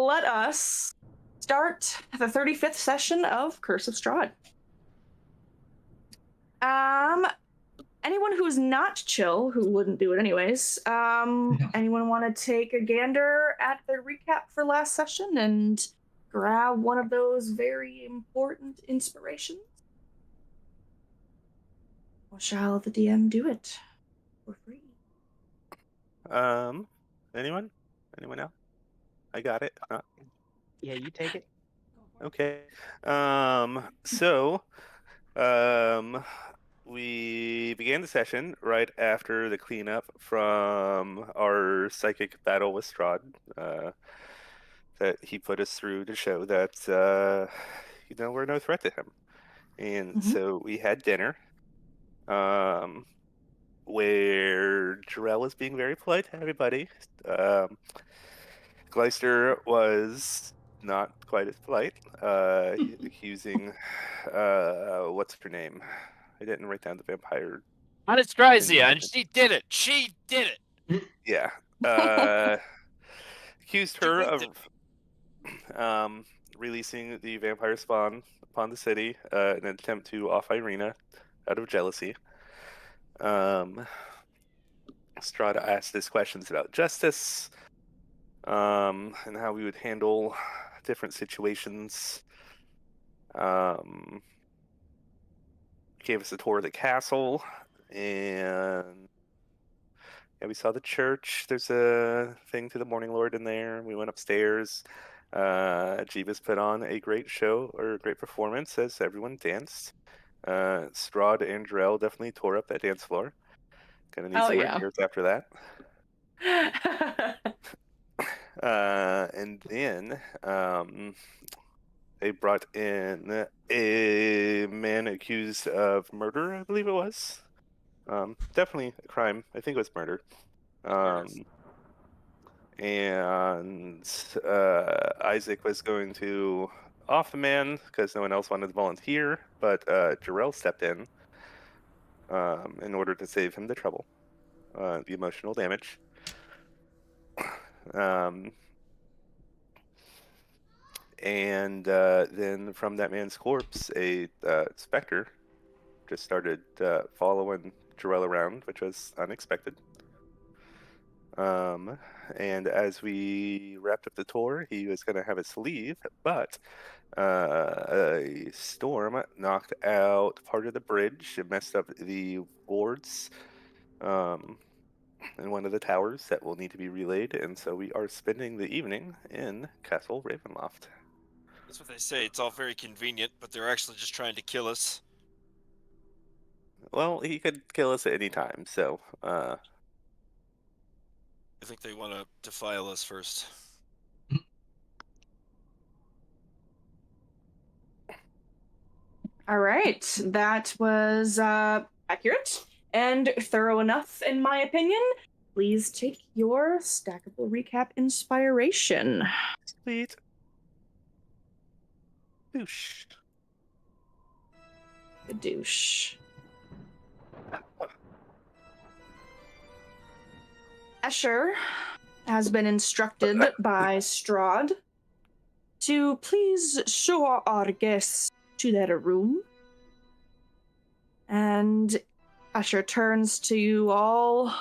let us start the 35th session of Curse of Strahd. Anyone who's not chill, who wouldn't do it anyways, anyone want to take a gander at the recap for last session and grab one of those very important inspirations? Or shall the DM do it for free? Anyone? Anyone else? I got it. Yeah, you take it. Okay. So, we began the session right after the cleanup from our psychic battle with Strahd, that he put us through to show that, we're no threat to him. And so we had dinner, where Jarrell was being very polite to everybody. Gleister was not quite as polite, accusing, what's her name? I didn't write down the vampire. Anastasia, and she did it. She did it. Yeah. Accused her of releasing the vampire spawn upon the city in an attempt to off Irina out of jealousy. Strahd asked us questions about justice, and how we would handle different situations. Gave us a tour of the castle, and we saw the church. There's a thing to the Morning Lord in there. We went upstairs. Jeebus put on a great show, or a great performance, as everyone danced. Strahd and Drell definitely tore up that dance floor. Gonna need some repairs after that. And then they brought in a man accused of murder, I believe it was. Definitely a crime. I think it was murder. And Isaac was going to off the man because no one else wanted to volunteer, but Jarrell stepped in order to save him the trouble, the emotional damage. And then from that man's corpse, a specter just started following Jarrell around, which was unexpected. And as we wrapped up the tour, he was going to have us leave, but a storm knocked out part of the bridge. It messed up the wards in one of the towers that will need to be relayed, and so we are spending the evening in Castle Ravenloft. That's what they say. It's all very convenient, but they're actually just trying to kill us. Well, he could kill us at any time, so I think they want to defile us first. All right, that was accurate and thorough enough, in my opinion. Please take your stackable recap inspiration. Sweet. Douche. The douche. Escher has been instructed by Strahd to please show our guests to their room. And Escher turns to you all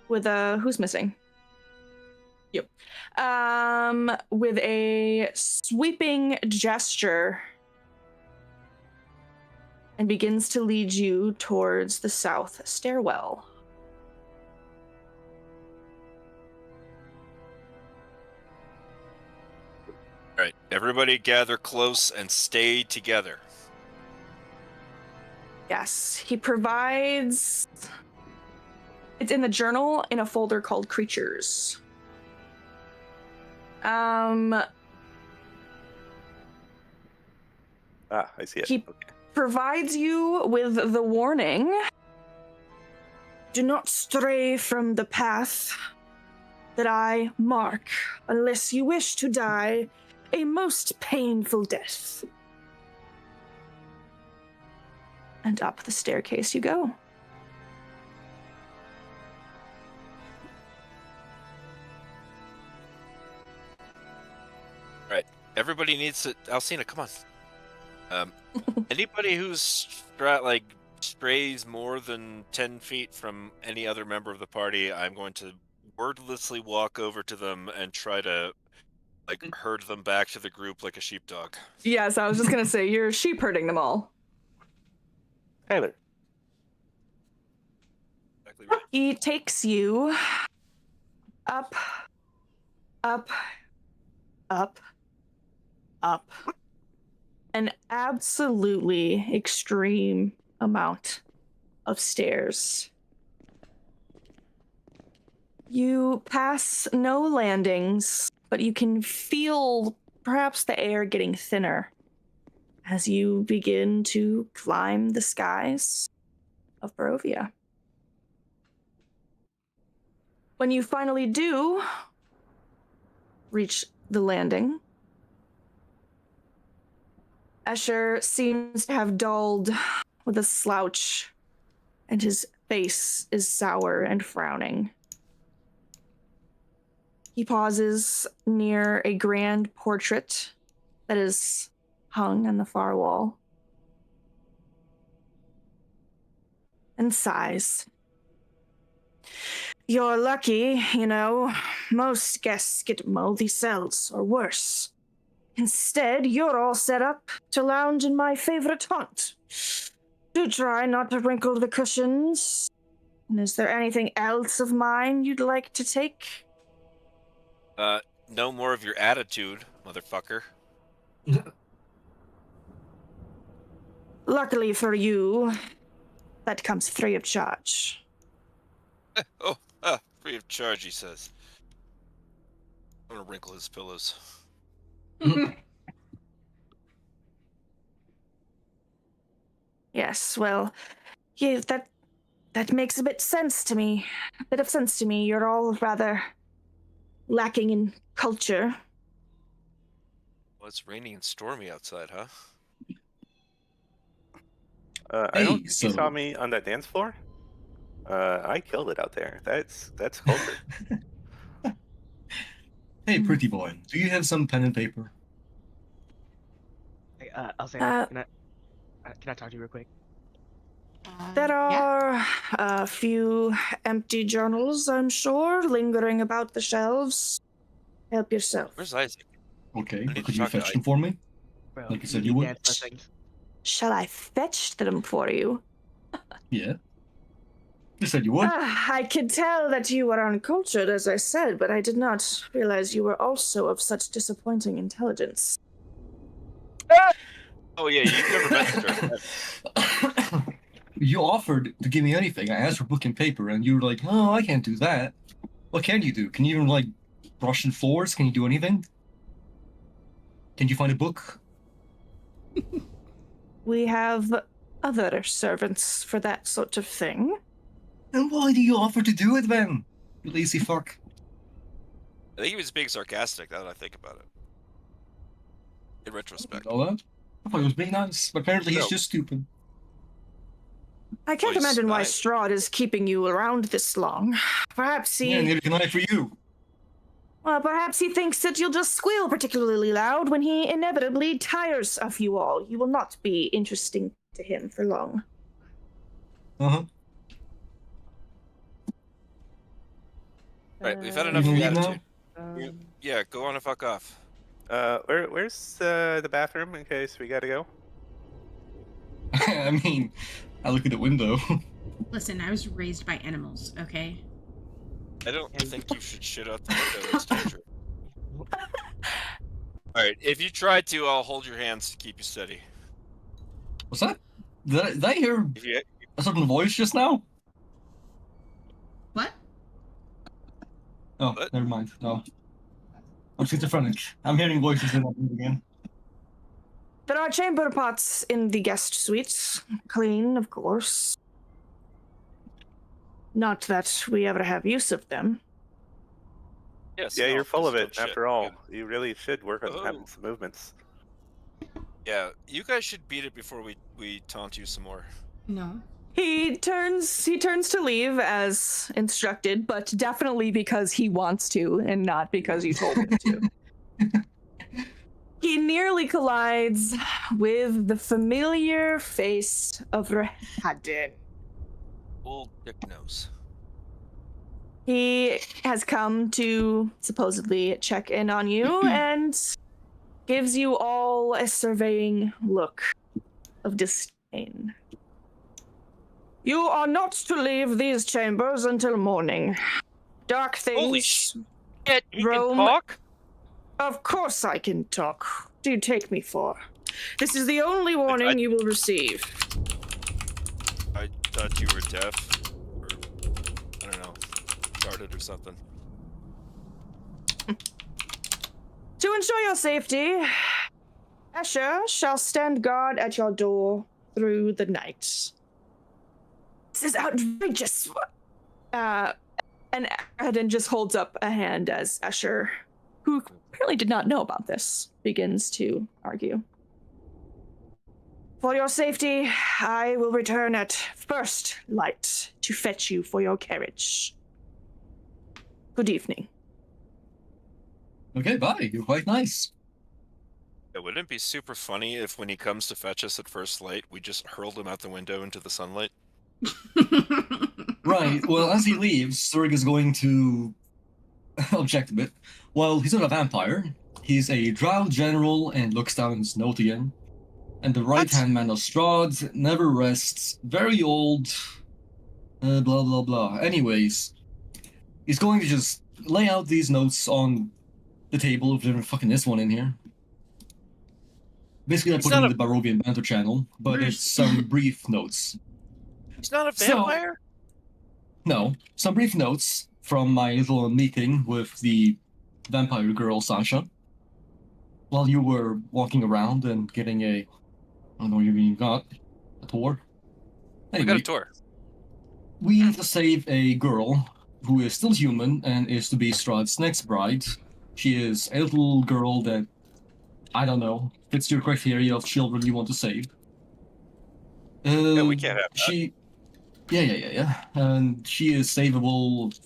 with a... Who's missing? You. With a sweeping gesture, and begins to lead you towards the south stairwell. All right, everybody gather close and stay together. Yes, he provides... It's in the journal in a folder called Creatures. I see it. He provides you with the warning: do not stray from the path that I mark unless you wish to die a most painful death. And up the staircase you go. Everybody needs to. Alcina, come on. Anybody who's strays more than 10 feet from any other member of the party, I'm going to wordlessly walk over to them and try to herd them back to the group like a sheepdog. Yes, I was just gonna say, you're sheep herding them all. Tyler. Exactly right. He takes you up, up, up, up. An absolutely extreme amount of stairs. You pass no landings, but you can feel perhaps the air getting thinner as you begin to climb the skies of Barovia. When you finally do reach the landing, Escher seems to have dulled with a slouch, and his face is sour and frowning. He pauses near a grand portrait that is hung on the far wall and sighs. You're lucky, you know. Most guests get moldy cells or worse. Instead, you're all set up to lounge in my favorite haunt. Do try not to wrinkle the cushions. And is there anything else of mine you'd like to take? No more of your attitude, motherfucker. Luckily for you, that comes free of charge. Free of charge, he says. I'm gonna wrinkle his pillows. Yes, well, yeah, that makes a bit of sense to me. You're all rather lacking in culture. Well, it's rainy and stormy outside, huh? I don't think you saw me on that dance floor. I killed it out there. That's culture. Hey, pretty boy, do you have some pen and paper? Hey, Alcina, can I talk to you real quick? There Yeah. are a few empty journals, I'm sure, lingering about the shelves. Help yourself. Where's Isaac? Okay, I need but to could you talk to fetch them for me? Bro, Like you said need you would. dance lessons. Shall I fetch them for you? Yeah. You said you would. I could tell that you were uncultured, as I said, but I did not realize you were also of such disappointing intelligence. Oh yeah, you've never met the Strahd. You offered to give me anything. I asked for book and paper, and you were like, "Oh, I can't do that." What can you do? Can you even brush in floors? Can you do anything? Can you find a book? We have other servants for that sort of thing. Then why do you offer to do it then? You lazy fuck. I think he was being sarcastic, now that I think about it. In retrospect. All that? I thought he was being nice, but apparently he's No. just stupid. I can't Well, he's imagine why nice. Strahd is keeping you around this long. Perhaps he... Yeah, neither can I for you. Well, perhaps he thinks that you'll just squeal particularly loud when he inevitably tires of you all. You will not be interesting to him for long. Uh-huh. Right, we've had You enough can of your leave now? attitude. Yeah, go on and fuck off. Where's the bathroom in case we gotta go? I mean, I look at the window. Listen, I was raised by animals, okay? I don't think you should shit out the window. It's torture. Alright, if you try to, I'll hold your hands to keep you steady. What's that? Did I hear If you, a certain voice just now? What? Oh, What? never mind. No. I'm schizophrenic. I'm hearing voices in my head again. There are chamber pots in the guest suites. Clean, of course. Not that we ever have use of them. yes, Yeah, no, you're full just of it. don't shit. After all, Yeah. you really should work on Oh. having some movements. Yeah, you guys should beat it before we taunt you some more. No. He turns to leave as instructed, but definitely because he wants to and not because you told him to. He nearly collides with the familiar face of Rahadin. Old dick nose. He has come to supposedly check in on you and gives you all a surveying look of disdain. You are not to leave these chambers until morning. Dark things. Holy shit! He Rome- can talk. Of course I can talk. What do you take me for? This is the only warning you will receive. I thought you were deaf, or I don't know, retarded or something. To ensure your safety, Escher shall stand guard at your door through the night. This is outrageous. And Eden just holds up a hand as Escher, who apparently did not know about this, begins to argue. For your safety, I will return at first light to fetch you for your carriage. Good evening. Okay, bye. You're quite nice. Yeah, wouldn't it be super funny if when he comes to fetch us at first light, we just hurled him out the window into the sunlight? Right, well, as he leaves, Zurg is going to object a bit. Well, he's not a vampire. He's a drow general and looks down his note again. And the right-hand man of Strahd never rests. Very old. Blah, blah, blah. Anyways, he's going to just lay out these notes on the table, if there fucking is one in here. Basically, I He's put it not in the Barovian Banter channel, but it's some brief notes. He's not a So- vampire? No, some brief notes from my little meeting with the vampire girl, Sasha. While you were walking around and getting I don't know what you got, a tour. We Anyway, got a tour. we need to save a girl who is still human and is to be Strahd's next bride. She is a little girl that, I don't know, fits your criteria of children you want to save. Yeah, we can't have that. She, yeah. And she is savable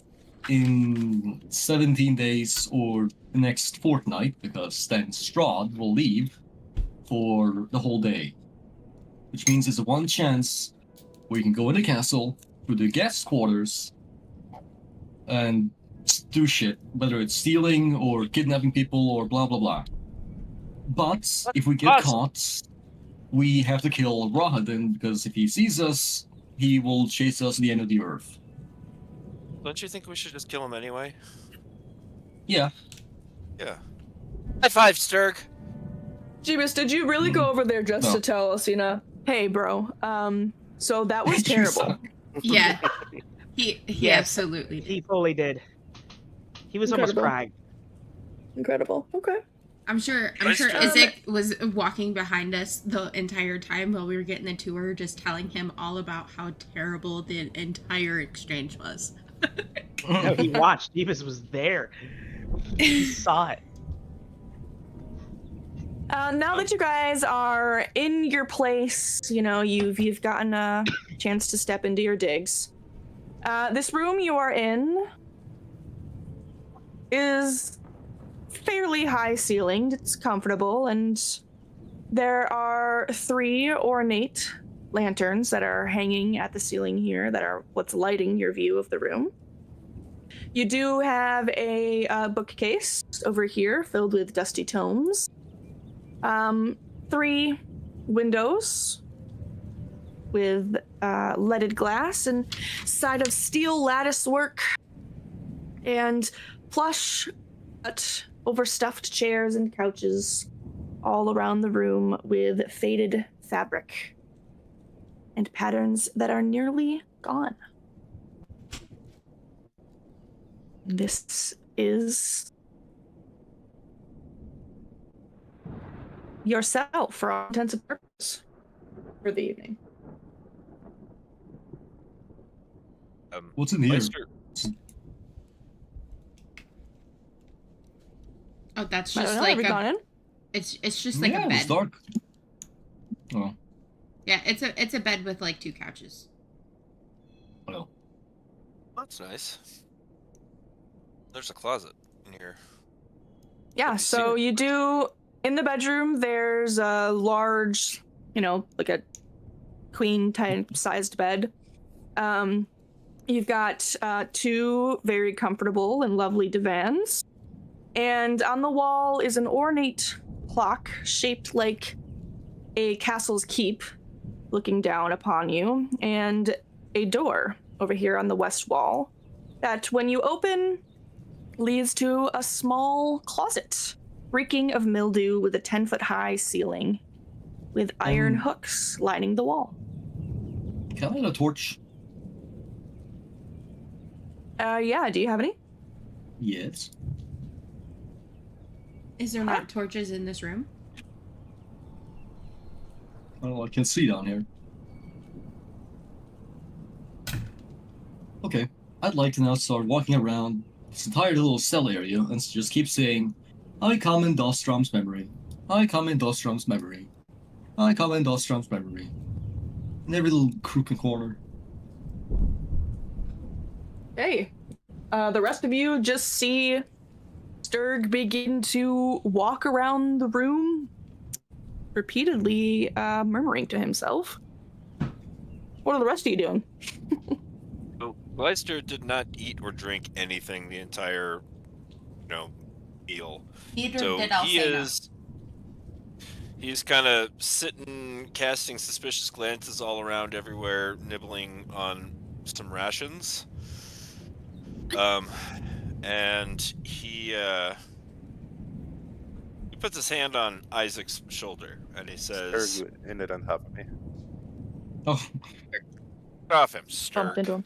in 17 days or the next fortnight, because then Strahd will leave for the whole day. Which means there's one chance where you can go in the castle, through the guest quarters, and do shit, whether it's stealing or kidnapping people or blah blah blah. But if we get caught, we have to kill Rahadin, because if he sees us, he will chase us to the end of the earth. Don't you think we should just kill him anyway? Yeah. Yeah. High five, Sturg! Jeebus, did you really go over there just No. to tell Alcina, hey, bro, so that was You terrible. suck. Yeah. He Yes. absolutely did. He fully did. He was almost Incredible. crying. Incredible. Okay. I'm sure Nice job. Isaac was walking behind us the entire time while we were getting the tour, just telling him all about how terrible the entire exchange was. No, he watched. Jeebus was there. He saw it. Now that you guys are in your place, you know, you've gotten a chance to step into your digs. This room you are in is fairly high ceilinged. It's comfortable, and there are 3 ornate lanterns that are hanging at the ceiling here that are what's lighting your view of the room. You do have a bookcase over here filled with dusty tomes. 3 windows with leaded glass and side of steel lattice work, and plush but overstuffed chairs and couches all around the room with faded fabric and patterns that are nearly gone. This is yourself for all intents and purposes for the evening. What's in here? Meister, Oh, that's I just don't know, like have we gone in? it's just like Yeah, a it's bed. dark. Oh, Yeah, it's a bed with like 2 couches. well. that's nice. There's a closet in here. Yeah, Have you so seen it? you do In the bedroom, there's a large, like a queen type sized bed. You've got 2 very comfortable and lovely divans. And on the wall is an ornate clock shaped like a castle's keep looking down upon you, and a door over here on the west wall that, when you open, leads to a small closet reeking of mildew with a 10-foot-high ceiling with iron hooks lining the wall. Can I have a torch? Yeah, do you have any? Yes. Is there not torches in this room? Well, I can see down here. Okay, I'd like to now start walking around this entire little cell area and just keep saying, I come in Dostrom's memory. I come in Dostrom's memory. I come in Dostrom's memory. In every little crook and corner. Hey, the rest of you just see Sturg begin to walk around the room, repeatedly murmuring to himself. What are the rest of you doing? So, Leister did not eat or drink anything the entire, meal. Neither So did Alcena. he's kind of sitting, casting suspicious glances all around everywhere, nibbling on some rations. And he puts his hand on Isaac's shoulder and he says, Sturg ended on top of me. Oh, "Get off him, Bumped Sturg. into him.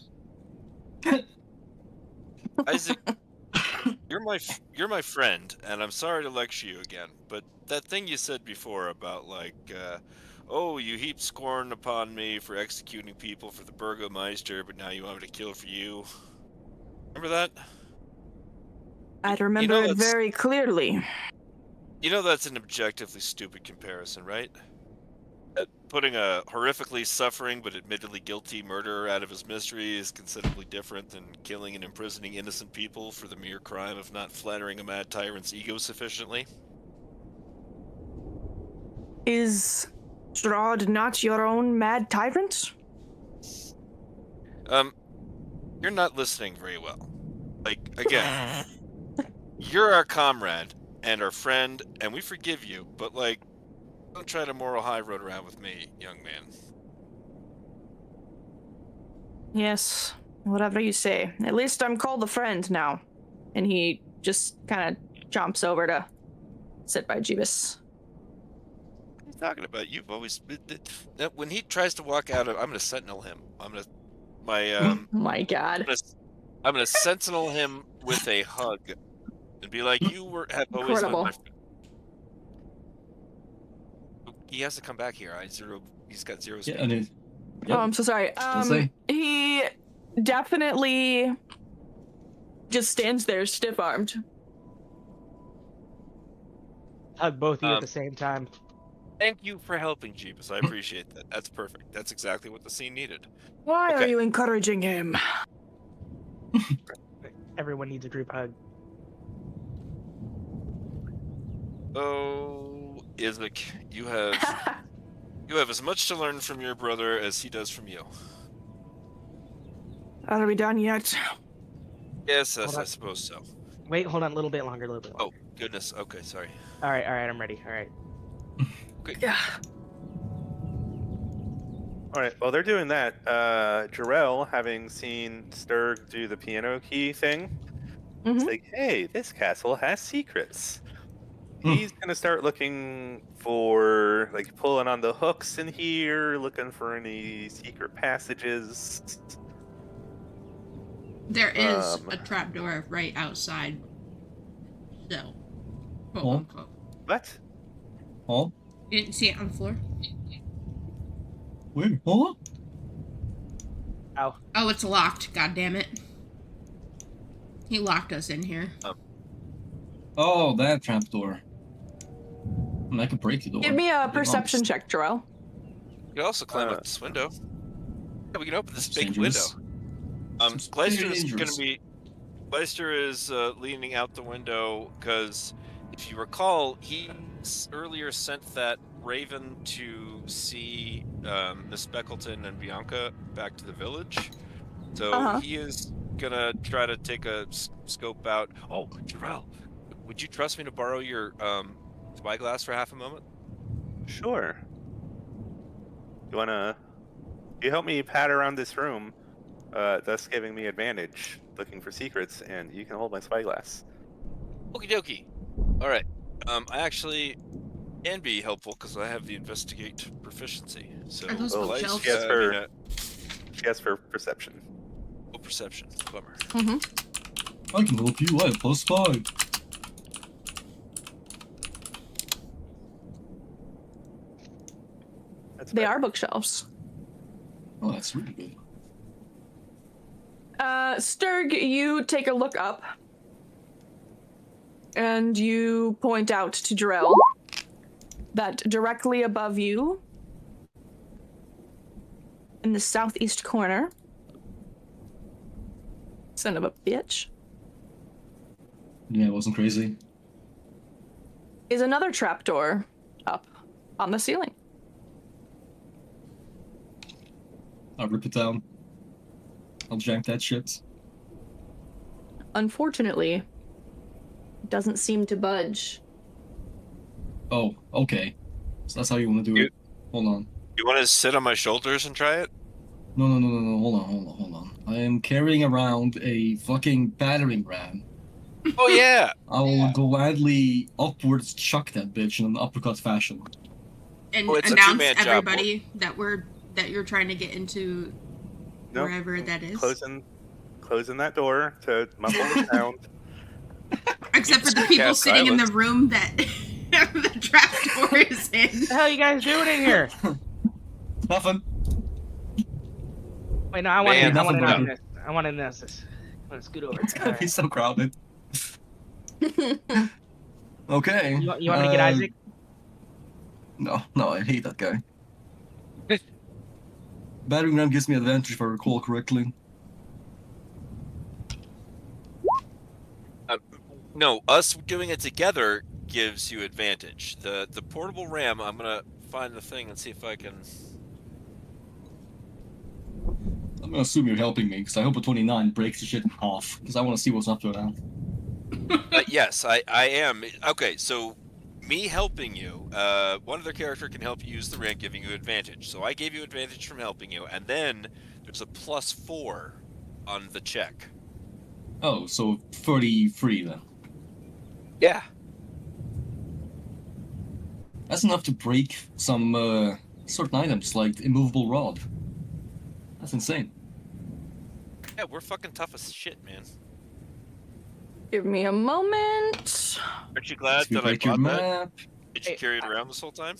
Isaac, you're my friend, and I'm sorry to lecture you again, but that thing you said before about oh, you heap scorn upon me for executing people for the Burgomeister, but now you want me to kill for you. Remember that? I'd remember it that's- very clearly. You know that's an objectively stupid comparison, right? Putting a horrifically suffering but admittedly guilty murderer out of his misery is considerably different than killing and imprisoning innocent people for the mere crime of not flattering a mad tyrant's ego sufficiently. Is Strahd not your own mad tyrant? You're not listening very well. Again, you're our comrade and our friend, and we forgive you, but don't try to moral high road around with me, young man. Yes, whatever you say. At least I'm called a friend now. And he just kind of jumps over to sit by Jeebus. What are you talking about? You've always when he tries to walk out of, I'm gonna sentinel him. My God. I'm gonna sentinel him with a hug and be like, "You have always been Incredible. my friend." He has to come back here. He's got 0 speed. yeah, and it, Oh, I'm so sorry. say. He definitely just stands there stiff-armed. Hug both of you at Um, the same time. Thank you for helping, Jeebus. I appreciate that. That's perfect. That's exactly what the scene needed. Why are Okay. you encouraging him? Everyone needs a group hug. Oh, Isaac, you have as much to learn from your brother as he does from you. Are we done yet? Yes, Hold I on. suppose so. Wait, hold on, a little bit longer, a little bit Oh, longer. goodness. Okay, sorry. All right, I'm ready. All right. Yeah. All right, while they're doing that, Jarrell, having seen Sturg do the piano key thing, it's Mhm. like, hey, this castle has secrets. Hmm. He's gonna start looking for, pulling on the hooks in here, looking for any secret passages. There is Um, a trapdoor right outside. So, quote Oh. unquote. What? Oh, You didn't see it on the floor? where? Oh, Oh, it's locked. God damn it! He locked us in here. oh, that trapdoor. I could break the door. Give me a Be perception honest. check, Joel. You can also climb up this window. Yeah, we can open this It's big dangerous. window. It's very Gleister is leaning out the window because, if you recall, he earlier sent that raven to see Miss Beckleton and Bianca back to the village. So he is gonna try to take a scope out. Oh, Jarrell, would you trust me to borrow your spyglass for half a moment? Sure. You help me pat around this room, thus giving me advantage looking for secrets, and you can hold my spyglass. Okie dokie. All right. I actually can be helpful because I have the investigate proficiency. So Are those Oh, bookshelves? she has I for mean, she has for perception. oh, perception. Bummer. I can help you. I have +5. That's They better. are bookshelves. Oh, that's really good. Sturg, you take a look up. And you point out to Jarrell that directly above you, in the southeast corner, son of a bitch, Yeah, it wasn't crazy. is another trapdoor up on the ceiling. I'll rip it down. I'll jank that shit. Unfortunately, it doesn't seem to budge. Oh, okay. So that's how you want to do it. Hold on. You want to sit on my shoulders and try it? No. Hold on. I am carrying around a fucking battering ram. Oh yeah. I will gladly upwards chuck that bitch in an uppercut fashion. And Oh, it's a announce two-man job. everybody that you're trying to get into Nope. wherever that is. Closing that door to muffle the sound. Except for the Cast people sitting in the silence. room that the trapdoor is in. What the hell are you guys doing in here? Nothing. Wait, no, I want Man, to nothing know better. this. I want to know this. I'm gonna scoot over. It's gonna be Alright. so crowded. Okay. You want to get Isaac? No, I hate that guy. Battering ram gives me advantage if I recall correctly. No, us doing it together gives you advantage. The portable ram, I'm gonna find the thing and see if I can. I'm gonna assume you're helping me, because I hope a 29 breaks the shit in half, because I want to see what's up to now. Yes, I am. Okay, so me helping you, one other character can help you use the ram, giving you advantage. So I gave you advantage from helping you, and then there's a +4 on the check. Oh, so 33 then. Yeah. That's enough to break some certain items, like the immovable rod. That's insane. Yeah, we're fucking tough as shit, man. Give me a moment. Aren't you glad If you that I break your bought that? map. Did you carry it around this whole time?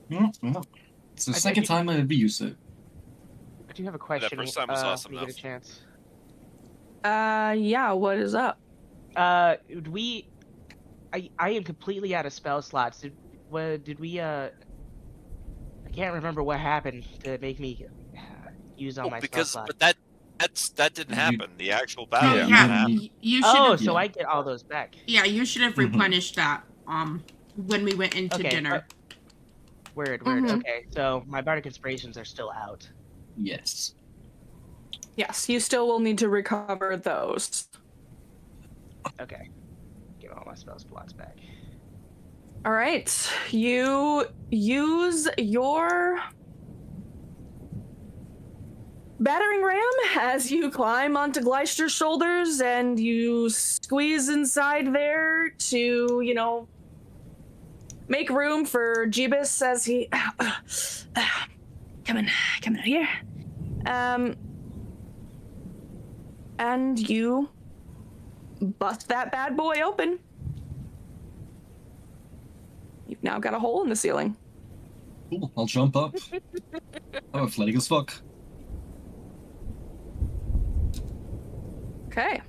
Yeah. It's the I second think time I ever used it. I do have a question. first time was awesome, when you get a though. chance. Yeah, what is up? I am completely out of spell slots. Did we? I can't remember what happened to make me use all my spell slots. But that didn't happen. The actual battle Oh, Yeah. didn't yeah. happen. You should Oh, have. so Yeah. I get all those back. Yeah, you should have Mhm. replenished that. When we went into Okay, dinner. Weird. Mhm. Okay, so my bardic inspirations are still out. Yes. Yes, you still will need to recover those. Okay, give all my spell slots back. All right, you use your battering ram as you climb onto Gleister's shoulders and you squeeze inside there to, make room for Jeebus as he come in here. And you bust that bad boy open. You've now got a hole in the ceiling. Cool. I'll jump up. I'm athletic as fuck. Okay.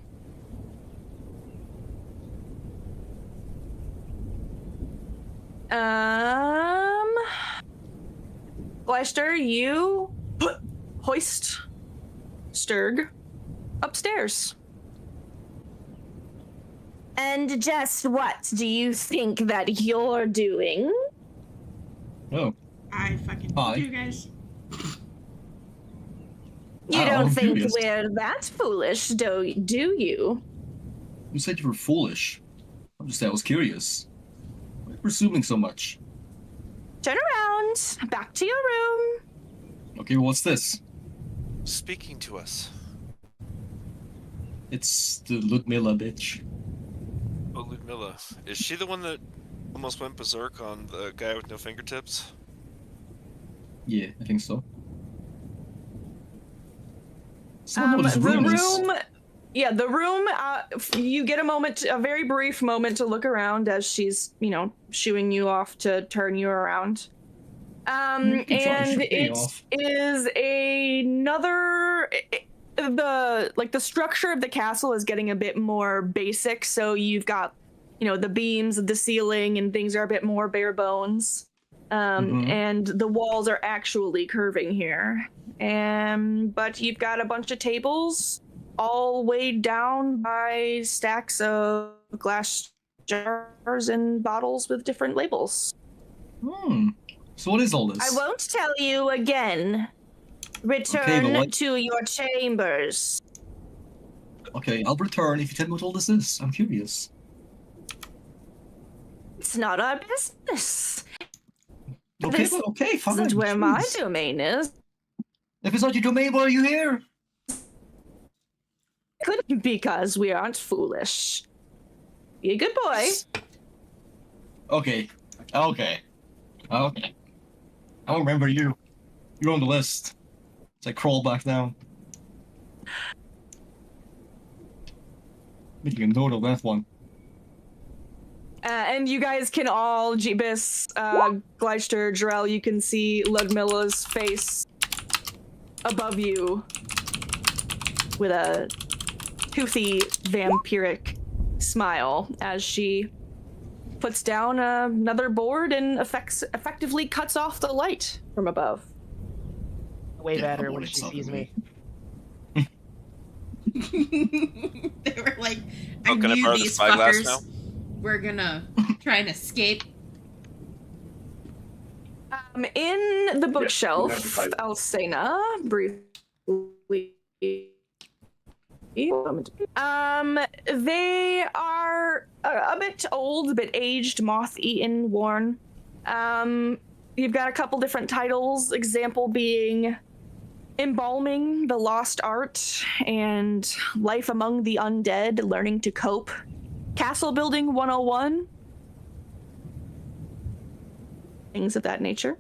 Gleister, you hoist Sturg upstairs. And just what do you think that you're doing? Oh, I fucking Hi. hate you guys. You I'm don't think curious. we're that foolish, do you? You said you were foolish. I'm just saying I was curious. Why are you presuming so much? Turn around. Back to your room. Okay, well, what's this? Speaking to us. It's the Ludmilla bitch. Oh, Ludmilla. Is she the one that almost went berserk on the guy with no fingertips? Yeah, I think so. Someone The room is. room. Yeah, the room. You get a very brief moment to look around as she's, shooing you off to turn you around. You can try to And shoot me it off. is another. The structure of the castle is getting a bit more basic. So you've got, the beams of the ceiling and things are a bit more bare bones. And the walls are actually curving here. But you've got a bunch of tables all weighed down by stacks of glass jars and bottles with different labels. So what is all this? I won't tell you again. Return to your chambers. Okay, I'll return if you tell me what all this is. I'm curious. It's not our business. Okay, This okay, fine. isn't where my jeez. domain is. If it's not your domain, why are you here? Because we aren't foolish. Be a good boy. Okay. I remember you. You're on the list. As I crawl back down. Making a note of that one. And you guys can all, Jeebus, Gleister, Jarell, you can see Ludmilla's face above you with a toothy vampiric smile as she puts down another board and effectively cuts off the light from above. Way Yeah, better I'm when gonna she suck sees at me. They were like, I Oh, can I knew borrow the these spyglass fuckers now? were gonna try and escape. In the bookshelf, Alcena, briefly. They are a bit old, a bit aged, moth-eaten, worn. You've got a couple different titles, example being Embalming the Lost Art and Life Among the Undead, Learning to Cope. Castle Building 101. Things of that nature.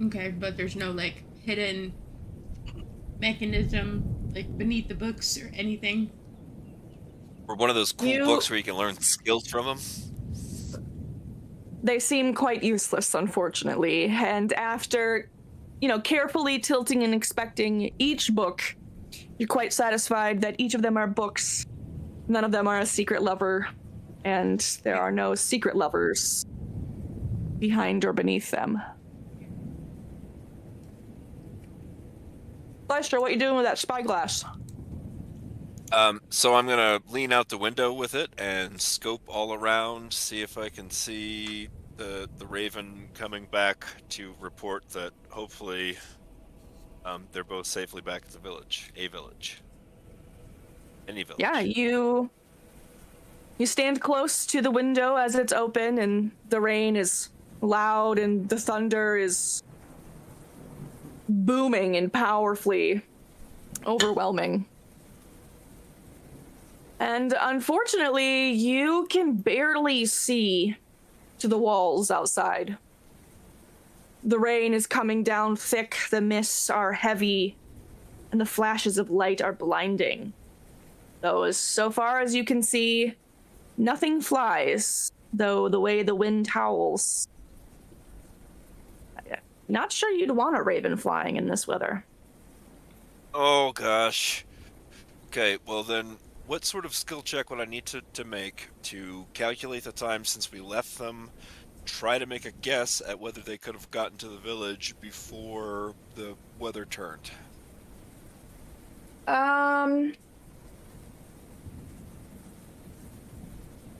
Okay, but there's no like hidden mechanism like beneath the books or anything. Or one of those cool books where you can learn skills from them? They seem quite useless, unfortunately. And after, carefully tilting and inspecting each book, you're quite satisfied that each of them are books. None of them are a secret lover, and there are no secret lovers behind or beneath them. Lester, what you doing with that spyglass? So I'm gonna lean out the window with it and scope all around, see if I can see the Raven coming back to report that hopefully they're both safely back at the village. Any village. Yeah, you stand close to the window as it's open, and the rain is loud and the thunder is booming and powerfully overwhelming. And unfortunately, you can barely see to the walls outside. The rain is coming down thick, the mists are heavy, and the flashes of light are blinding. Though, so far as you can see, nothing flies, though the way the wind howls. Not sure you'd want a raven flying in this weather. Oh gosh. Okay, well then, what sort of skill check would I need to make to calculate the time since we left them, try to make a guess at whether they could have gotten to the village before the weather turned?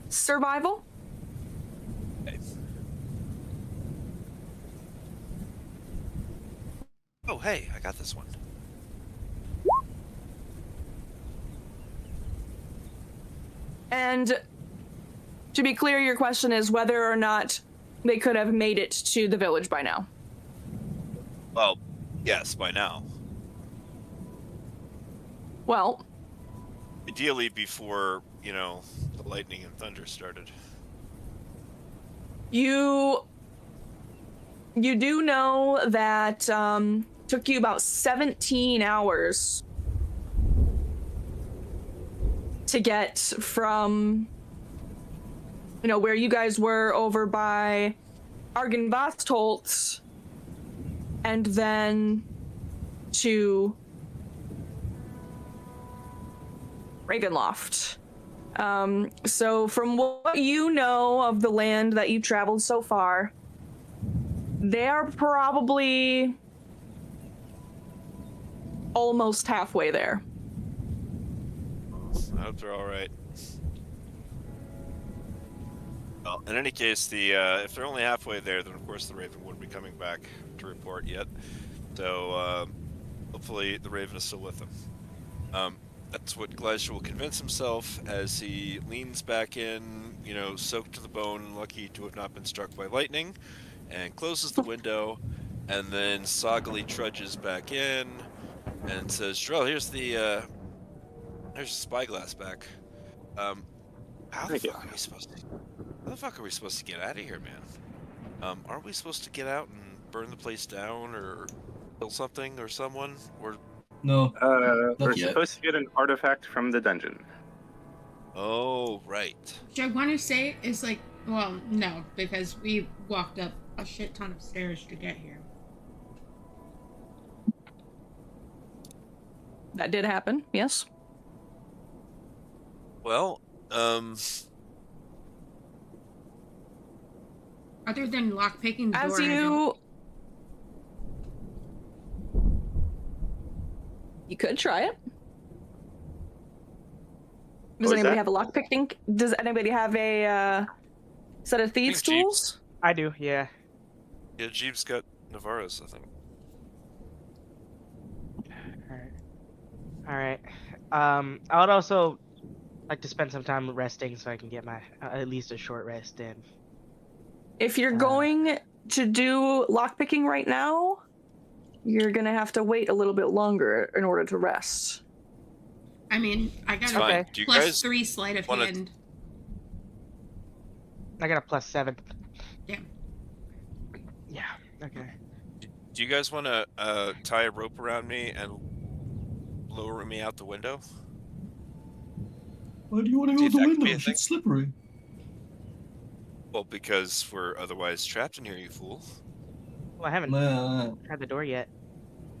survival. Okay. Oh, hey, I got this one. And to be clear, your question is whether or not they could have made it to the village by now. Well, yes, by now. Well, Ideally before, the lightning and thunder started. you do know that took you about 17 hours to get from where you guys were over by Argenvastholt and then to Ravenloft. So from what you know of the land that you've traveled so far, they are probably almost halfway there. I hope they're all right. Well, in any case, if they're only halfway there, then of course the Raven wouldn't be coming back to report yet. So hopefully the Raven is still with them. That's what Glacier will convince himself as he leans back in, soaked to the bone, lucky to have not been struck by lightning, and closes the window, and then soggily trudges back in and says, "Drell, here's the spyglass back. How the fuck are we supposed to get out of here, man? Aren't we supposed to get out and burn the place down or kill something or someone? Or No, We're yet. supposed to get an artifact from the dungeon. oh, right. Which I want to say is like, well, no, because we walked up a shit ton of stairs to get here. That did happen, yes. Well, Other than lockpicking the As door, you could try it. Does What was anybody that? have a lockpicking? Does anybody have a set of thieves' Jeeves. tools? I do, yeah. yeah, Jeeves got Navarro's, I think. Alright. I would also like to spend some time resting so I can get my at least a short rest in. If you're going to do lockpicking right now, you're gonna have to wait a little bit longer in order to rest. I mean, I got It's a fine. Do you plus guys 3 sleight of wanna- hand. I got a +7. Damn. Yeah, okay. Do you guys want to tie a rope around me and lower me out the window? Why do you want to See go if out the that could be window? a It's thing. slippery. Well, because we're otherwise trapped in here, you fool. Well, I haven't Nah. tried the door yet.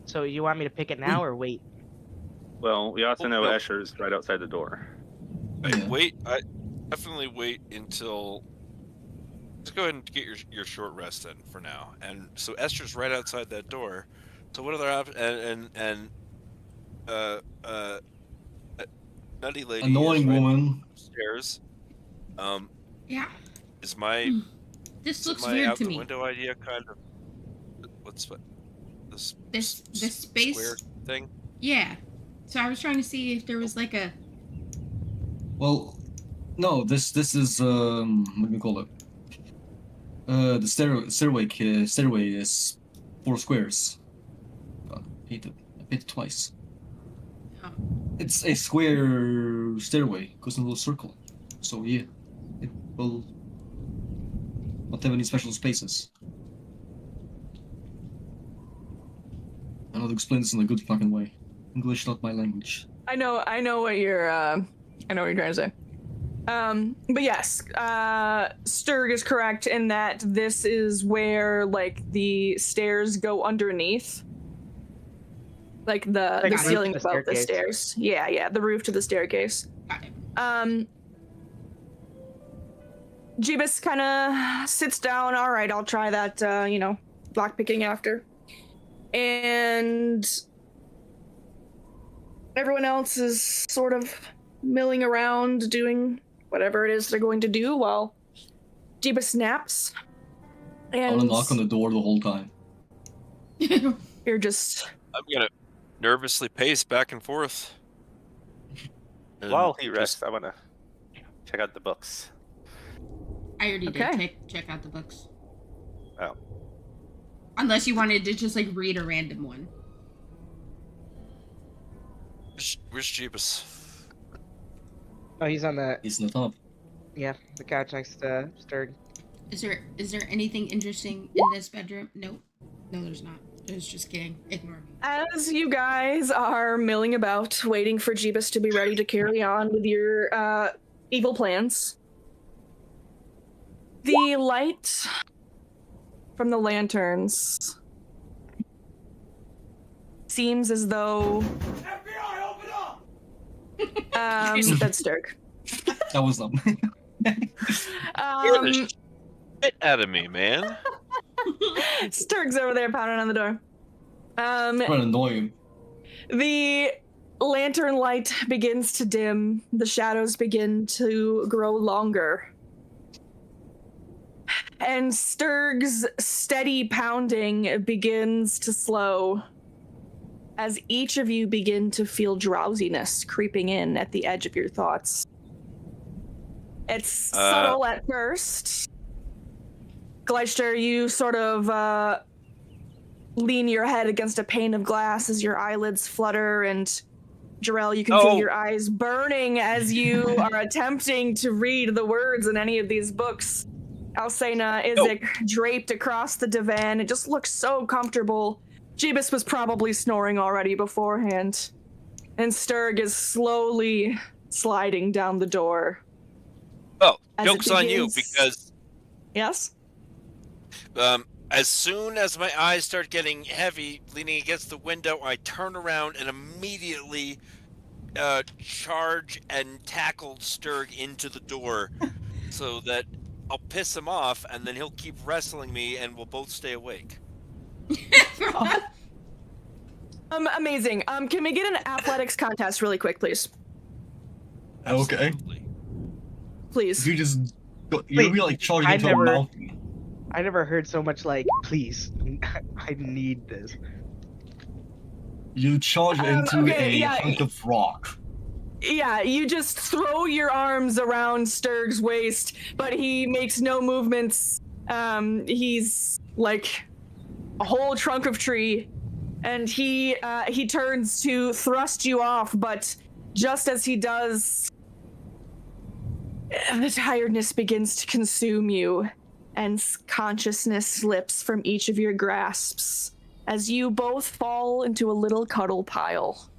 So you want me to pick it now or wait? Well, we also Oh, know no. Escher's right outside the door. Yeah. Wait, I definitely wait until. Let's go ahead and get your short rest in for now. And so Esther's right outside that door. So what other options? And Nutty Lady Annoying is right woman. upstairs. Yeah. Is my This is looks my weird out to the me. window idea kind of this This space. square thing? Yeah. So I was trying to see if there was like a. Well, no. This is what do we call it? The stairway is 4 squares. I hit it twice. Oh. It's a square stairway, goes in a little circle. So yeah, it will not have any special spaces. I know to explain this in a good fucking way. English not my language. I know what you're trying to say. But yes, Sturg is correct in that this is where like the stairs go underneath. Like the Like the ceiling roof to the above the staircase. stairs. Yeah, the roof to the staircase. Got it. Jeebus kind of sits down. All right, I'll try that, lockpicking after. And everyone else is sort of milling around, doing whatever it is they're going to do while Jeebus snaps. I'm And gonna knock on the door the whole time. you're just... I'm gonna nervously pace back and forth. And While he just- rests, I want to check out the books. I already Okay. did check out the books. Oh. Unless you wanted to just like read a random one. Where's Jeebus? Oh, he's on the He's in the top. the couch next to Strahd. Is there anything interesting in this bedroom? No, there's not. I was just kidding. Ignore me. As you guys are milling about, waiting for Jeebus to be ready to carry on with your evil plans, the light from the lanterns seems as though FBI, open up! that's Sturg. That was them. Scare the shit out of me, man. Sturg's over there pounding on the door. Quite annoying. The lantern light begins to dim. The shadows begin to grow longer. And Sturg's steady pounding begins to slow as each of you begin to feel drowsiness creeping in at the edge of your thoughts. It's subtle at first. Gleister, you sort of lean your head against a pane of glass as your eyelids flutter, and Jarrell, you can feel your eyes burning as you are attempting to read the words in any of these books. Alcena is draped across the divan. It just looks so comfortable. Jeebus was probably snoring already beforehand. And Sturg is slowly sliding down the door. Oh, As joke's it on you, begins- because Yes? as soon as my eyes start getting heavy, leaning against the window, I turn around and immediately charge and tackle Sturg into the door so that I'll piss him off, and then he'll keep wrestling me, and we'll both stay awake. Amazing. Can we get an athletics contest really quick, please? Okay. Absolutely. Please. You just you'll be like charging I've into never- a mouth. I never heard so much like, please, I need this. You charge into okay, a yeah. hunk of rock. Yeah, you just throw your arms around Sturg's waist, but he makes no movements. He's like a whole trunk of tree, and he turns to thrust you off, but just as he does, the tiredness begins to consume you, and consciousness slips from each of your grasps as you both fall into a little cuddle pile,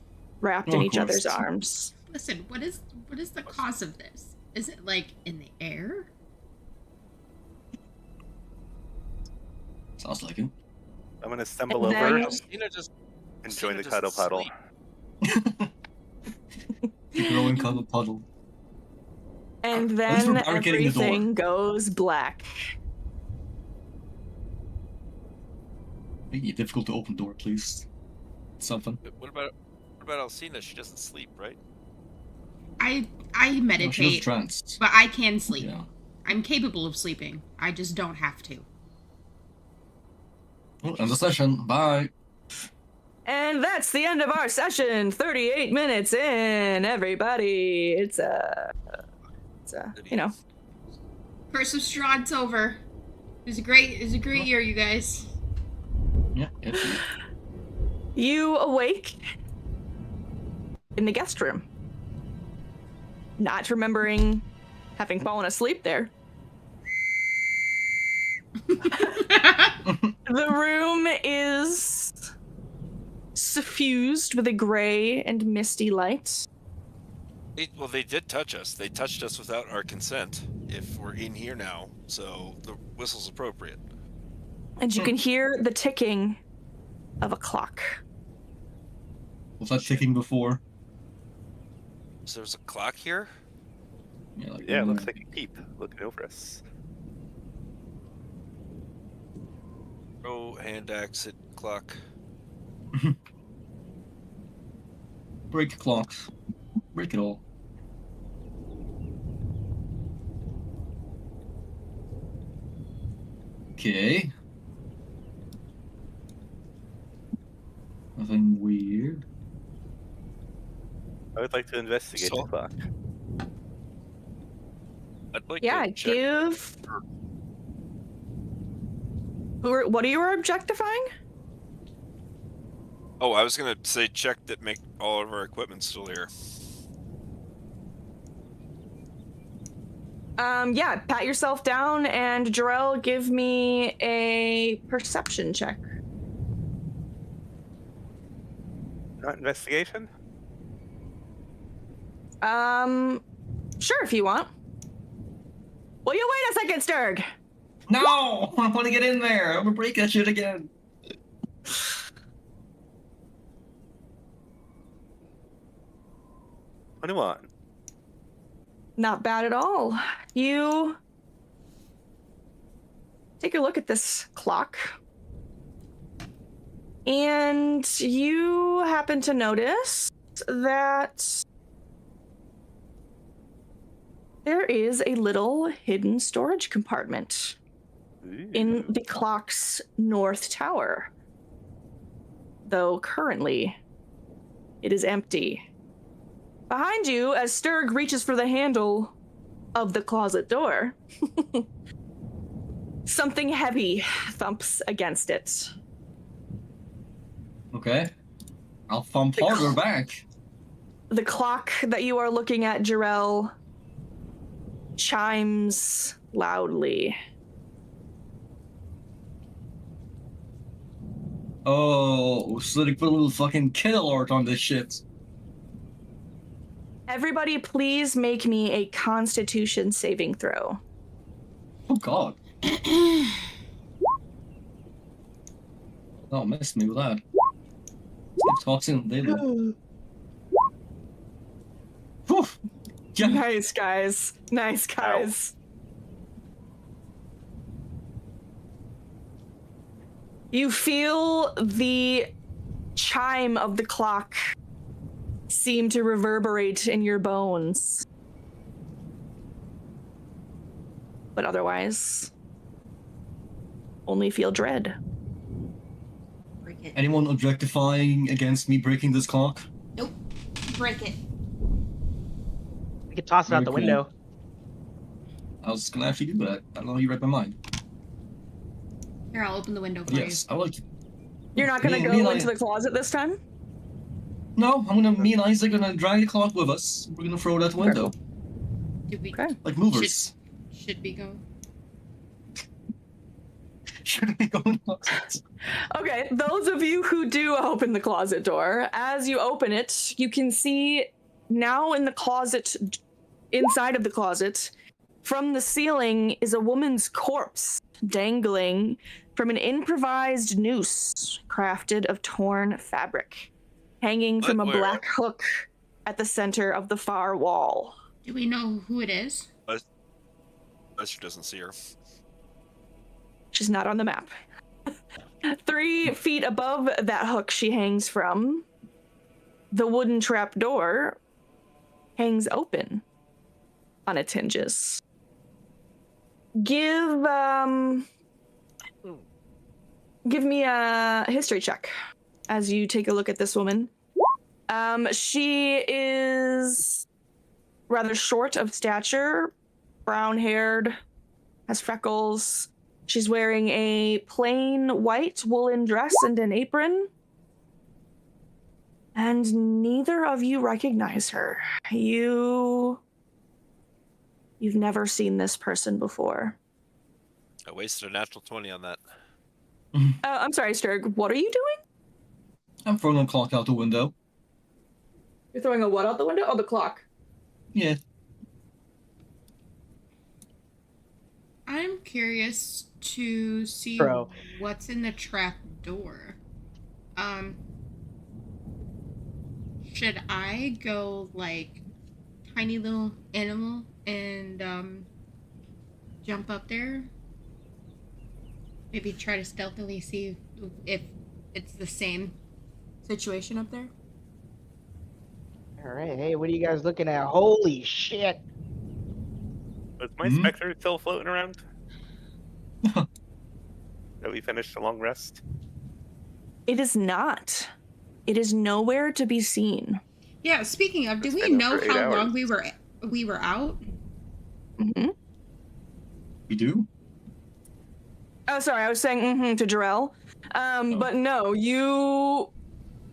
wrapped in Of each other's course. arms. Listen, what is the cause of this? Is it like in the air? Sounds like it. I'm going to stumble And over then- and Just join the Cena cuddle doesn't puddle. sleep. Keep growing cuddle puddle. And least we're then barricading the door. everything goes black. Make it difficult to open door, please. Something. What about Alcina? She doesn't sleep, right? I No, she meditate, was tranced. but I can sleep. Yeah. I'm capable of sleeping. I just don't have to. Well, end the session. Bye. And that's the end of our session. 38 minutes in, everybody. It's you know. Curse of Strahd's over. It was a great year, you guys. Yeah. You awake in the guest room, not remembering having fallen asleep there. The room is suffused with a gray and misty light. Well, they did touch us. They touched us without our consent. If we're in here now, so the whistle's appropriate. And you can hear the ticking of a clock. Was that ticking before? So there's a clock here. Yeah. Like, Yeah, it looks like a keep looking over us. Oh, hand axe hit clock. Break clocks. Break it all. Okay. Nothing weird. I would like to investigate So- the clock. I'd like Yeah, to check. give. What are you objectifying? Oh, I was gonna say check that make all of our equipment still here. Yeah, pat yourself down, and Jarrell, give me a perception check. Not investigation? Sure, if you want. Will you wait a second, Sturg? No! I want to get in there! I'm gonna break that shit again! 21. Not bad at all. You take a look at this clock, and you happen to notice that there is a little hidden storage compartment in the clock's north tower, though currently it is empty. Behind you, as Sturg reaches for the handle of the closet door, something heavy thumps against it. Okay. I'll thump harder back. The clock that you are looking at, Jarrell, chimes loudly. Oh, so they put a little fucking kill art on this shit. Everybody, please make me a Constitution saving throw. Oh god. Oh, missed me with that. Talks in daily. Whew. Yeah. Nice, guys. Nice, guys. You feel the chime of the clock seem to reverberate in your bones. But otherwise, only feel dread. Break it. Anyone objectifying against me breaking this clock? Nope. Break it. We could toss it out Very the cool. window. I was gonna actually do that. I don't know, you read my mind. Here, I'll open the window for But yes, I like to. You're not going to Me go and into the closet this time? No, me and Isaac are gonna drag the clock with us. We're gonna throw it out the window. you. Did we? Okay. Like movers. Should we go? Should we go in the closet? Okay, those of you who do open the closet door, as you open it, you can see now in the closet, inside of the closet, from the ceiling is a woman's corpse dangling from an improvised noose crafted of torn fabric, hanging from a Where? black hook at the center of the far wall. Do we know who it is? Lester doesn't see her. She's not on the map. 3 feet above that hook she hangs from, the wooden trap door hangs open on its hinges. Give me a history check as you take a look at this woman. She is rather short of stature, brown-haired, has freckles. She's wearing a plain white woolen dress and an apron. And neither of you recognize her. You've never seen this person before. I wasted a natural 20 on that. I'm sorry, Sturg. What are you doing? I'm throwing the clock out the window. You're throwing a what out the window? Oh, the clock. Yeah. I'm curious to see Bro. what's in the trap door. Should I go like tiny little animal and jump up there? Maybe try to stealthily see if it's the same situation up there. All right. Hey, what are you guys looking at? Holy shit! Was my specter still floating around? that we finished a long rest? It is not. It is nowhere to be seen. Yeah, speaking of, do It's we been know over 8 how long hours. we were out? Mm-hmm. You do? Oh, sorry, I was saying to Jarrell. But no,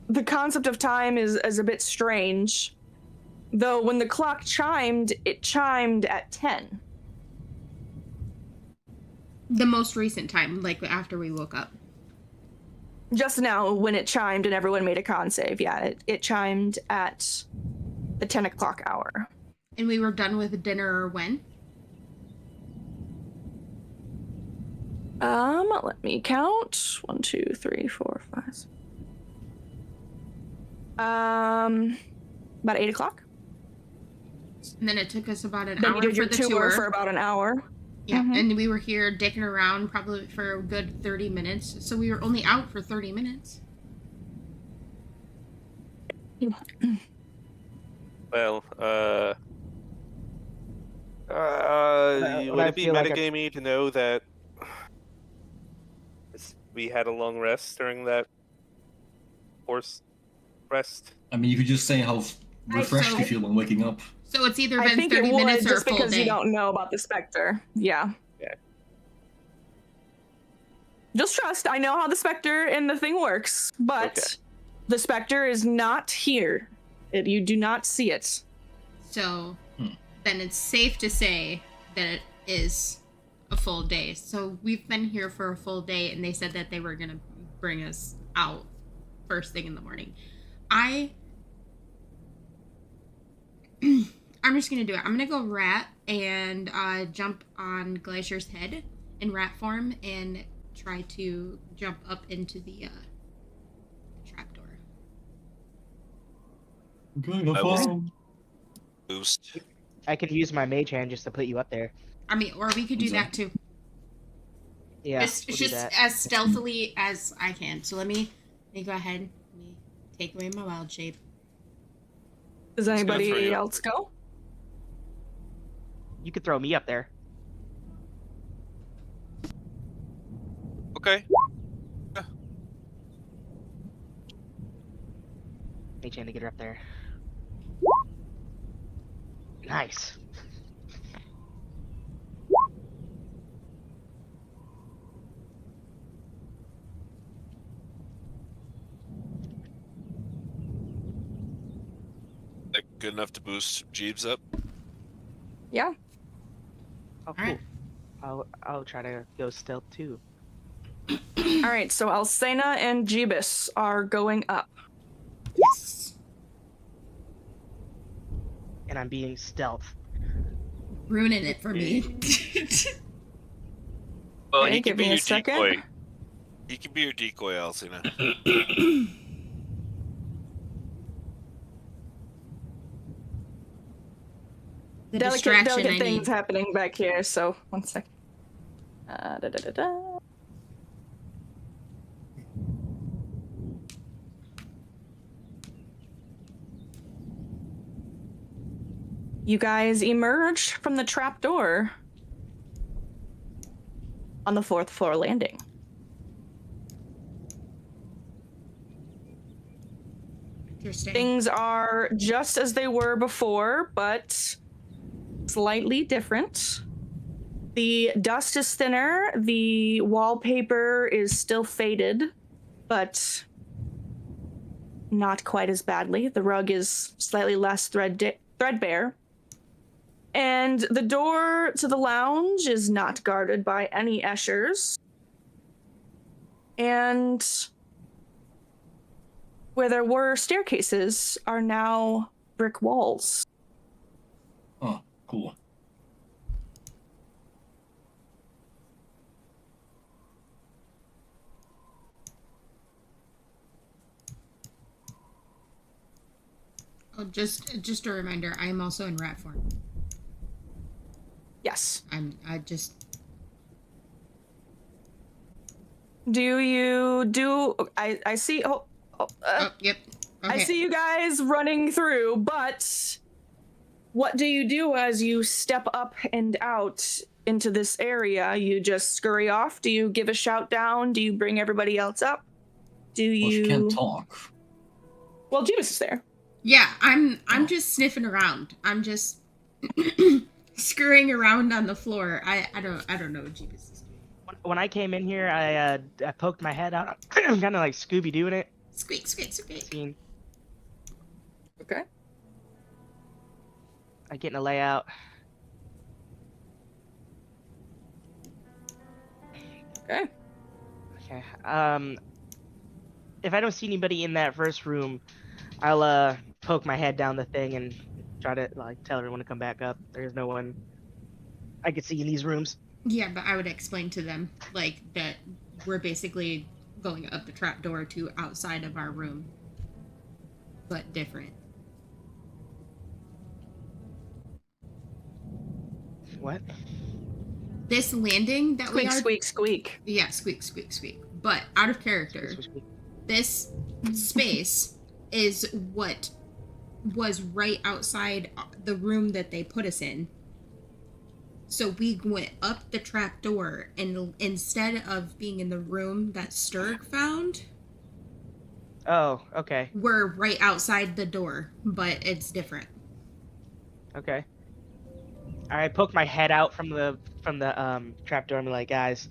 the concept of time is a bit strange. Though when the clock chimed, it chimed at 10. The most recent time, like after we woke up. Just now, when it chimed and everyone made a con save, yeah, it chimed at the 10 o'clock hour. And we were done with dinner when? Let me count. 1, 2, 3, 4, 5. About 8 o'clock. And then it took us about an Then hour you did for your the tour tour. for about an hour. Yeah, Mhm. and we were here dicking around probably for a good 30 minutes. So we were only out for 30 minutes. Well, would I it be feel like metagamey to know that we had a long rest during that horse rest? I mean, you could just say how refreshed you feel when waking up. So it's either I been think it 30 would, minutes or a just full because day. you don't know about the Spectre. Yeah. Yeah. Just trust. I know how the Spectre and the thing works, but Okay. the Spectre is not here. You do not see it. So then it's safe to say that it is a full day. So we've been here for a full day, and they said that they were going to bring us out first thing in the morning. I'm just going to do it. I'm going to go rat and jump on Glacier's head in rat form and try to jump up into the trapdoor. Okay, no I was- problem. Boost. I could use my mage hand just to put you up there. I mean, or we could do that too. Yeah, It's we'll do just that. as stealthily as I can. So let me go ahead. Let me take away my wild shape. Does good for anybody you. else go? You could throw me up there. Okay. Mage hand to get her up there. Nice. That good enough to boost Jeeves up? Yeah. Oh, cool. Alright. I'll try to go stealth too. All right, so Alcena and Jeebus are going up. Yes. And I'm being stealth. Ruining it for me. Well, Okay, he give can be me a your second. decoy. He can be your decoy, Alcina. The Delicate distraction I things need. happening back here, so 1 second. You guys emerge from the trapdoor on the 4th floor landing. Interesting. Things are just as they were before, but slightly different. The dust is thinner, the wallpaper is still faded, but not quite as badly. The rug is slightly less threadbare. And the door to the lounge is not guarded by any Eschers. And where there were staircases are now brick walls. Oh, cool. Oh, just a reminder, I am also in rat form. Yes. I just I see yep. Okay. I see you guys running through, but what do you do as you step up and out? into this area, you just scurry off? Do you give a shout down? Do you bring everybody else up? Do Well, she you... can't talk. Well, Jeebus is there. Yeah, I'm just sniffing around. I'm just scurrying around on the floor. I don't know what Jeebus is doing. When I came in here, I poked my head out. I'm kind of like Scooby doing it. Squeak, squeak, squeak. Scene. Okay. I get in a layout. Okay. Okay. If I don't see anybody in that first room, I'll poke my head down the thing and try to like tell everyone to come back up. There's no one I could see in these rooms. Yeah, but I would explain to them like that we're basically going up the trapdoor to outside of our room, but different. What? This landing that we Squeak, are. squeak, squeak. Yeah, squeak, squeak, squeak. But out of character, this space is what was right outside the room that they put us in. So we went up the trap door, and instead of being in the room that Strahd found, Oh, okay. we're right outside the door, but it's different. Okay. I poke my head out from the trapdoor. I'm like, guys,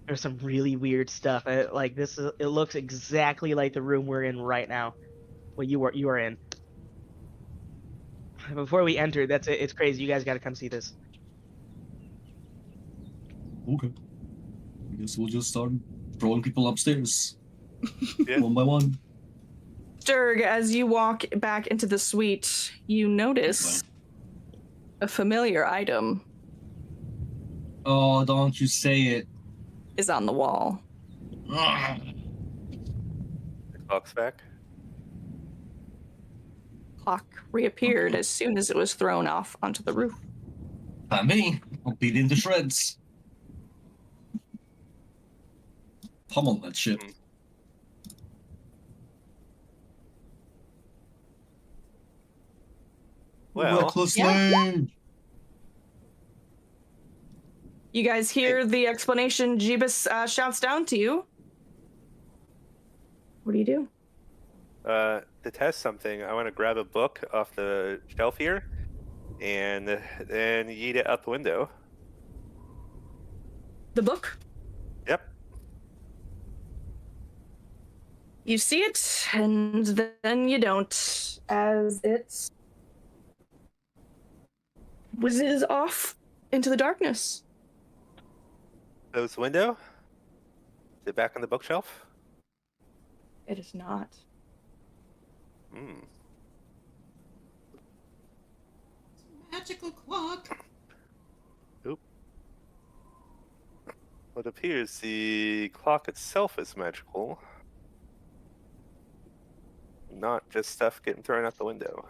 there's some really weird stuff. It looks exactly like the room we're in right now. Well, you are in. Before we entered, that's it. It's crazy. You guys got to come see this. Okay. I guess we'll just start throwing people upstairs. Yeah. One by one. Sturg, as you walk back into the suite, you notice a familiar item Oh, don't you say it. is on the wall. Ugh. The clock's back. Clock reappeared as soon as it was thrown off onto the roof. Not me. I'll beat it into shreds. Pummel that shit. Well, Recklessly. You guys hear the explanation Jeebus shouts down to you. What do you do? to test something, I want to grab a book off the shelf here and then yeet it out the window. The book? Yep. You see it, and then you don't, as it whizzes off into the darkness. Close the window. Is it back on the bookshelf? It is not. Hmm. Magical clock. Oop. Well, it appears the clock itself is magical. Not just stuff getting thrown out the window.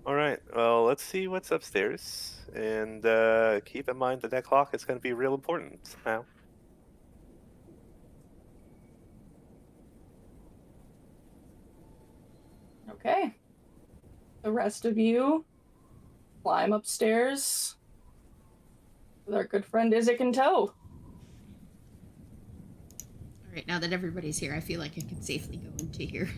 Alright, well, let's see what's upstairs. And keep in mind that clock is going to be real important somehow. Okay. The rest of you climb upstairs with our good friend Isaac in tow. All right, now that everybody's here, I feel like I can safely go into here.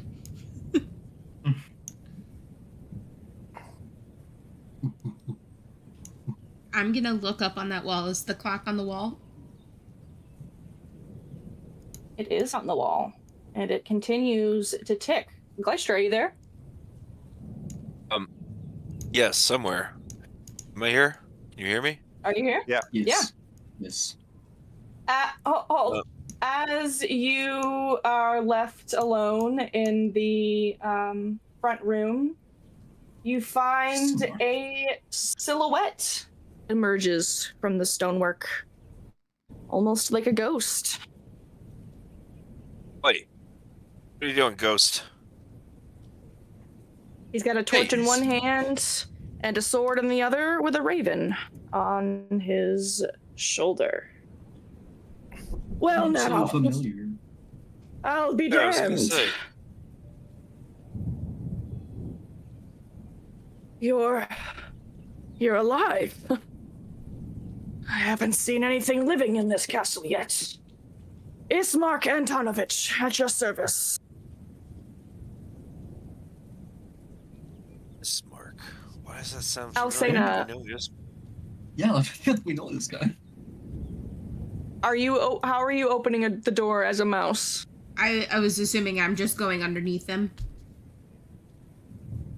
I'm gonna look up on that wall. Is the clock on the wall? It is on the wall, and it continues to tick. Gleister, are you there? Yes, somewhere. Am I here? Can you hear me? Are you here? Yes. Yeah. Yes. As you are left alone in the front room, you find Smart. a silhouette emerges from the stonework, almost like a ghost. Wait. What are you doing, ghost? He's got a torch in Hey. one hand and a sword in the other, with a raven on his shoulder. Well, Not now, so familiar. I'll be Yeah, I was gonna damned. say. You're alive. I haven't seen anything living in this castle yet. Ismark Antonovich, at your service. Ismark. Why does that sound Alcena. familiar? Do we know this? Yeah, I feel like we know this guy. How are you opening the door as a mouse? I was assuming I'm just going underneath them.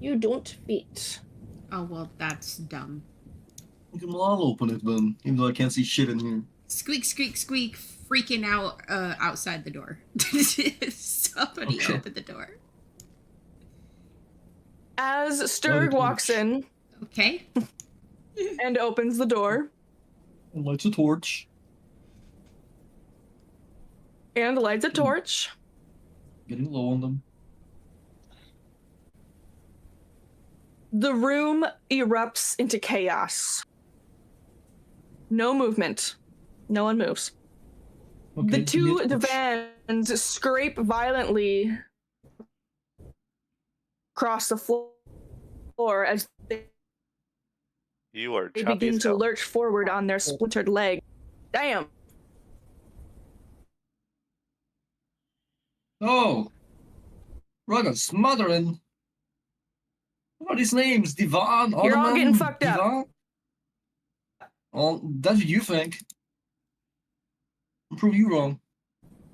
You don't fit. Oh, well, that's dumb. I'll open it then, even though I can't see shit in here. Squeak, squeak, squeak, freaking out outside the door. Somebody Okay. open the door. As Sturg walks in Okay. and opens the door And lights a torch. and lights a torch, Getting low on them. the room erupts into chaos. No movement. No one moves. Okay, The two give me a torch. divans scrape violently across the floor as they You are They choppy begin as to hell. lurch forward on their splintered leg. Damn. Oh! Rugga smothering! What are these names? Divan? You're all Ottoman? getting fucked up. Divan? Oh, that's what you think. I'll prove you wrong.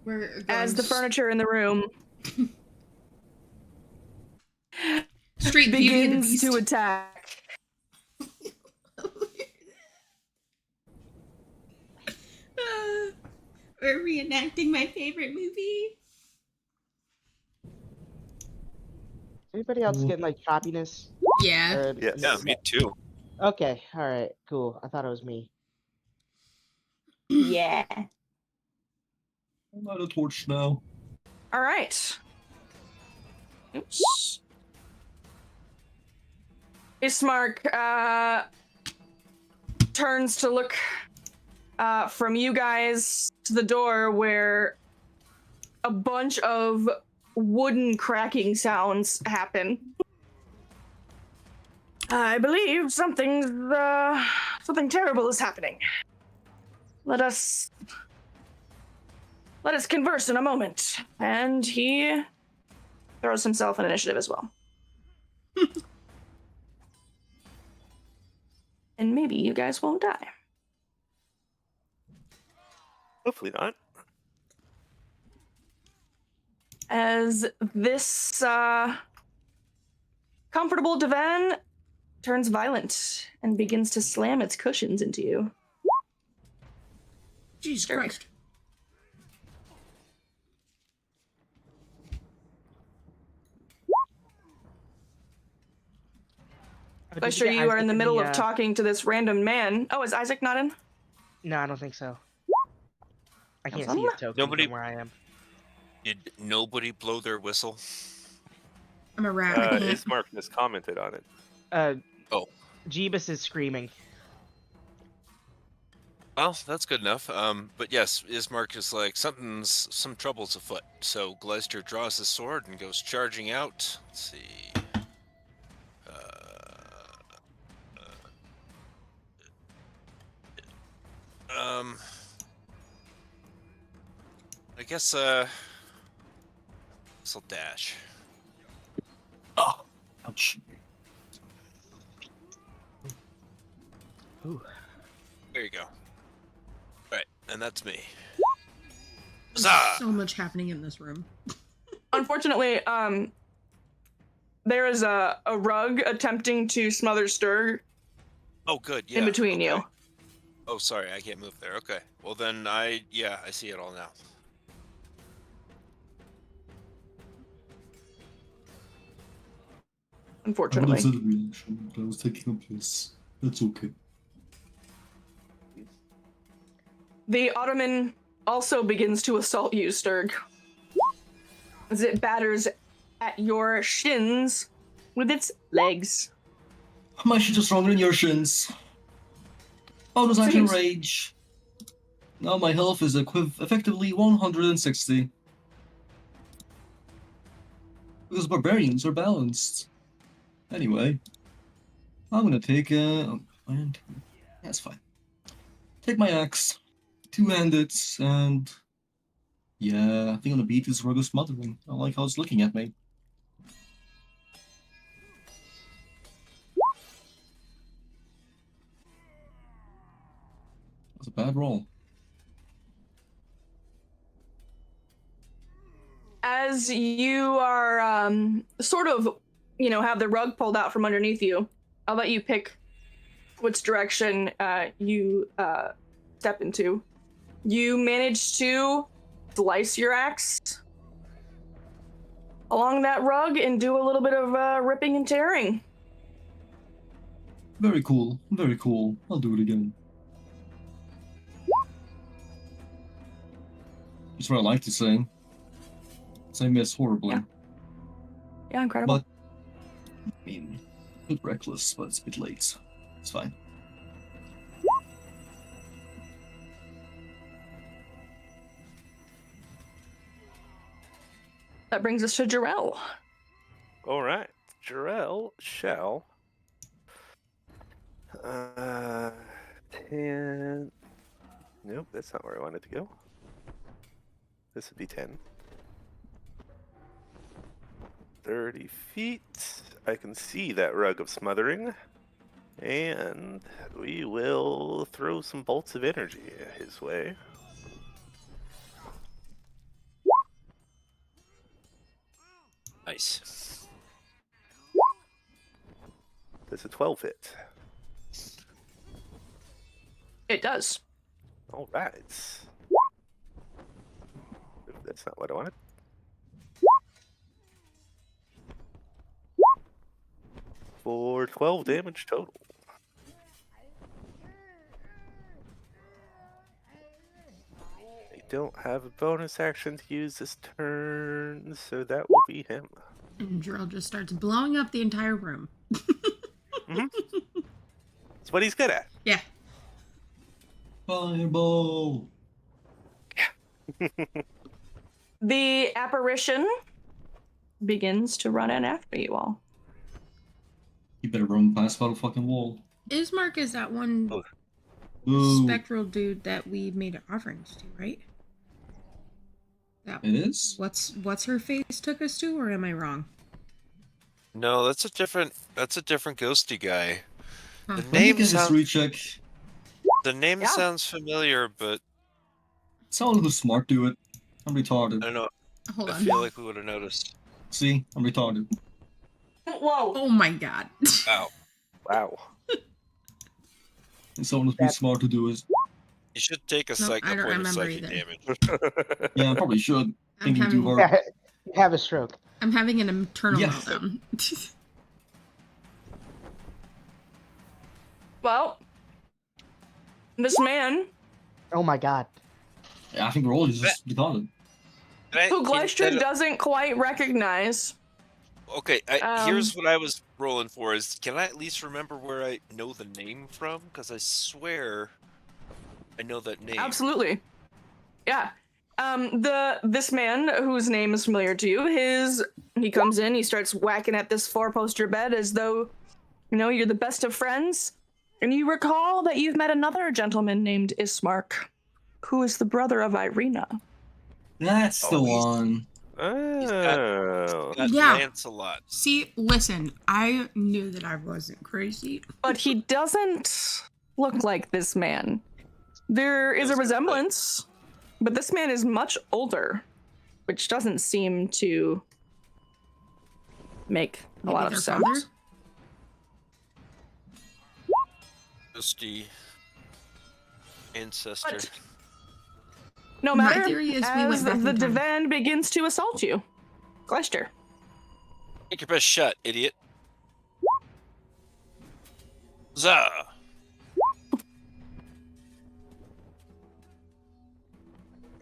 We're going As the furniture in the room Straight Beauty and the begins Beast. to attack. We're reenacting my favorite movie. Anybody else Cool. getting like choppiness? Yeah. Or- Yes. Yeah, me too. Okay, all right, cool. I thought it was me. Yeah. I'm out of torch now. All right. Oops. Ismark turns to look from you guys to the door where a bunch of wooden cracking sounds happen. I believe something terrible is happening. Let us converse in a moment. And he throws himself an initiative as well. And maybe you guys won't die. Hopefully not. As this comfortable divan turns violent and begins to slam its cushions into you. Jesus Christ. Oh, I did sure get you are Isaac in the middle of uh, talking to this random man. Oh, is Isaac not in? No, I don't think so. I can't Awesome. see his token Nobody- from where I am. Did nobody blow their whistle? I'm a rat. I can't. Ismark just commented on it. Oh. Jeebus is screaming. Well, that's good enough. But yes, Ismark is like, some trouble's afoot. So Gleister draws his sword and goes charging out. Let's see. I guess, this'll dash. Oh! Ouch. Ooh. There you go. Right, and that's me. There's Huzzah! so much happening in this room. Unfortunately, there is a rug attempting to smother Sturg Oh, good, yeah. in between okay. you. Oh, sorry, I can't move there. Okay. Well, then I see it all now. I would Unfortunately. have said a reaction, but I was taking a piss. That's okay. The Ottoman also begins to assault you, Sturg, as it batters at your shins with its legs. My shit is stronger than your shins. How does I Seems- rage? Now my health is effectively 160. Because barbarians are balanced. Anyway. I'm gonna take and that's fine. Take my axe, two-handed, and yeah, I think I'm gonna beat this Rogue Smothering. I like how it's looking at me. That's a bad roll. As you are sort of, have the rug pulled out from underneath you, I'll let you pick which direction you step into. You manage to slice your axe along that rug and do a little bit of ripping and tearing. Very cool. Very cool. I'll do it again. That's what I like to say. I miss horribly. Yeah, incredible. But, I mean, a bit reckless, but it's a bit late. It's fine. That brings us to Jarrell. All right, Jarrell shall 10. Nope, that's not where I wanted to go. This would be 10. 30 feet. I can see that rug of smothering. And we will throw some bolts of energy his way. Nice. Does a 12 hit? It does. All right. That's not what I wanted. For 12 damage total. I don't have a bonus action to use this turn, so that will be him. And Drill just starts blowing up the entire room. It's what he's good at. Yeah. Fireball! The apparition begins to run in after you all. You better run past by the fucking wall. Ismark is that one Ooh, spectral dude that we made offerings to, right? That it is? what's her face took us to, or am I wrong? No, that's a different ghosty guy. Huh. The Let me name get this sounds recheck. the name Yeah. sounds familiar, but Someone who's smart do it. I'm retarded. I don't know. Hold I on. feel like we would have noticed. See? I'm retarded. Whoa. Oh my god. Wow. Wow. And someone who's be smart to do it. You should take a No, psych I don't point of remember psychic either. Oh, Yeah, I probably should. I'm Thinking too having, hard. You have a stroke. I'm having an internal Yeah. meltdown. Well, this man, Oh my god. Yeah, I think we're all just retarded. who Gleister doesn't quite recognize, Okay, Um, here's what I was rolling for: is can I at least remember where I know the name from? Because I swear I know that name. absolutely, yeah. This man whose name is familiar to you, he comes in, he starts whacking at this four-poster bed as though, you're the best of friends, and you recall that you've met another gentleman named Ismark, who is the brother of Irina. That's the one. Oh. Got Yeah. Lancelot. See, listen, I knew that I wasn't crazy. But he doesn't look like this man. There is a resemblance, but this man is much older, which doesn't seem to make a Maybe lot of their sense. father? Ghosty ancestor. But no My matter, theory is we as went back in the time. divan begins to assault you, Gleister. Take your best shot, idiot. Zah!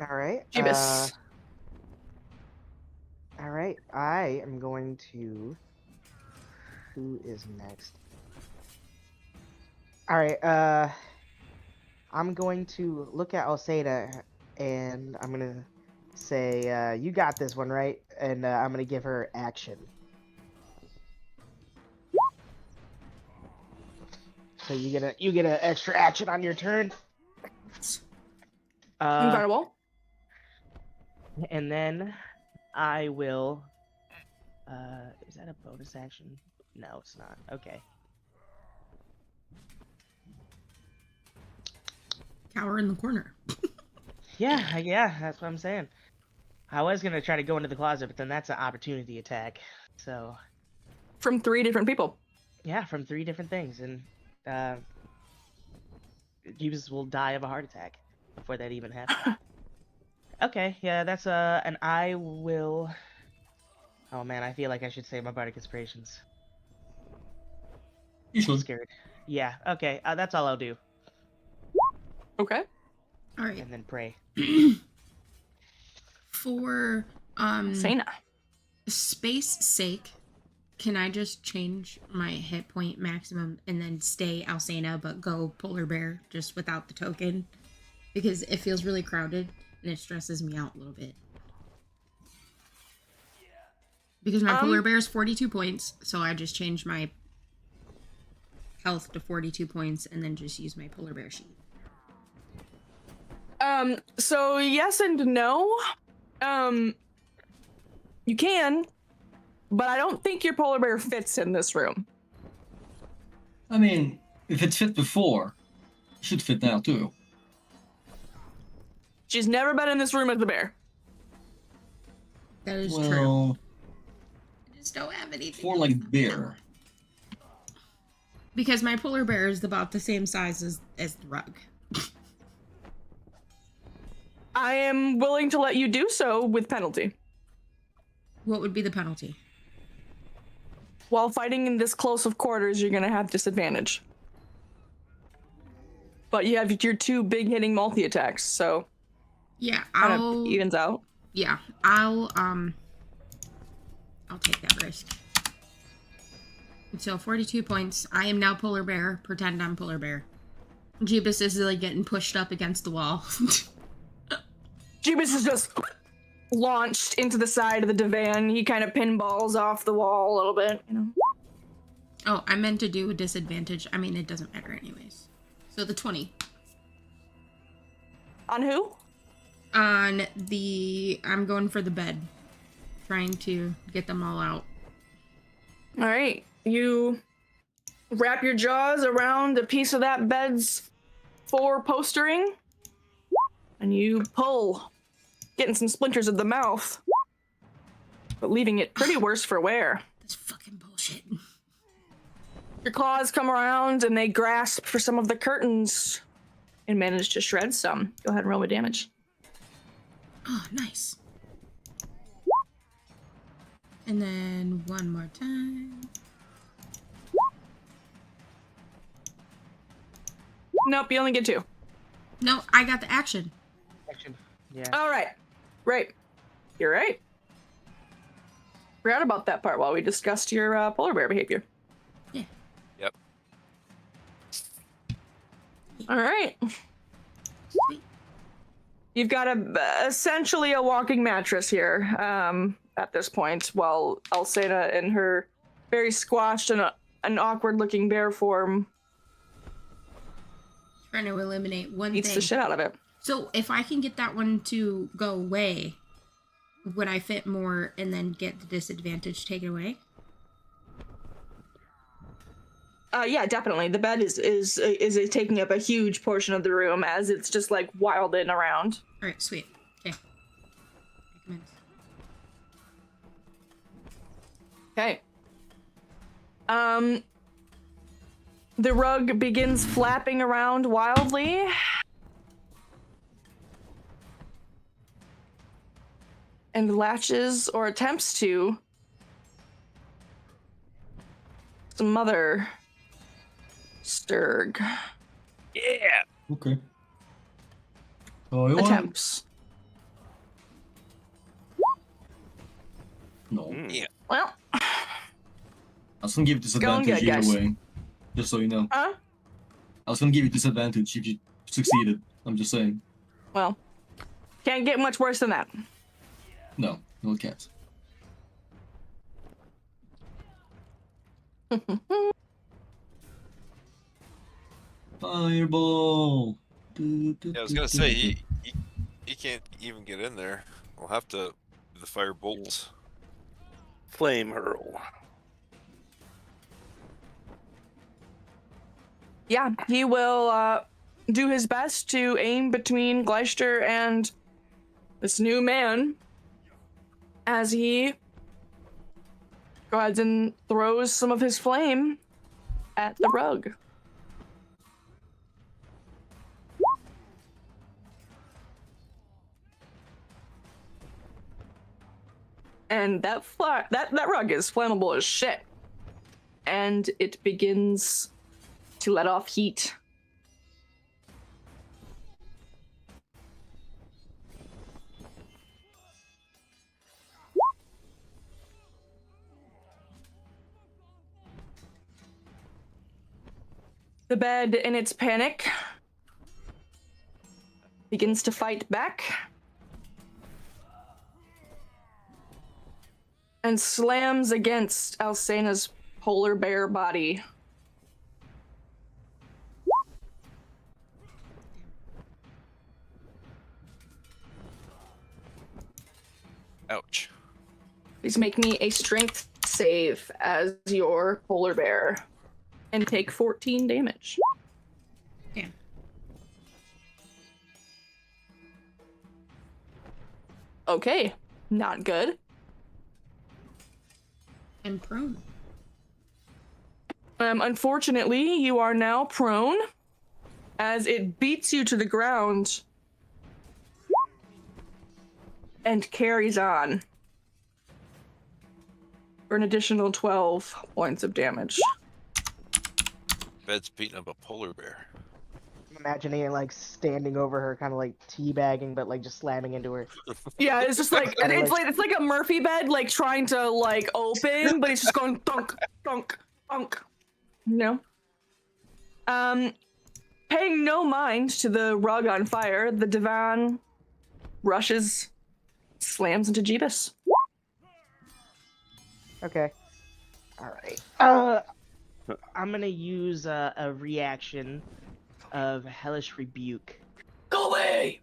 All right. Jeebus. All right. I am going to. Who is next? All right. I'm going to look at Alceda and I'm gonna say, "You got this one, right?" And I'm gonna give her action. So you get an extra action on your turn. Incredible. And then I will. Is that a bonus action? No, it's not. Okay. Cower in the corner. Yeah, that's what I'm saying. I was gonna try to go into the closet, but then that's an opportunity attack. So From 3 different people. yeah, from 3 different things, and Jeebus will die of a heart attack before that even happens. Okay, yeah, that's and I will. Oh man, I feel like I should say my bardic inspirations. You I'm should. scared. Yeah. Okay, that's all I'll do, Okay. All right. and then pray. For Sena. space sake, can I just change my hit point maximum and then stay Alcena but go polar bear just without the token? Because it feels really crowded and it stresses me out a little bit. Because my polar bear is 42 points, so I just changed my health to 42 points and then just use my polar bear sheet. So yes and no. You can, but I don't think your polar bear fits in this room. I mean, if it fit before, it should fit now too. She's never been in this room as a bear. That is true. Well, I just don't have anything. more like bear. Because my polar bear is about the same size as the rug. I am willing to let you do so with penalty. What would be the penalty? While fighting in this close of quarters, you're gonna have disadvantage. But you have your 2 big hitting multi attacks, so Yeah, kind I'll of evens out. Yeah, I'll take that risk. So 42 points. I am now polar bear. Pretend I'm polar bear. Jeebus is like getting pushed up against the wall. Jeebus is just launched into the side of the divan. He kind of pinballs off the wall a little bit, you know. Oh, I meant to do a disadvantage. I mean, it doesn't matter anyways. So the 20. On who? On the... I'm going for the bed. Trying to get them all out. All right. You wrap your jaws around a piece of that bed's 4 postering, and you pull, getting some splinters of the mouth, but leaving it pretty worse for wear. That's fucking bullshit. Your claws come around and they grasp for some of the curtains and manage to shred some. Go ahead and roll with damage. Oh, nice. And then one more time. Nope, you only get 2. No, I got the action. Action. Yeah. All right. Right. You're right. Forgot about that part while we discussed your polar bear behavior. Yeah. Yep. All right. Sweet. You've got essentially a walking mattress here at this point, while Alcena in her very squashed and an awkward-looking bear form Trying to eliminate one eats thing. the shit out of it. So if I can get that one to go away, would I fit more and then get the disadvantage taken away? Yeah, definitely. The bed is taking up a huge portion of the room as it's just like wilding around. All right, sweet. Okay. Okay. The rug begins flapping around wildly. And latches or attempts to some other Sturg Yeah. Okay. Oh, you want? attempts. No. Yeah. Well, I was gonna give you Go and disadvantage get it, either guys. way. Just so you know. huh? I was gonna give you disadvantage if you succeeded. I'm just saying. Well, can't get much worse than that. No, it can't. Fireball. Yeah, I was gonna say he can't even get in there. We'll have to do the fire bolt. Flame hurl. Yeah, he will do his best to aim between Gleister and this new man as he goes ahead and throws some of his flame at the rug. And that rug is flammable as shit. And it begins to let off heat. The bed, in its panic, begins to fight back and slams against Alcena's polar bear body. Ouch. Please make me a strength save as your polar bear and take 14 damage. Damn. Okay, not good. And prone. Unfortunately, you are now prone as it beats you to the ground and carries on for an additional 12 points of damage. Bed's beating up a polar bear. I'm imagining it like standing over her, kind of like teabagging, but like just slamming into her. Yeah, it's just like it's like a Murphy bed, like trying to like open, but it's just going thunk, thunk, thunk. You know? Paying no mind to the rug on fire, the divan rushes, slams into Jeebus. Okay. All right. I'm gonna use a reaction of Hellish Rebuke. Go away!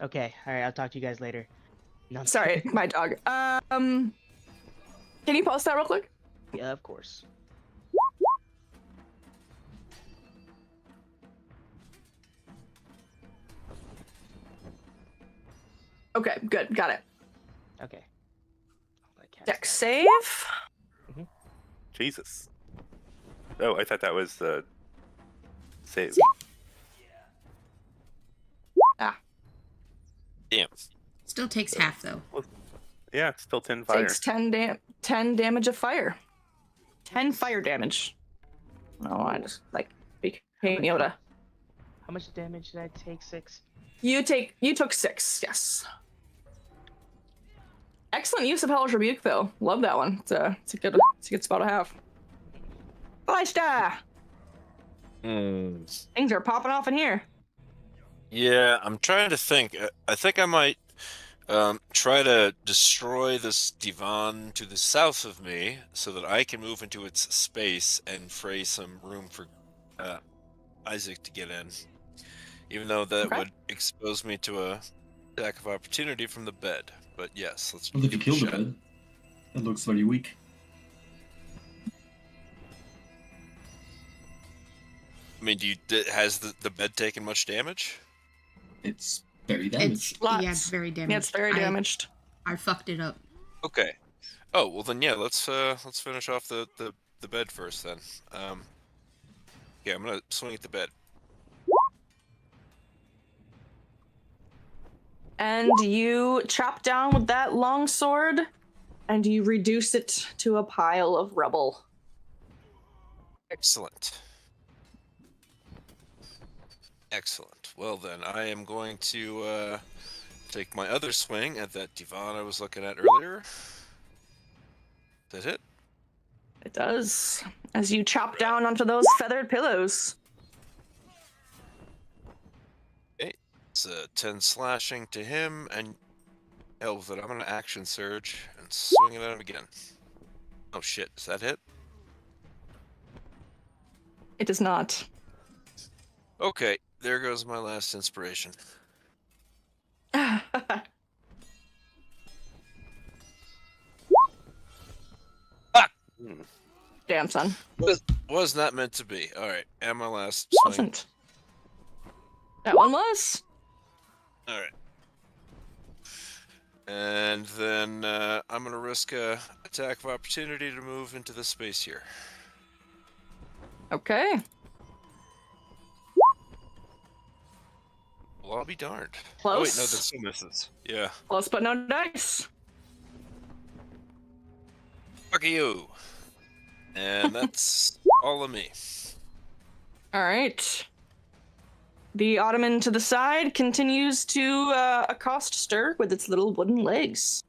Okay. All right. I'll talk to you guys later. No, I'm Sorry, kidding. my dog. Can you post that real quick? Yeah, of course. Okay, good, got it. Okay. I'll cast Dex that. save. Jesus. Oh, I thought that was the save. Damn. Still takes half though. Yeah, it's still 10 fire. Takes 10 damage of fire. 10 fire damage. Oh, I just like became Yoda. How much damage did I take? 6. You took 6, yes. Excellent use of Hellish Rebuke, though. Love that one. It's a good spell to have. Gleister! Things are popping off in here. Yeah, I'm trying to think. I think I might try to destroy this divan to the south of me so that I can move into its space and fray some room for Isaac to get in. Even though that would expose me to a attack of opportunity from the bed. But yes, let's Well, if you give it a kill the shot. bed, it looks very weak. I mean, has the bed taken much damage? It's very damaged. Lots. Yeah, it's very damaged. Yeah, it's very damaged. I fucked it up. Okay. Oh well, then yeah, let's finish off the bed first then. Yeah, I'm gonna swing at the bed. And you chop down with that long sword, and you reduce it to a pile of rubble. Excellent. Excellent. Well then, I am going to take my other swing at that divan I was looking at earlier. Is that it? It does. As you chop down onto those feathered pillows. Okay. It's 10 slashing to him, and hell with it, I'm gonna action surge and swing it at him again. Oh shit, does that hit? It does not. Okay, there goes my last inspiration. Hmm. Damn, son. Was not meant to be. All right, and my last swing. Wasn't. That one was. All right. And then I'm gonna risk a attack of opportunity to move into this space here. Okay. Well, I'll be darned. Close. Oh wait, no, that still misses. Yeah. Close but no dice. Fuck you. And that's all of me. All right. The ottoman to the side continues to accost Stir with its little wooden legs.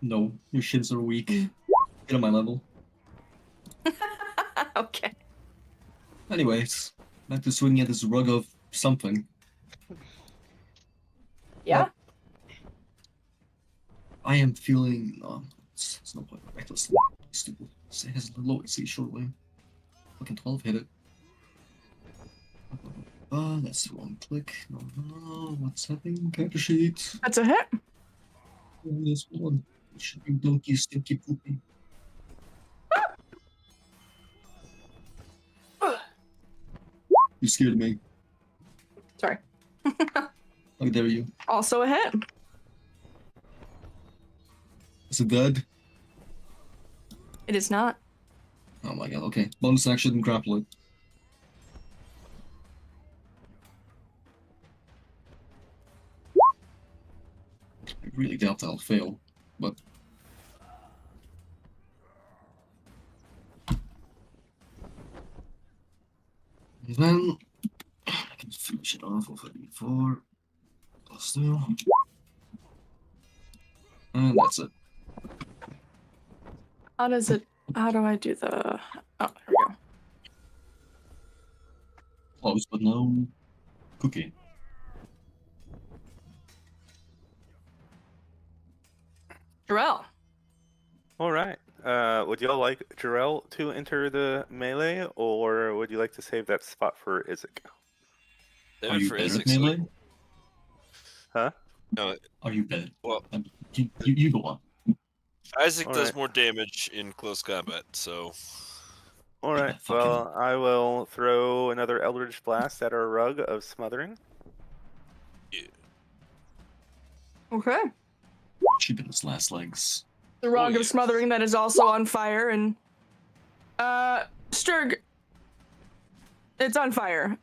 No, your shins are weak. Get on my level. Okay. Anyways, back to swinging at this rug of something. Yeah. I am feeling. It's no point. Reckless. Stupid. It has low AC, surely. Fucking 12 hit it. That's the wrong click. No. What's happening? Character sheet. That's a hit. This one. Should be donkey, stinky poopy. You scared me. Sorry. How dare you? Also a hit. Is it dead? It is not. Oh my god, okay. Bonus action, grapple it. I really doubt I'll fail, but... And then... I can finish it off with a d4. Plus 2. And that's it. How do I do the... Oh, here we go. Close, but no cookie. Jarrell. All right. Would y'all like Jarrell to enter the melee, or would you like to save that spot for Isaac? There Are you for better Isaac, at so- melee? Huh? No, Are you better? well, You go on. Isaac All does right. more damage in close combat, so All right. fucking- Well, I will throw another Eldritch Blast at our rug of smothering. Okay. She bit his last legs. The rug of yes. smothering that is also on fire, and Sturg, it's on fire.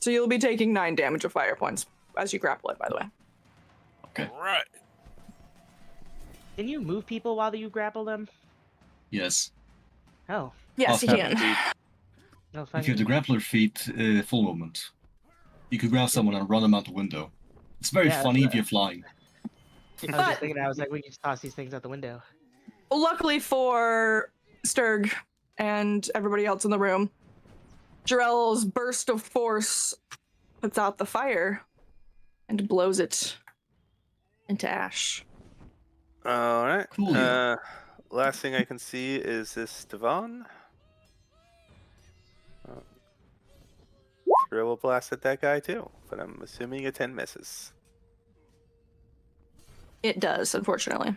So you'll be taking 9 damage of fire points as you grapple it, by the way. Okay. right. Can you move people while you grapple them? Yes. Oh, Yes, you Off can. no, If you have the grappler feat, full movement. You could grab someone and run them out the window. It's very Yeah, funny that's if you're flying. I was But- just thinking. I was like, we can just toss these things out the window. Luckily for Sturg and everybody else in the room, Jarrell's burst of force puts out the fire and blows it into ash. All right. Coolio. Last thing I can see is this Devon. Jarrell will blast at that guy too, but I'm assuming a 10 misses. It does, unfortunately.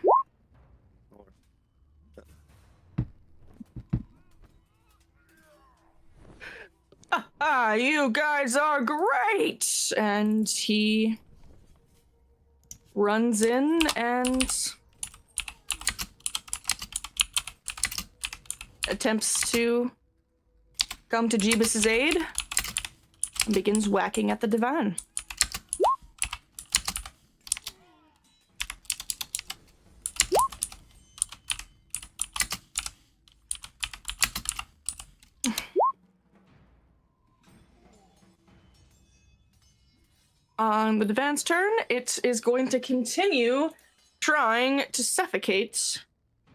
You guys are great! And he runs in and attempts to come to Jeebus's aid and begins whacking at the divan. On the divan's turn, it is going to continue trying to suffocate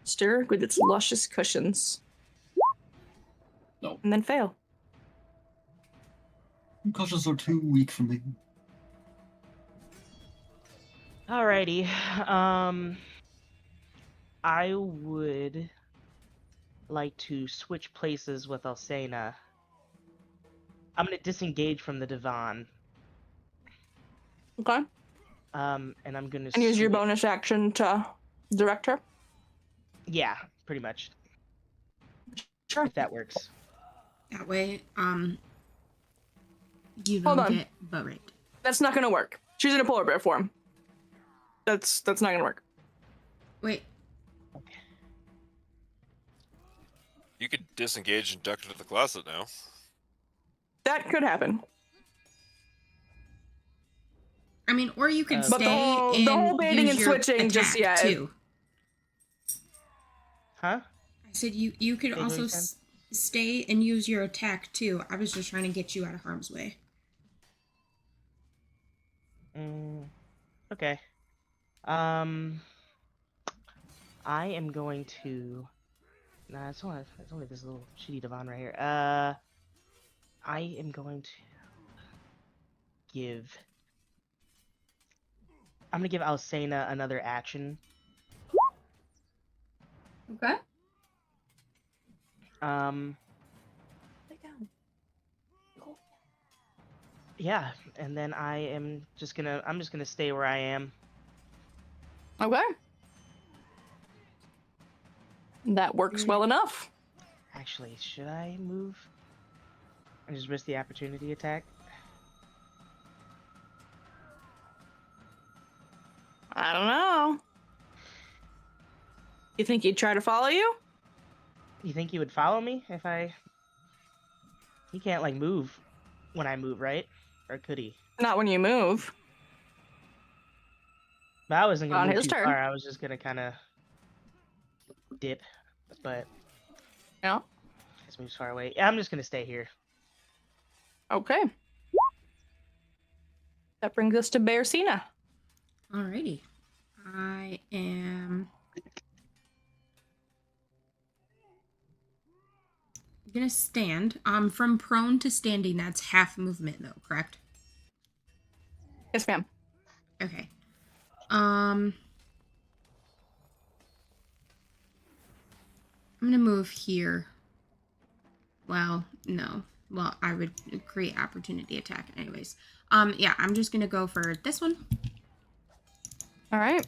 Stir with its luscious cushions. No. And then fail. Cushions are too weak for me. Alrighty. I would like to switch places with Alsena. I'm gonna disengage from the divan. Okay. And I'm gonna And use your switch- bonus action to direct her. Yeah, pretty much. Sure. If that works. That way, you Hold don't on. get butt raped. That's not gonna work. She's in a polar bear form. That's not gonna work. Wait, You could disengage and duck into the closet now. That could happen. I mean, or you could But stay the and whole baiting use and your switching just- attack, yeah, it- too. Huh? I said you could Say what also you said? stay and use your attack too. I was just trying to get you out of harm's way. Okay. I am going to. Nah, it's only this little shitty divan right here. I am going to give. I'm gonna give Alsena another action. Okay. Yeah, and then I'm just gonna stay where I am. Okay. That works well enough. Actually, should I move? I just risk the opportunity attack. I don't know. You think he'd try to follow you? You think he would follow me if I? He can't like move when I move, right? Or could he? Not when you move. But I wasn't gonna On move his too turn. far. I was just gonna kind of dip, but Yeah. this moves far away. Yeah, I'm just gonna stay here. Okay. That brings us to Bearsina. Alrighty. I am gonna stand. From prone to standing, that's half movement though, correct? Yes, ma'am. Okay. I'm gonna move here. Well, no. Well, I would create opportunity attack anyways. Yeah, I'm just gonna go for this one. All right.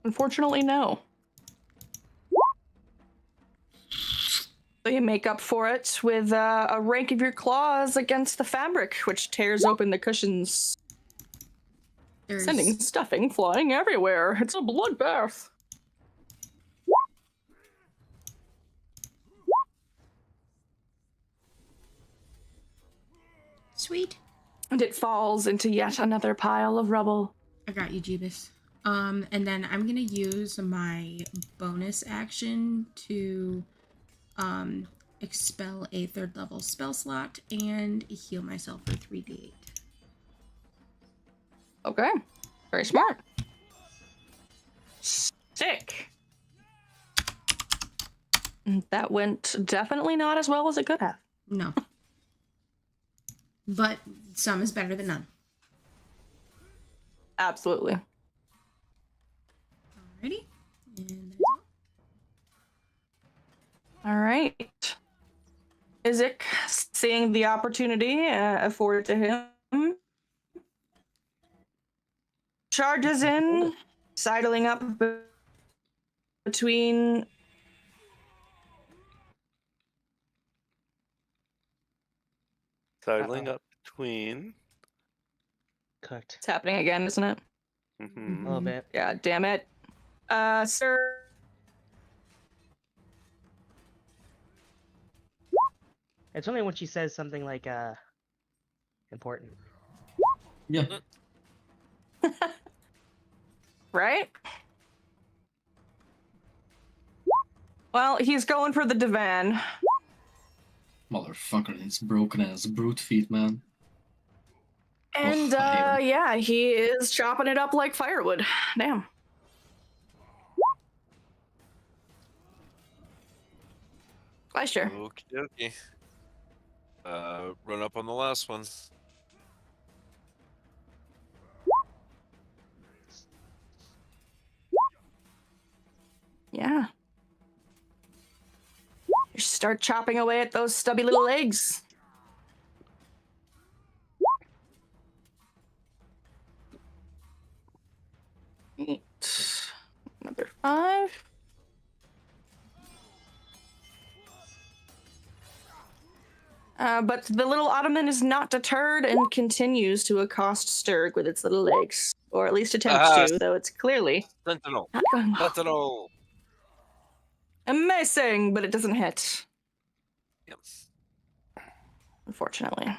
Unfortunately, no. So you make up for it with a rake of your claws against the fabric, which tears open the cushions, There's sending stuffing flying everywhere. It's a bloodbath. sweet. And it falls into yet another pile of rubble. I got you, Jeebus. And then I'm gonna use my bonus action to expel a 3rd level spell slot and heal myself for 3d8. Okay. Very smart. Sick. That went definitely not as well as it could have. No. But some is better than none. Absolutely. Alrighty. And that's all. All right. Isaac, seeing the opportunity afforded to him, charges in, sidling up between Sidling up between. Cooked It's happening again, isn't it? a Mhm. little bit. Yeah, damn it. Sir. It's only when she says something like important. Yeah. Right? Well, he's going for the divan. Motherfucker, it's broken ass brute feet, man. And, I hate him. yeah, he is chopping it up like firewood. Damn. Gleister. Okie dokie. Run up on the last one. Yeah. You start chopping away at those stubby little legs. Eight. Another 5. But the little Ottoman is not deterred and continues to accost Sturg with its little legs. Or at least attempts Ah, to, though it's clearly Sentinel. not going well. Sentinel. Amazing, but it doesn't hit, Yep. unfortunately.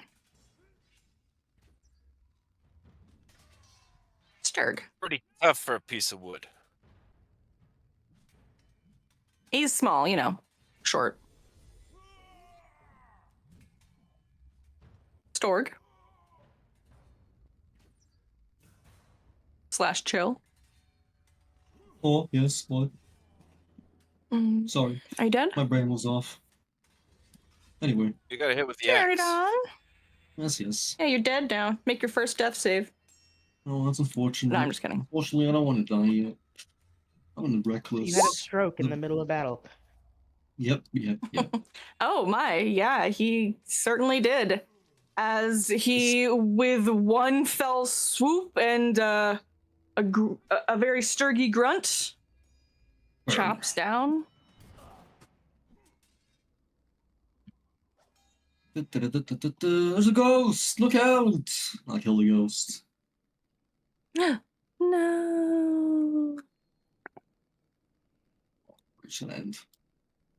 Sturg. Pretty tough for a piece of wood. He's small, you know, short. Storg. / chill. Oh, yes, what? Mm. Sorry, Are you dead? my brain was off. Anyway, You got to hit with the Carried axe. on. yes. Yeah, you're dead now. Make your first death save. Oh, that's unfortunate. No, I'm just kidding. Unfortunately, I don't want to die yet. I'm in the You reckless. had a stroke in the middle of battle. Yep. Oh my, yeah, he certainly did. As he, with one fell swoop and a very sturgy grunt, Burn. chops down. There's a ghost! Look out! I'll kill the ghost. No. Reach an end.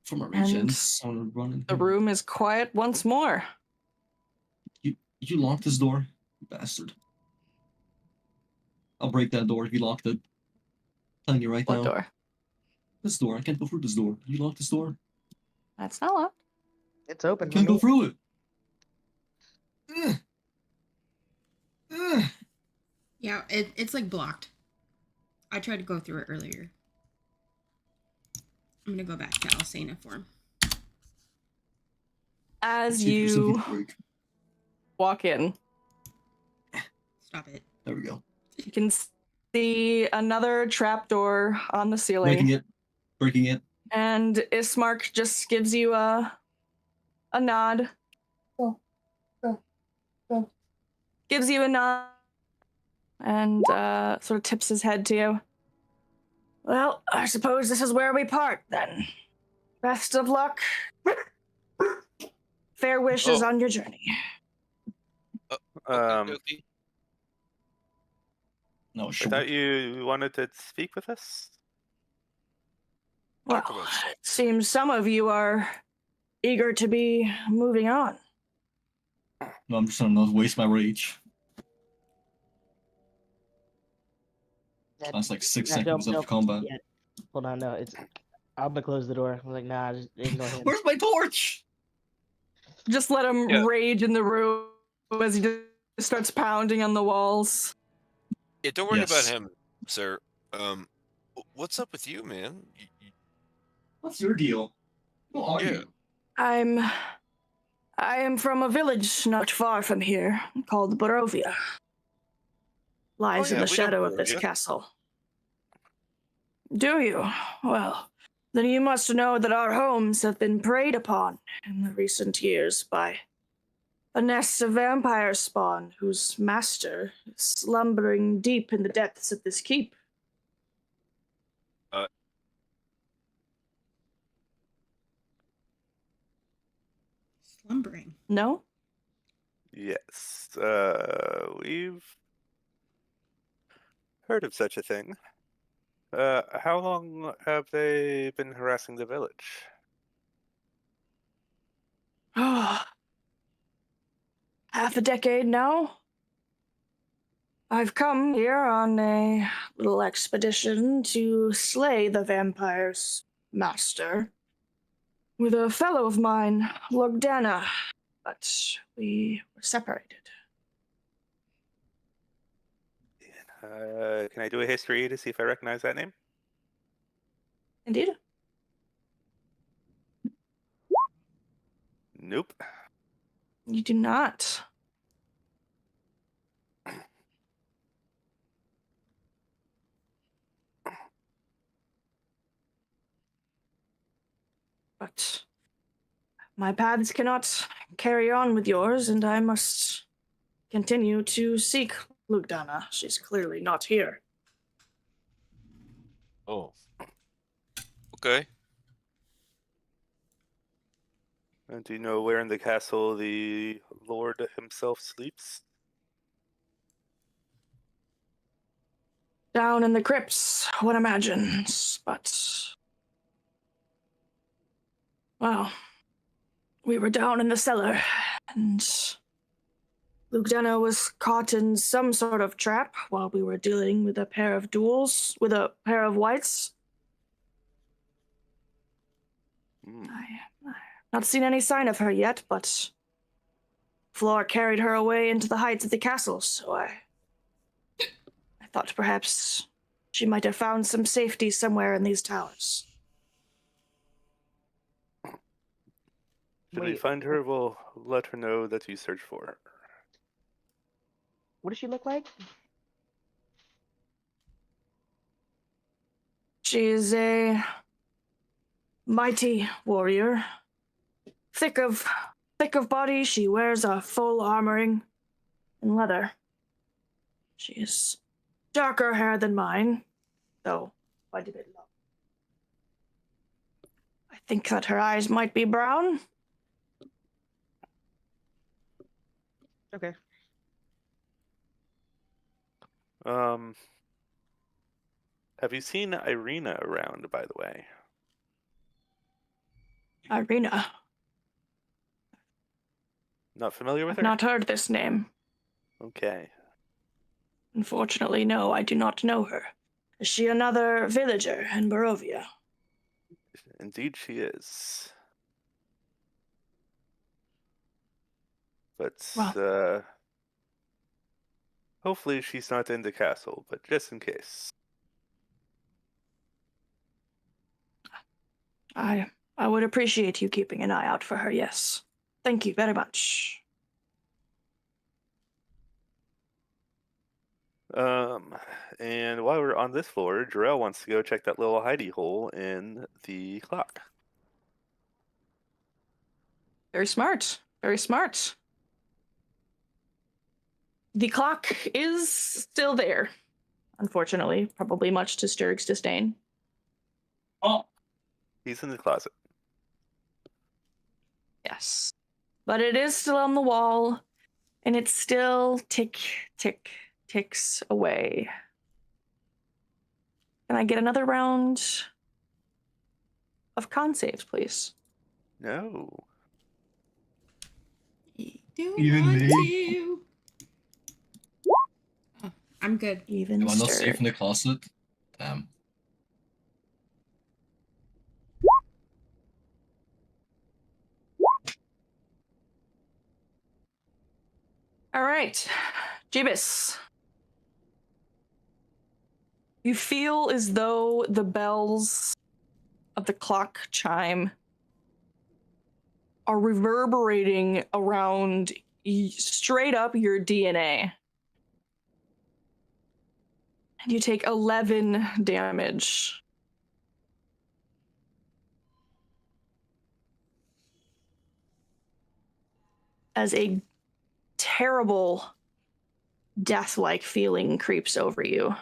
For my And regions, I want to run in the here. room is quiet once more. You locked this door, you bastard. I'll break that door if you locked it. Telling you right What now. door? This door. I can't go through this door. You locked this door. That's not locked. It's open. Can't go through it. Yeah, it's like blocked. I tried to go through it earlier. I'm gonna go back to Alcena form. As See if there's something you to break. walk in, Stop it. There we go. you can see another trapdoor on the ceiling. Breaking it. And Ismark just gives you a nod. Go. Gives you a nod and sort of tips his head to you. Well, I suppose this is where we part then. Best of luck. Fair wishes on your journey. Okay. No, I sure. thought you wanted to speak with us. Well, it seems some of you are eager to be moving on. No, I'm just trying not to waste my rage. That's like 6 seconds of combat. Yeah. Hold on, no, it's. I'm gonna close the door. I'm like, nah, just ignore him. Where's my torch? Just let him rage in the room as he just starts pounding on the walls. Yeah, don't worry about Yes. him, sir. What's up with you, man? What's your deal? Who are Yeah. you? I am from a village not far from here called Barovia. Lies in yeah, the we know shadow of this Barovia. castle. Do you? Well, then you must know that our homes have been preyed upon in the recent years by a nest of vampire spawn whose master is slumbering deep in the depths of this keep. Slumbering. No? Yes. We've heard of such a thing. How long have they been harassing the village? Half a decade now. I've come here on a little expedition to slay the vampire's master with a fellow of mine, Logdana, but we were separated. Can I do a history to see if I recognize that name? Indeed. Nope. You do not. my paths cannot carry on with yours, and I must continue to seek Lugdana. She's clearly not here. Oh. Okay. And do you know where in the castle the Lord himself sleeps? Down in the crypts, one imagines, but... Well, we were down in the cellar, and Lugdana was caught in some sort of trap while we were dealing with a pair of whites. Hmm. I've not seen any sign of her yet, but Floor carried her away into the heights of the castle, so I thought perhaps she might have found some safety somewhere in these towers. Should we Wait, find her, we'll let her know that you search for her. what does she look like? She is a mighty warrior. Thick of body, she wears a full armoring and leather. She is darker hair than mine, though quite a bit low. I think that her eyes might be brown. Okay. Have you seen Irina around, by the way? Irina. Not familiar with I've her? not heard this name. Okay. Unfortunately, no, I do not know her. Is she another villager in Barovia? Indeed she is. But, Well. hopefully she's not in the castle, but just in case. I would appreciate you keeping an eye out for her, yes. Thank you very much. And while we're on this floor, Jarrell wants to go check that little hidey hole in the clock. Very smart. Very smart. The clock is still there, unfortunately, probably much to Sturg's disdain. Oh, He's in the closet. Yes. But it is still on the wall, and it still ticks away. Can I get another round of con saves, please? No. I don't Even want me? to. Oh, I'm good. Even am I not Sturg. safe in the closet? Damn. All right, Jibis. You feel as though the bells of the clock chime are reverberating around straight up your DNA. And you take 11 damage. As a terrible death-like feeling creeps over you.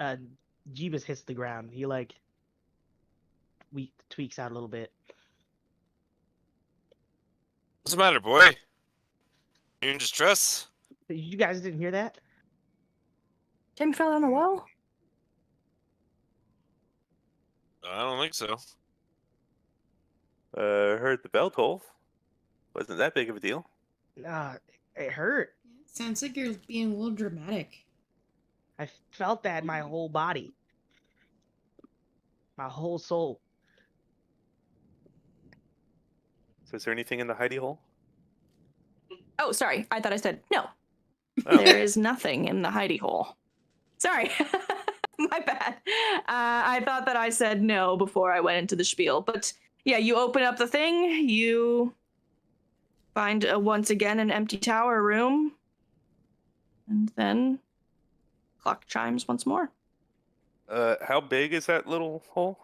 Uh, Jeebus hits the ground. He tweaks out a little bit. What's the matter, boy? You in distress? You guys didn't hear that? Tim fell down the well? I don't think so. Heard the bell toll. Wasn't that big of a deal. Nah, it hurt. Sounds like you're being a little dramatic. I felt that in my whole body. My whole soul. So is there anything in the hidey hole? Oh, sorry. I thought I said no. Oh. There is nothing in the hidey hole. Sorry. My bad. I thought that I said no before I went into the spiel. But yeah, you open up the thing, you find once again an empty tower room, and then clock chimes once more. How big is that little hole?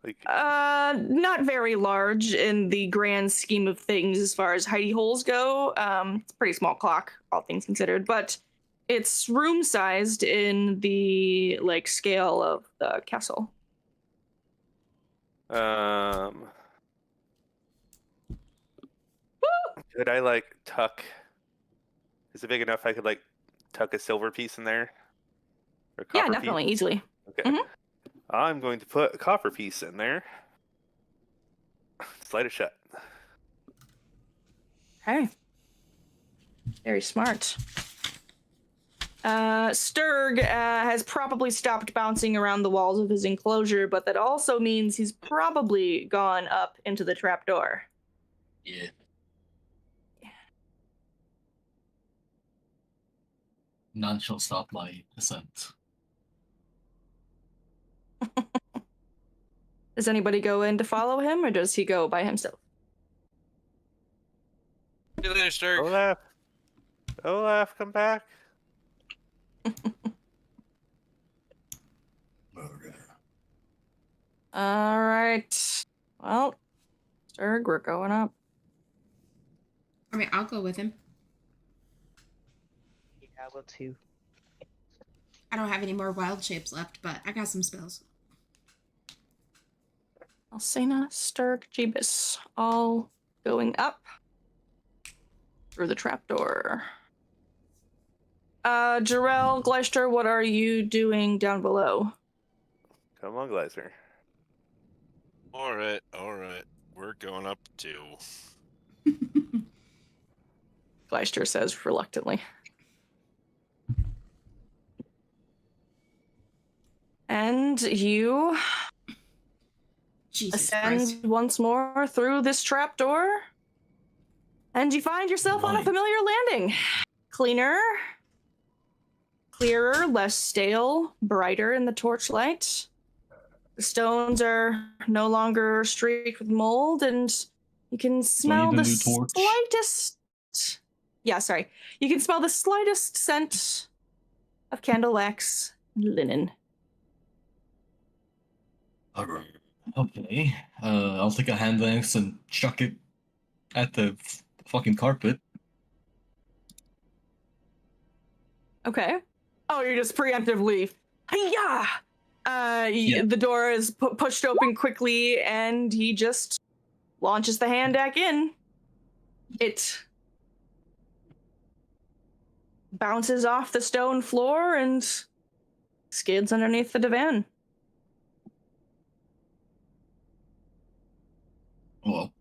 Like, Not very large in the grand scheme of things as far as hidey holes go. It's a pretty small clock, all things considered, but it's room sized in the like scale of the castle. could I like tuck? Is it big enough I could like tuck a silver piece in there? Or Yeah, copper definitely, piece? easily. Okay. Mhm. I'm going to put a copper piece in there. Slide it shut. Okay. Very smart. Sturg has probably stopped bouncing around the walls of his enclosure, but that also means he's probably gone up into the trapdoor. Yeah. None shall stop my ascent. Does anybody go in to follow him, or does he go by himself? See you later, Sturg. Olaf! Olaf, come back! Murder. All right. Well, Sturg, we're going up. I mean, I'll go with him. Yeah, I will too. I don't have any more wild shapes left, but I got some spells. Alcena, Sturg, Jeebus, all going up through the trapdoor. Jarrell, Gleister, what are you doing down below? Come on, Gleiser. All right. We're going up too. Gleister says reluctantly. And you Jesus ascend Christ. once more through this trapdoor, and you find yourself on a Right. familiar landing. Cleaner, clearer, less stale, brighter in the torchlight. The stones are no longer streaked with mold, and you can smell need a the new torch? slightest. Yeah, sorry. You can smell the slightest scent of candle wax and linen. Okay. I'll take a hand length and chuck it at the fucking carpet. Okay. Oh, you're just preemptively. Hiya! Yeah. The door is pushed open quickly, and he just launches the hand back in. It bounces off the stone floor and skids underneath the divan. Well,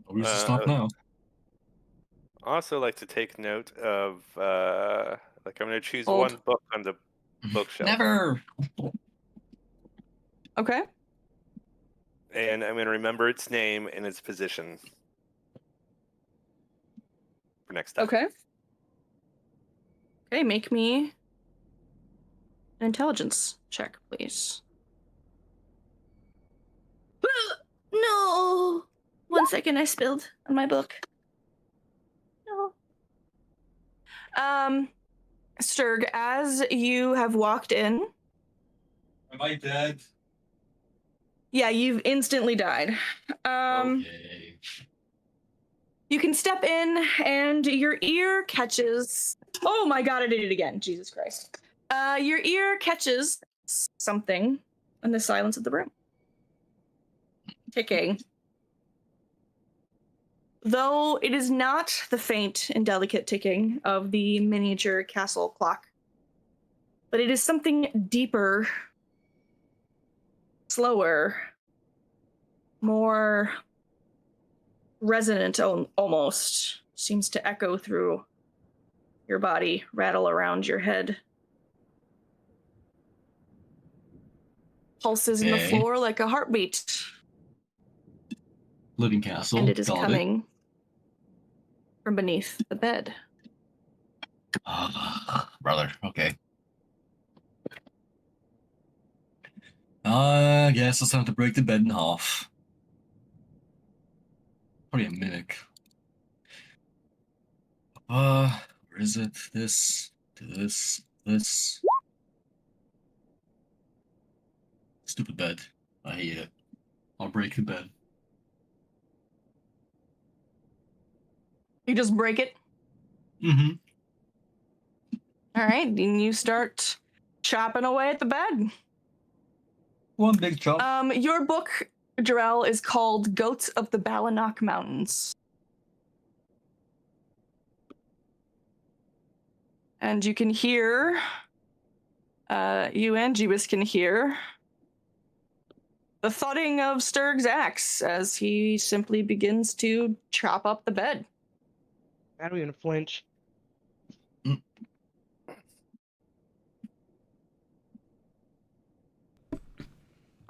no reason to stop now. I also like to take note of, like, I'm going to choose Hold. one book on the bookshelf. Never. Okay. And I'm going to remember its name and its position for next time. Okay. Okay, make me an intelligence check, please. No! 1 second, I spilled on my book. No. Sturg, as you have walked in, Am I dead? yeah, you've instantly died. Okay. You can step in, and your ear catches. Oh my god, I did it again. Jesus Christ. Your ear catches something in the silence of the room. Ticking. Though it is not the faint and delicate ticking of the miniature castle clock, but it is something deeper, slower, more resonant almost. Seems to echo through your body, rattle around your head. Pulses in the Okay. floor like a heartbeat, Living castle. and it is got coming from beneath the bed. Brother, okay. I guess it's time to break the bed in half. Probably a mimic. Where is it? This. Stupid bed. I hate it. I'll break the bed. You just break it. Mm-hmm. All right, and you start chopping away at the bed. One big chop. Your book, Jarrell, is called Goats of the Balanock Mountains. And you can hear, you and Jeebus can hear the thudding of Sturg's axe as he simply begins to chop up the bed. I don't even flinch.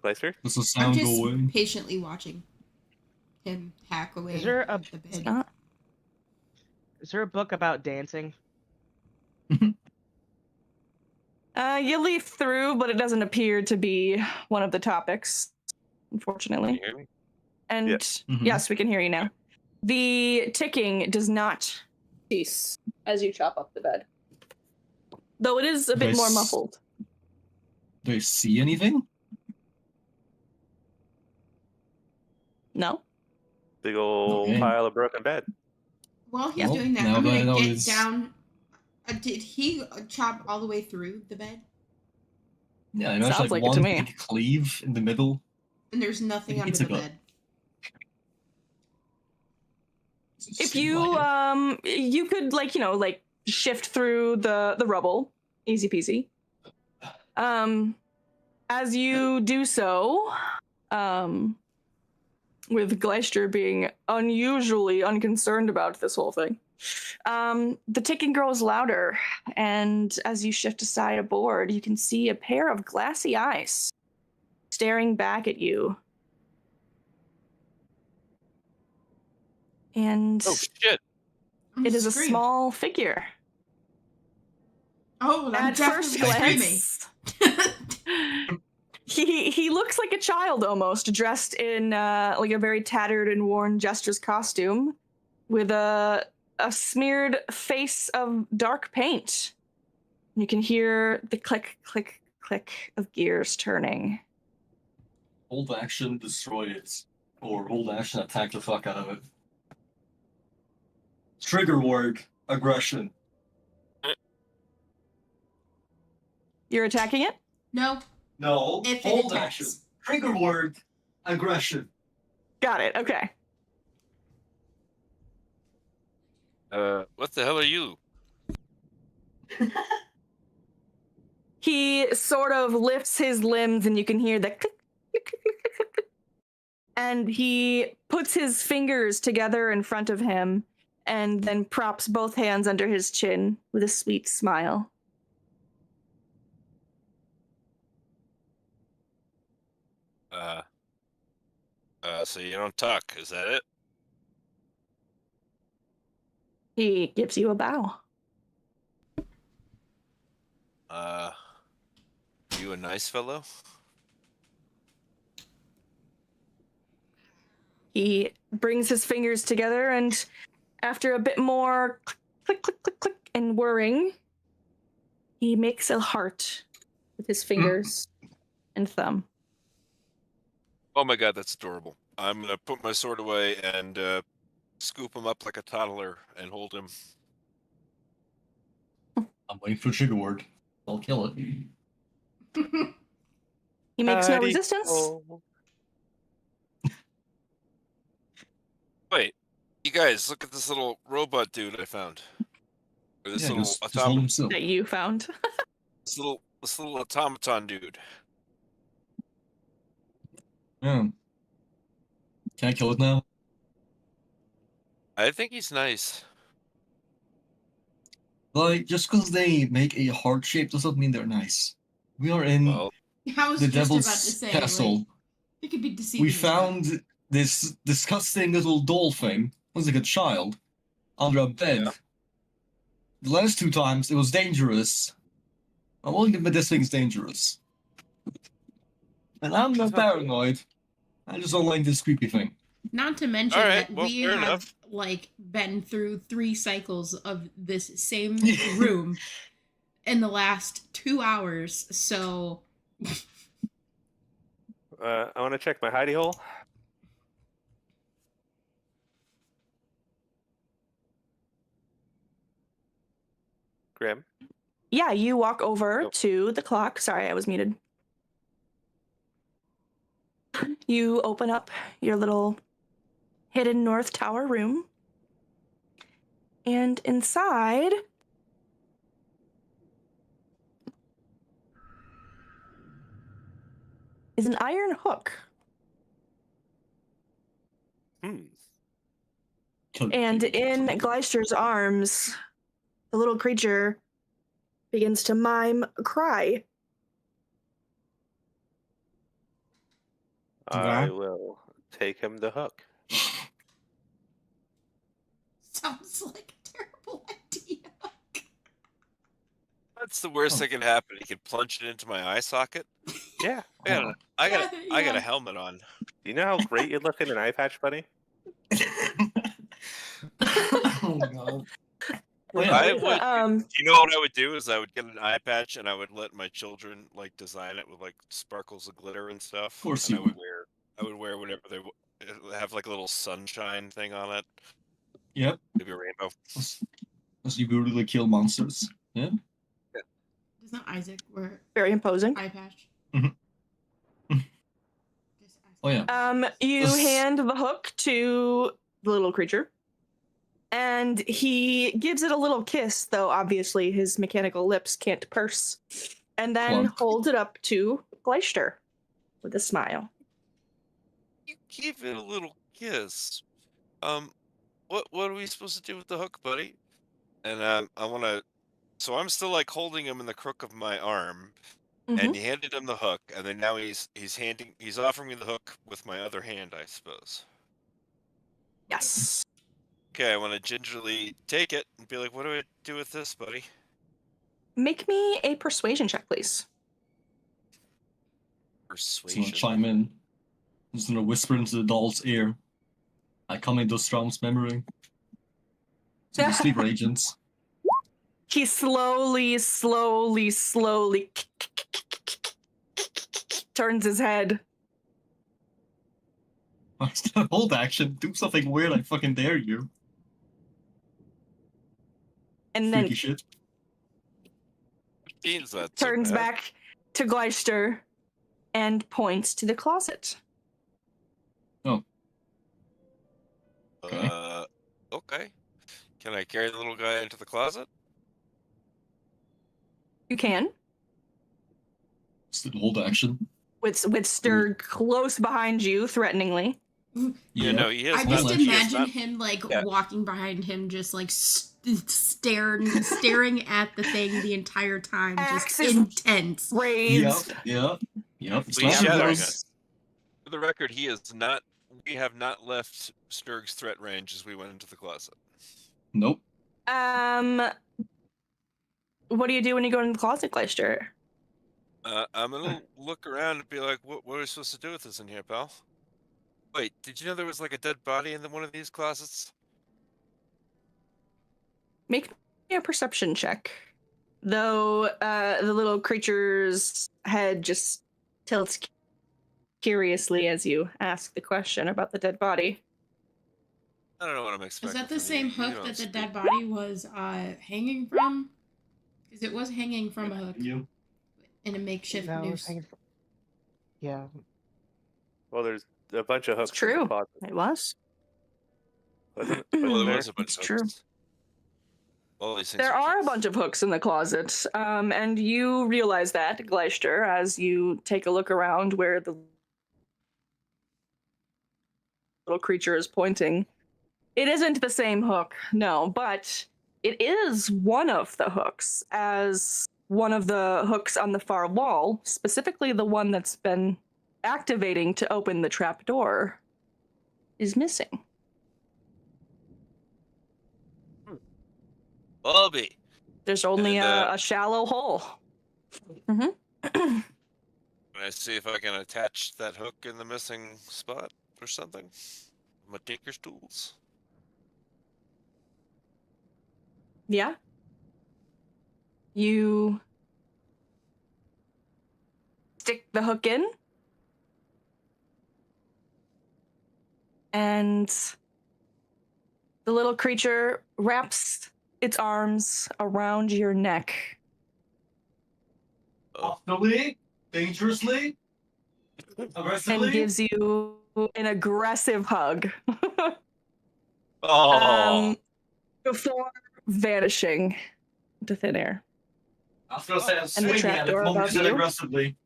Gleister? Does the I'm sound just go away? patiently watching him hack away Is there a- at the bed. Not. Is there a book about dancing? You leaf through, but it doesn't appear to be one of the topics, Can unfortunately. you hear me? And Yeah. Mhm. yes, we can hear you now. The ticking does not cease as you chop up the bed, though it is a bit more Nice. muffled. Do you see anything? No? Big old Okay. pile of broken bed. While he's Well, doing that, now I'm that I gonna know get this- down. Did he chop all the way through the bed? Yeah, there's Sounds like like it to one me. big cleave in the middle. And there's nothing Like a under pizza the gut. bed. If you you could like shift through the rubble, easy peasy. As you do so, with Gleister being unusually unconcerned about this whole thing, the ticking grows louder, and as you shift aside a board, you can see a pair of glassy eyes staring back at you. And Oh shit! I'm it is a scream. small figure. Oh, I'm At first definitely glance, he looks like a child almost, dressed in like a very tattered and worn jester's costume, with a smeared face of dark paint. You can hear the click, click, click of gears turning. Hold action, destroy it. Or hold action, attack the fuck out of it. Trigger word, aggression. You're attacking it? No, No, if it hold attacks. action. Trigger word, aggression. Got it. Okay. What the hell are you? He sort of lifts his limbs, and you can hear the click, click, click, click, click, click. And he puts his fingers together in front of him and then props both hands under his chin with a sweet smile. So you don't talk, is that it? He gives you a bow. You a nice fellow? He brings his fingers together, and after a bit more click, click, click, click, and whirring, he makes a heart with his fingers and thumb. Oh my god, that's adorable. I'm gonna put my sword away and scoop him up like a toddler and hold him. I'm waiting for trigger word. I'll kill it. He makes no resistance. Wait, you guys, look at this little robot dude I found. Or this Yeah, little just hold him still. That you found. this little automaton dude. Yeah. Can I kill it now? I think he's nice. Like, just because they make a heart shape doesn't mean they're nice. We are in Well, I was the just devil's about to say, castle. like, it could be deceiving. We as well. found this disgusting little doll thing. Looks like a child. Under a bed. Yeah. The last 2 times, it was dangerous. I'm willing to admit this thing's dangerous. And I'm not paranoid. I just don't like this creepy thing. Not to mention All right, that well, we fair have enough. like been through 3 cycles of this same room in the last 2 hours. So I want to check my hidey hole. Grim. Yeah, you walk over Oh. to the clock. Sorry, I was muted. You open up your little hidden North Tower room. And inside is an iron hook. And in Gleister's arms, the little creature begins to mime a cry. I will take him the hook. Sounds like a terrible idea. That's the worst that could happen. He could plunge it into my eye socket. Yeah. I got Yeah. a helmet on. Do you know how great you look in an eye patch, buddy? Oh god. Well, yeah. I would. Um, You know what I would do is I would get an eye patch and I would let my children like design it with like sparkles of glitter and stuff. Of course and you would. I would wear whatever they have like a little sunshine thing on it. Yep. Maybe a rainbow. As you brutally kill monsters. Yeah. Does not Isaac wear very imposing. eye patch? Mhm. Just ask. Oh yeah. You This- hand the hook to the little creature. And he gives it a little kiss, though obviously his mechanical lips can't purse. And then Plunk. holds it up to Gleister with a smile. You give it a little kiss. What are we supposed to do with the hook, buddy? And I want to. So I'm still like holding him in the crook of my arm, and you handed him the hook, and then now he's offering me the hook with my other hand, I suppose. Yes. Okay, I want to gingerly take it and be like, "What do I do with this, buddy?" Make me a persuasion check, please. He's gonna Persuasion. chime in. He's gonna whisper into the doll's ear. I come into Strom's memory. So the sleeper agents. He slowly turns his head. Hold action. Do something weird, I fucking dare you. And Freaky then shit. Means that so turns bad. back to Gleister and points to the closet. Okay. Okay. Can I carry the little guy into the closet? You can, Still hold action. with Strahd close behind you, threateningly. Yeah, no, he has I not- just he has imagine not- him like Yeah. walking behind him, just like staring at the thing the entire time, just Axes intense. raised. Yep. Please Slap shatter those- us. For the record, we have not left Sturg's threat range as we went into the closet. Nope. What do you do when you go into the closet, Gleister? I'm gonna look around and be like, what are we supposed to do with this in here, pal? Wait, did you know there was like a dead body in one of these closets? Make me a perception check. Though the little creature's head just tilts curiously as you ask the question about the dead body. I don't know what I'm expecting. Is that the from same you. You hook don't that the speak. dead body was hanging from? Because it was hanging from a hook You. in a makeshift No, noose. Yeah. Well, there's a bunch of hooks. It's in the true. closet, It was. wasn't it? Well, Wasn't there there? was a bunch It's of true. hooks. All these things There are a true. bunch of hooks in the closet, and you realize that, Gleister, as you take a look around where the little creature is pointing. It isn't the same hook, no, but it is one of the hooks, as one of the hooks on the far wall, specifically the one that's been activating to open the trap door, is missing. Bobby. There's only And, a shallow hole. Mm-hmm. Can I see if I can attach that hook in the missing spot or something? My tinker's tools. Yeah. You stick the hook in, And the little creature wraps its arms around your neck. Optimally, dangerously, aggressively. And gives you an aggressive hug. Oh, Before vanishing into thin air. I was gonna say I'm And the swinging at it. trapdoor Mom above said you. aggressively.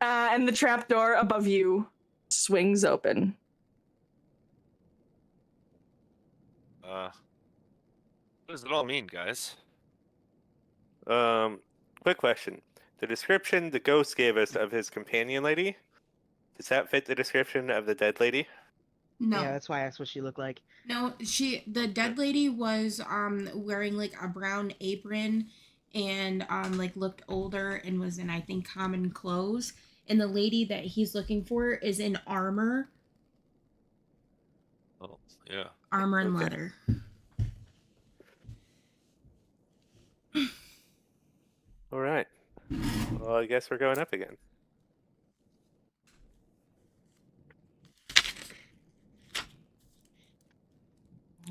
And the trapdoor above you swings open. what does it all mean, guys? Quick question. The description the ghost gave us of his companion lady, does that fit the description of the dead lady? No. Yeah, that's why I asked what she looked like. No, the dead lady was wearing like a brown apron and like looked older and was in, I think, common clothes. And the lady that he's looking for is in armor. Oh, yeah. Armor and Okay. leather. All right. Well, I guess we're going up again.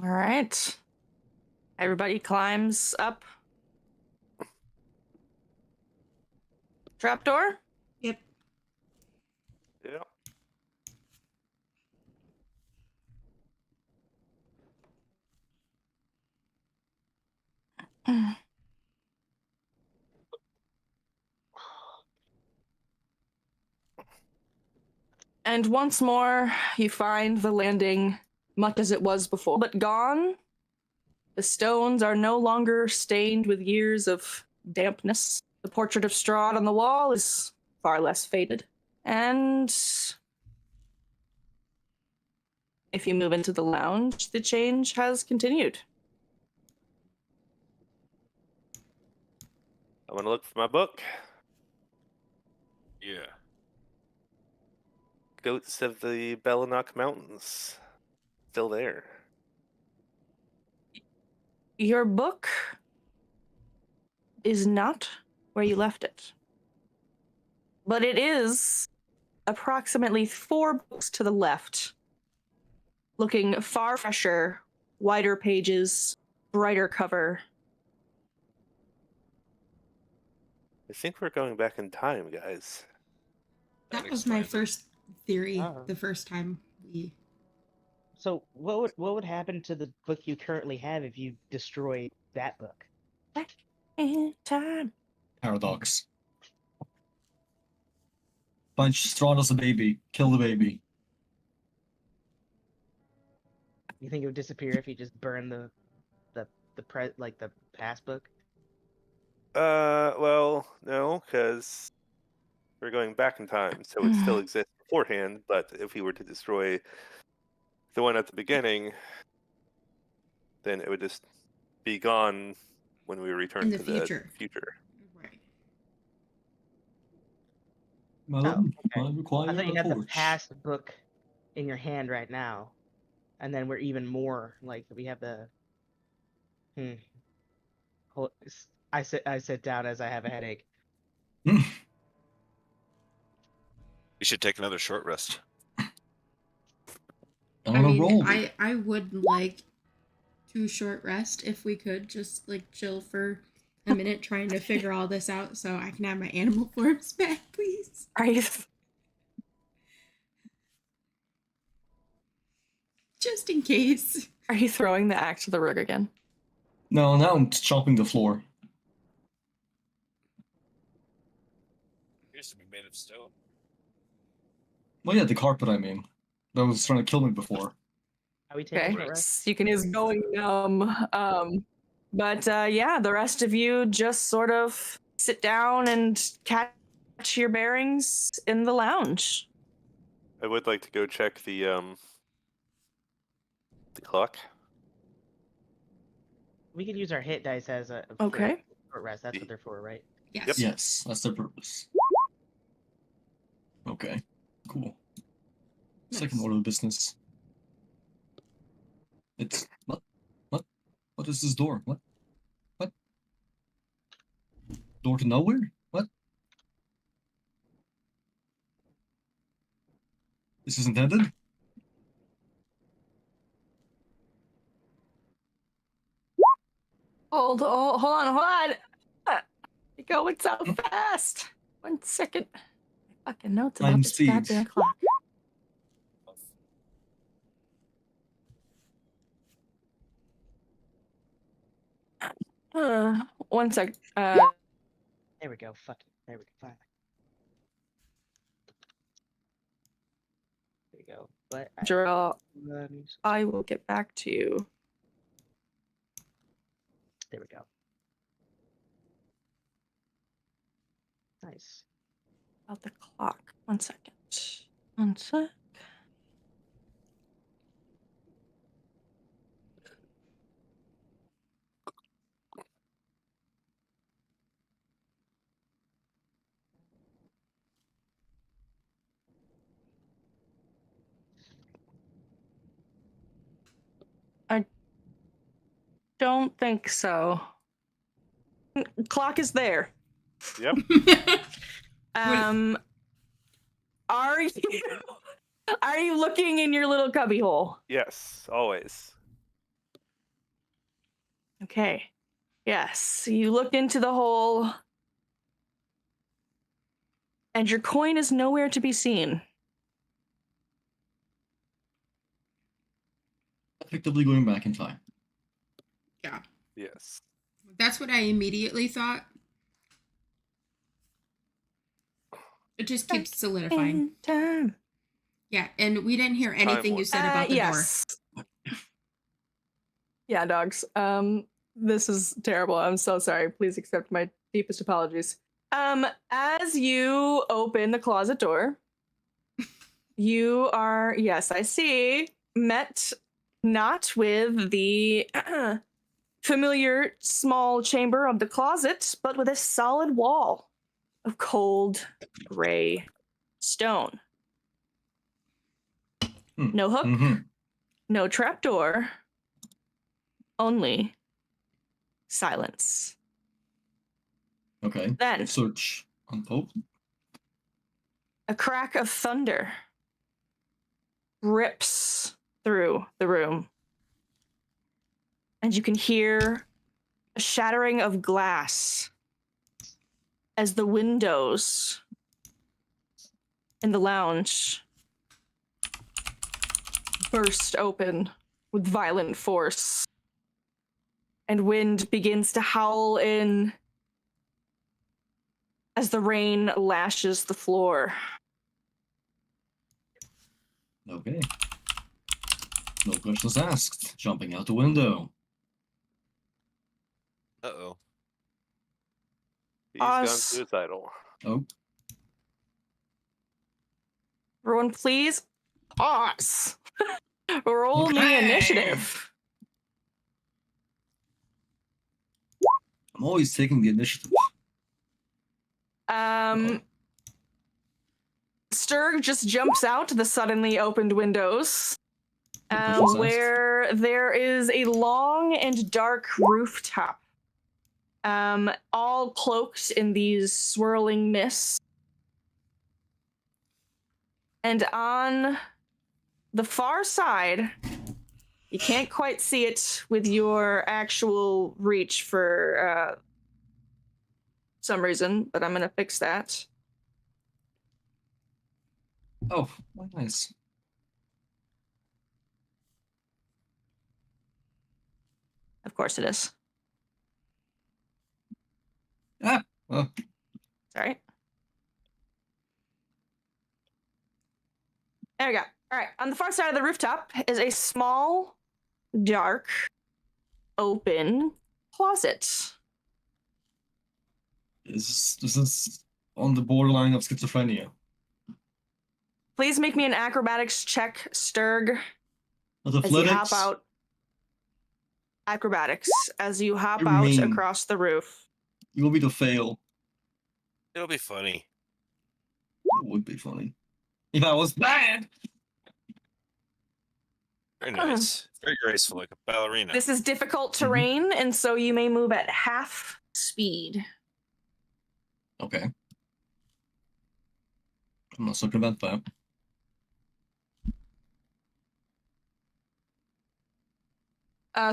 All right. Everybody climbs up. Trapdoor? Yep. Yeah. And once more, you find the landing much as it was before, but gone. The stones are no longer stained with years of dampness. The portrait of Strahd on the wall is far less faded. And if you move into the lounge, the change has continued. I want to look for my book. Yeah. Goats of the Bellinok Mountains. Still there. Your book is not where you left it. But it is approximately 4 books to the left, looking far fresher, wider pages, brighter cover. I think we're going back in time, guys. That was my explains it. first theory Oh. the first time we. So what would happen to the book you currently have if you destroy that book? Back in time. Paradox. Punch Strahd as a baby. Kill the baby. You think it would disappear if you just burn the past book? Well, no, because we're going back in time, so it still exists beforehand, but if we were to destroy the one at the beginning, then it would just be gone when we return In the to future. the future. Right. Madam, okay. I require I thought you a had the torch. past book in your hand right now, and then we're even more like we have the. I sit down as I have a headache. We should take another short rest. On I a mean, roll. I would like to short rest if we could just like chill for a minute trying to figure all this out so I can have my animal forms back, please. Just in case. Are you throwing the axe to the rug again? No, now I'm chopping the floor. Appears to be made of stone. Well, yeah, the carpet, I mean. That was trying to kill me before. Are we taking Okay, a short rest? you can use going numb. But yeah, the rest of you just sort of sit down and catch your bearings in the lounge. I would like to go check the clock. We could use our hit dice as a Okay. short rest. That's what they're for, right? Yes. Yep. Yes, that's their purpose. Okay, cool. Second Nice. order of business. It's what? What is this door? What? Door to nowhere? What? This is intended? Hold on. You're going so fast. 1 second. My fucking notes about I'm this speed. goddamn clock. Uh, 1 sec. There we go. Fuck it. There we go. Finally. There we go. But Jarrell, there I will get back to you. we go. Nice. About the clock. 1 second. 1 sec. I don't think so. Clock is there. Yep. Are you looking in your little cubby hole? Yes, always. Okay. Yes, you look into the hole, and your coin is nowhere to be seen. Effectively going back in time. Yeah. Yes. That's what I immediately thought. It just keeps solidifying. In time. Yeah, and we didn't hear anything you said about the yes. Yeah, dogs. This is terrible. I'm so sorry. Please accept my deepest apologies. As you open the closet door, you are, yes, I see, met not with the familiar small chamber of the closet, but with a solid wall of cold gray stone. No hook, no trapdoor, only silence. Okay. Then Search on Pope. a crack of thunder rips through the room, and you can hear a shattering of glass as the windows in the lounge burst open with violent force, and wind begins to howl in as the rain lashes the floor. Okay. No questions asked. Jumping out the window. Uh-oh. He's gone Oz. suicidal. Oh. Everyone, please pause. Roll me Okay. initiative. I'm always taking the initiative. Strahd just jumps out the suddenly opened windows, where there is a long and dark rooftop, all cloaked in these swirling mists. And on the far side, you can't quite see it with your actual reach for some reason, but I'm gonna fix that. Oh, nice. Of course it is. Ah. Oh. Sorry. There we go. All right. On the far side of the rooftop is a small, dark, open closet. This is on the borderline of schizophrenia. Please make me an acrobatics check, Strahd, as you Athletics. hop out. Acrobatics as you hop You're out mean. across the roof. You want me to fail? It'll be funny. It would be funny. If I was bad! Very nice. Very graceful, like a ballerina. This is difficult terrain, and so you may move at half speed. Okay. I'm not circumvent that.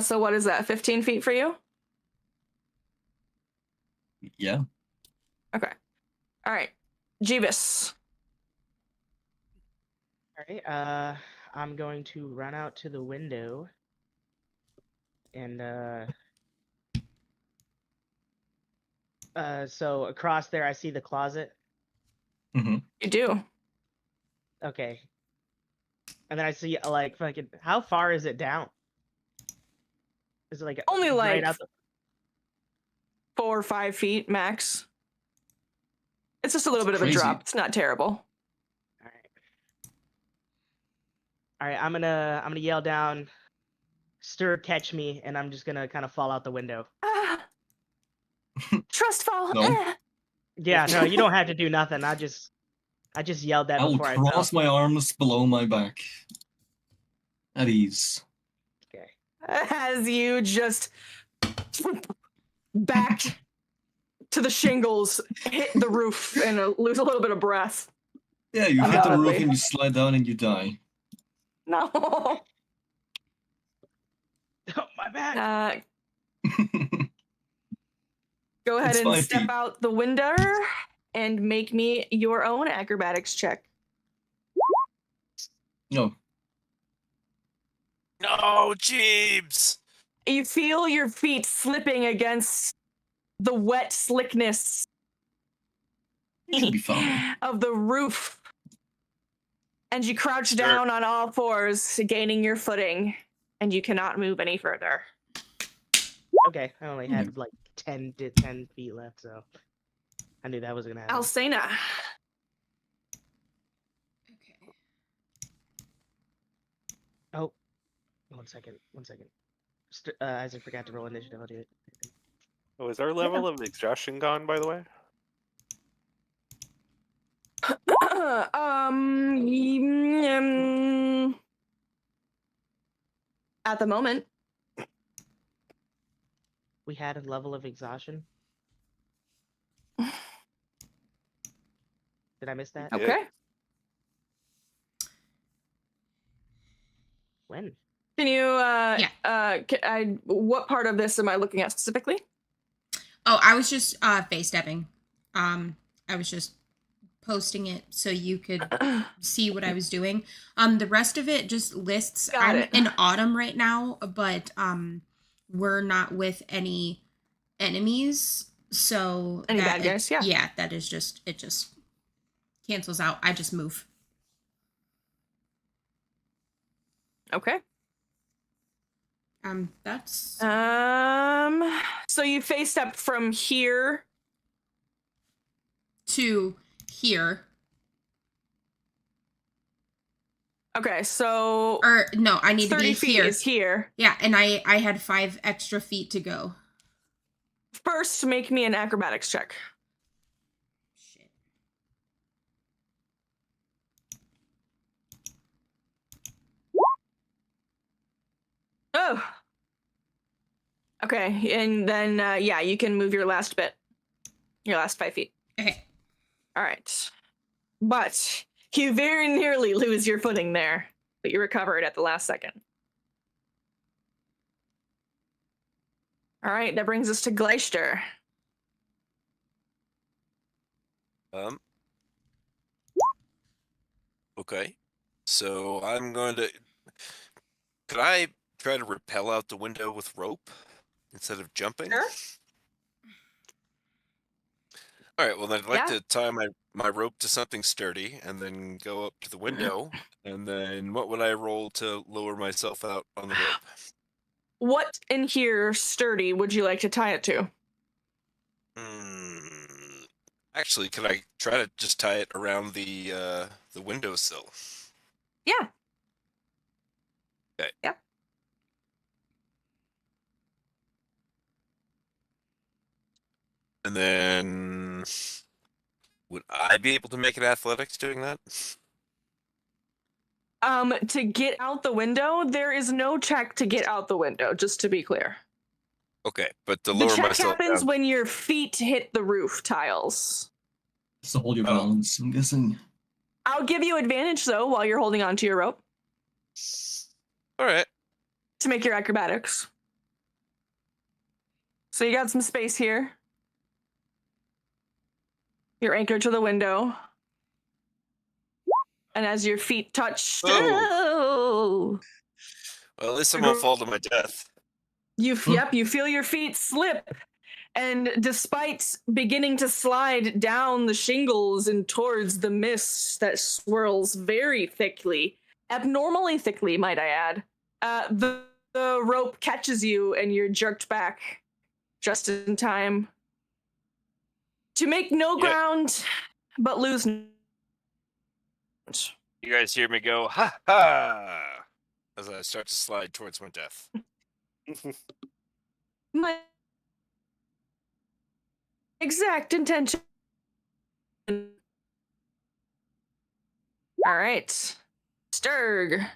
So what is that? 15 feet for you? Yeah. Okay. All right. Jeebus. All right. I'm going to run out to the window, and so across there I see the closet. Mm-hmm. You do. Okay. And then I see like fucking. How far is it down? Is it like Only right like out the? 4 or 5 feet max. It's just a little bit of a Crazy. drop. It's not terrible. All right. All right. I'm gonna yell down, "Stir, catch me!" And I'm just gonna kind of fall out the window. Ah. Trust fall. No. Eh. Yeah. No, you don't have to do nothing. I just yelled that I will before I fell. cross my arms below my back. At ease. Okay. As you just back to the shingles, hit the roof, and lose a little bit of breath. Yeah, you hit the Undoubtedly. roof and you slide down and you die. No. Oh, my back. Go ahead It's and 5 step feet. out the window and make me your own acrobatics check. No. No, Jeebs! You feel your feet slipping against the wet slickness You should be fine. of the roof. And you crouch down on all fours, gaining your footing, and you cannot move any further. Okay. I only had like 10 feet left, so I knew that was gonna happen. Alcena. Okay. Oh, one second. Isaac forgot to roll initiative. I'll do it. Oh, is our level of exhaustion gone, by the way? At the moment. We had a level of exhaustion. Did I miss that? Yeah. Okay. When? Can you, what part of this am I looking at specifically? Oh, I was just face stepping. I was just posting it so you could see what I was doing. The rest of it just lists. Got I'm it. in autumn right now, but we're not with any enemies, so Any that bad guys, yeah. yeah, that is just it just cancels out. I just move. Okay. That's So you face step from here. to here. Okay, so Or no, I need to 30 be feet here. is here. Yeah, and I had 5 extra feet to go. First, make me an acrobatics check. Shit. Oh. Okay, and then yeah, you can move your last bit. Your last 5 feet. Okay. All right. But you very nearly lose your footing there, but you recover it at the last second. All right, that brings us to Gleister. Okay. So I'm going to. Could I try to rappel out the window with rope instead of jumping? Sure. All right. Well, then I'd like Yeah. to tie my rope to something sturdy and then go up to the window. And then what would I roll to lower myself out on the rope? What in here sturdy would you like to tie it to? Actually, could I try to just tie it around the windowsill? Yeah. Okay. Yep. And then would I be able to make it athletics doing that? To get out the window, there is no check to get out the window, just to be clear. Okay, but to The lower check myself happens down. when your feet hit the roof tiles. Just to hold your Oh. balance, I'm guessing. I'll give you advantage, though, while you're holding onto your rope All right. to make your acrobatics. So you got some space here. You're anchored to the window. And as your feet touch, Well, at least I won't fall to my death. you feel your feet slip. And despite beginning to slide down the shingles and towards the mist that swirls very thickly, abnormally thickly, might I add, the rope catches you and you're jerked back just in time to make no ground, but lose. You guys hear me go, ha ha, as I start to slide towards my death. My exact intention. All right, Sturg.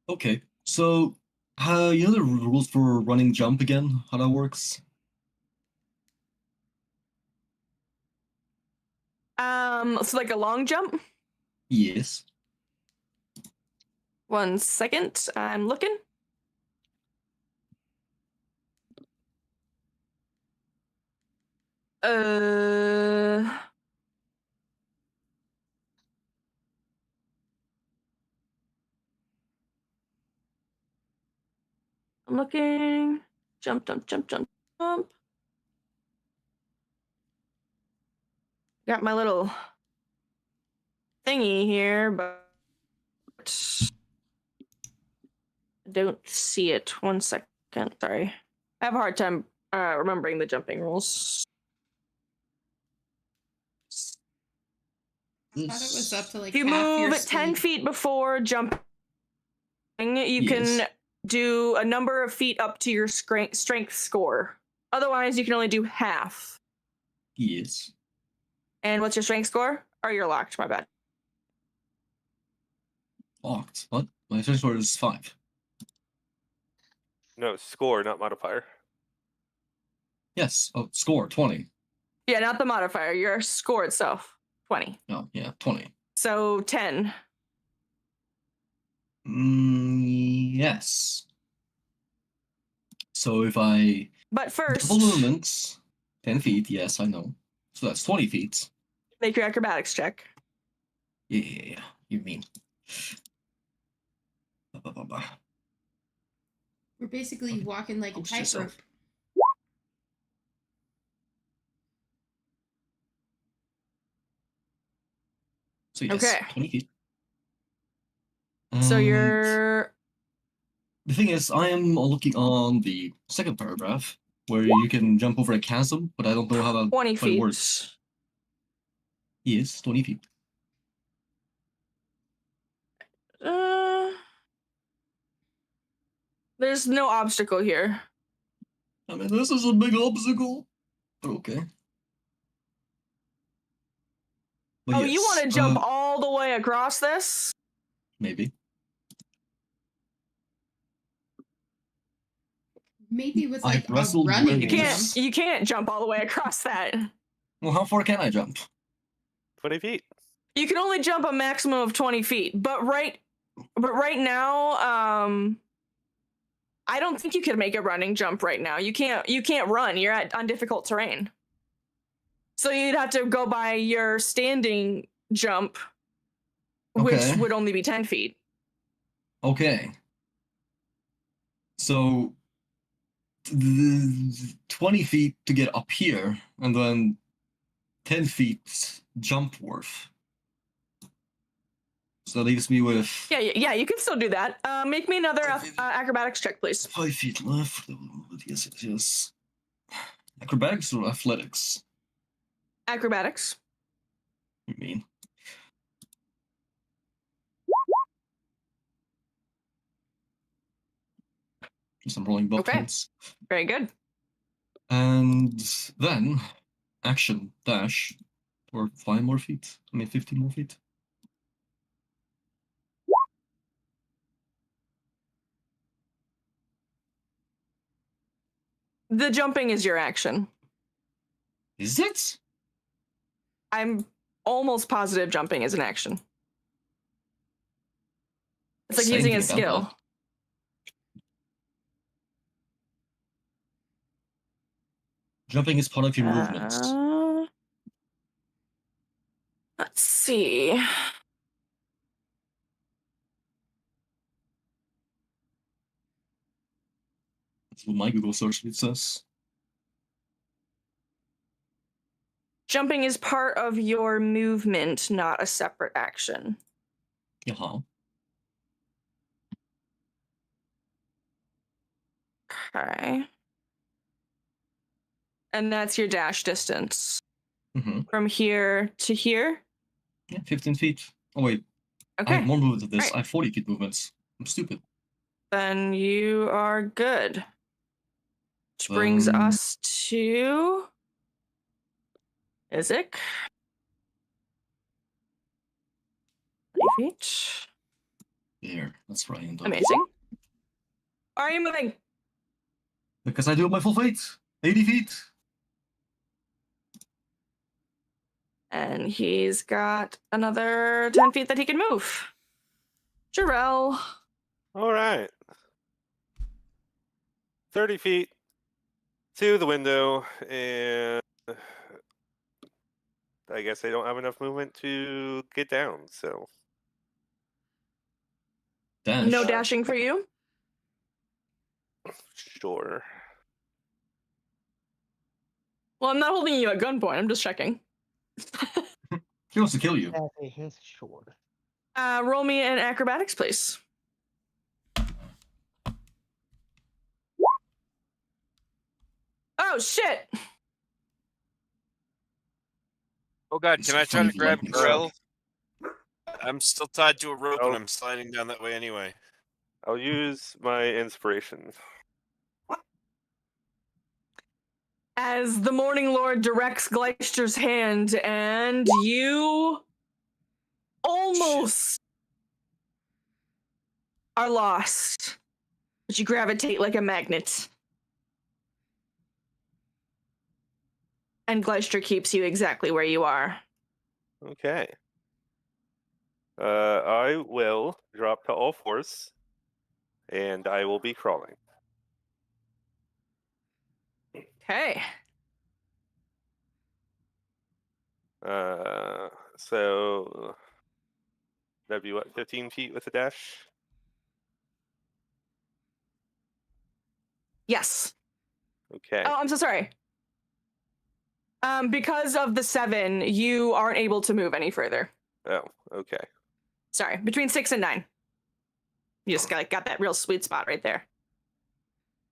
Okay, so you know the rules for running jump again? How that works? So like a long jump. Yes. 1 second, I'm looking. I'm looking. Jump. Got my little thingy here, but don't see it. 1 second. Sorry. I have a hard time remembering the jumping rules. I thought it was up to like If you half your move 10 speed. feet before jumping, you Yes. can do a number of feet up to your strength score. Otherwise, you can only do half. Yes. And what's your strength score? Or you're locked, my bad. Locked. What? My strength score is 5. No, score, not modifier. Yes. Oh, score 20. Yeah, not the modifier, your score itself. 20. Oh, yeah, 20. So 10. Yes. So if I But first, double movements, 10 feet, yes, I know. So that's 20 feet. make your acrobatics check. Yeah, you mean. Ba, ba, ba, ba. We're basically walking like a Post yourself. tightrope. So yes, Okay. 20 feet. So And you're the thing is, I am looking on the second paragraph where you can jump over a chasm, but I don't know how that 20 quite feet. works. Yes, 20 feet. There's no obstacle here. I mean, this is a big obstacle, but okay. But Oh, you want to yes, jump all the way across this? maybe. Maybe with I like a wrestled running You with- can't. You can't jump all the way across that. Well, how far can I jump? 20 feet. You can only jump a maximum of 20 feet. But right now, I don't think you could make a running jump right now. You can't run. You're on difficult terrain. So you'd have to go by your standing jump, which Okay. would only be 10 feet. Okay. So, the 20 feet to get up here, and then 10 feet jump worth. So that leaves me with Yeah, you can still do that. Make me another acrobatics check, please. 5 feet left. Yes. Acrobatics or athletics? Acrobatics. You mean? Just I'm rolling both Okay. hands. Very good. And then action dash for 5 more feet. 15 more feet. The jumping is your action. Is it? I'm almost positive jumping is an action. It's like Say using a anything about skill. that. Jumping is part of your movements. Let's see. That's what my Google search says. Jumping is part of your movement, not a separate action. Uh-huh. Okay. And that's your dash distance. Mm-hmm. From here to here? Yeah, 15 feet. Oh, wait. Okay. I have more movement than this. Right. I have 40 feet movements. I'm stupid. Then you are good. Which brings us to Isaac. 20 feet. There. That's right. Amazing. Are you moving? Because I do it my full feet. 80 feet. And he's got another 10 feet that he can move. Jarrell. All right. 30 feet to the window, and I guess I don't have enough movement to get down, so. Dash. No dashing for you? Sure. Well, I'm not holding you at gunpoint. I'm just checking. He wants to kill you. Exactly, he's short. Roll me an acrobatics, please. Oh, shit! Oh god, It's can I try to funny grab lightning Grell? I'm still tied to a rope Oh. and I'm sliding down that way anyway. I'll use my inspiration. As the Morning Lord directs Gleister's hand, and you almost are lost, but you gravitate like a magnet. And Gleister keeps you exactly where you are. Okay. I will drop to all fours, and I will be crawling. Okay. So that'd be what, 15 feet with a dash? Yes. Okay. Oh, I'm so sorry. Because of the 7, you aren't able to move any further. Oh, okay. Sorry, between 6 and 9. You just got that real sweet spot right there.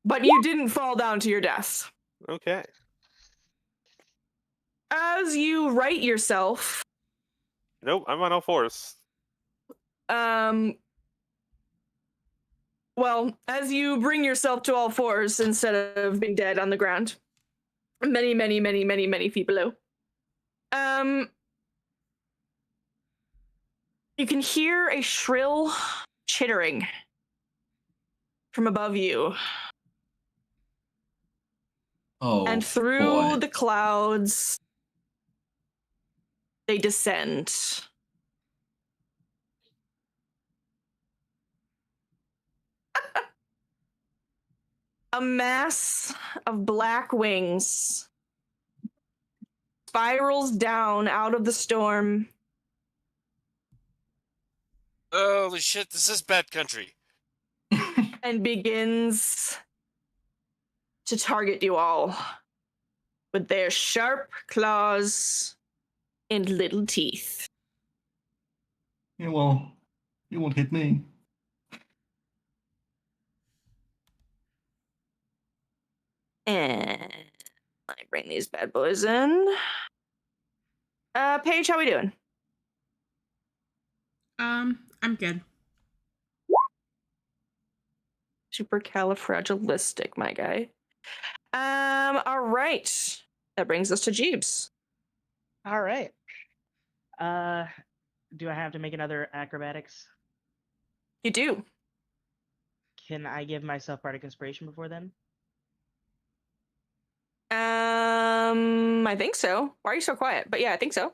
But you didn't fall down to your death. Okay. As you right yourself, Nope, I'm on all fours. well, as you bring yourself to all fours instead of being dead on the ground, many, many, many, many, many feet below, you can hear a shrill chittering from above you. Oh, And through boy. the clouds, they descend. A mass of black wings spirals down out of the storm Holy shit, this is bad country. and begins to target you all with their sharp claws and little teeth. Yeah, well, you won't hit me. And let me bring these bad boys in. Paige, how we doing? I'm good. Supercalifragilistic, my guy. All right. That brings us to Jeeves. All right. Do I have to make another acrobatics? You do. Can I give myself bardic inspiration before then? I think so. Why are you so quiet? But yeah, I think so.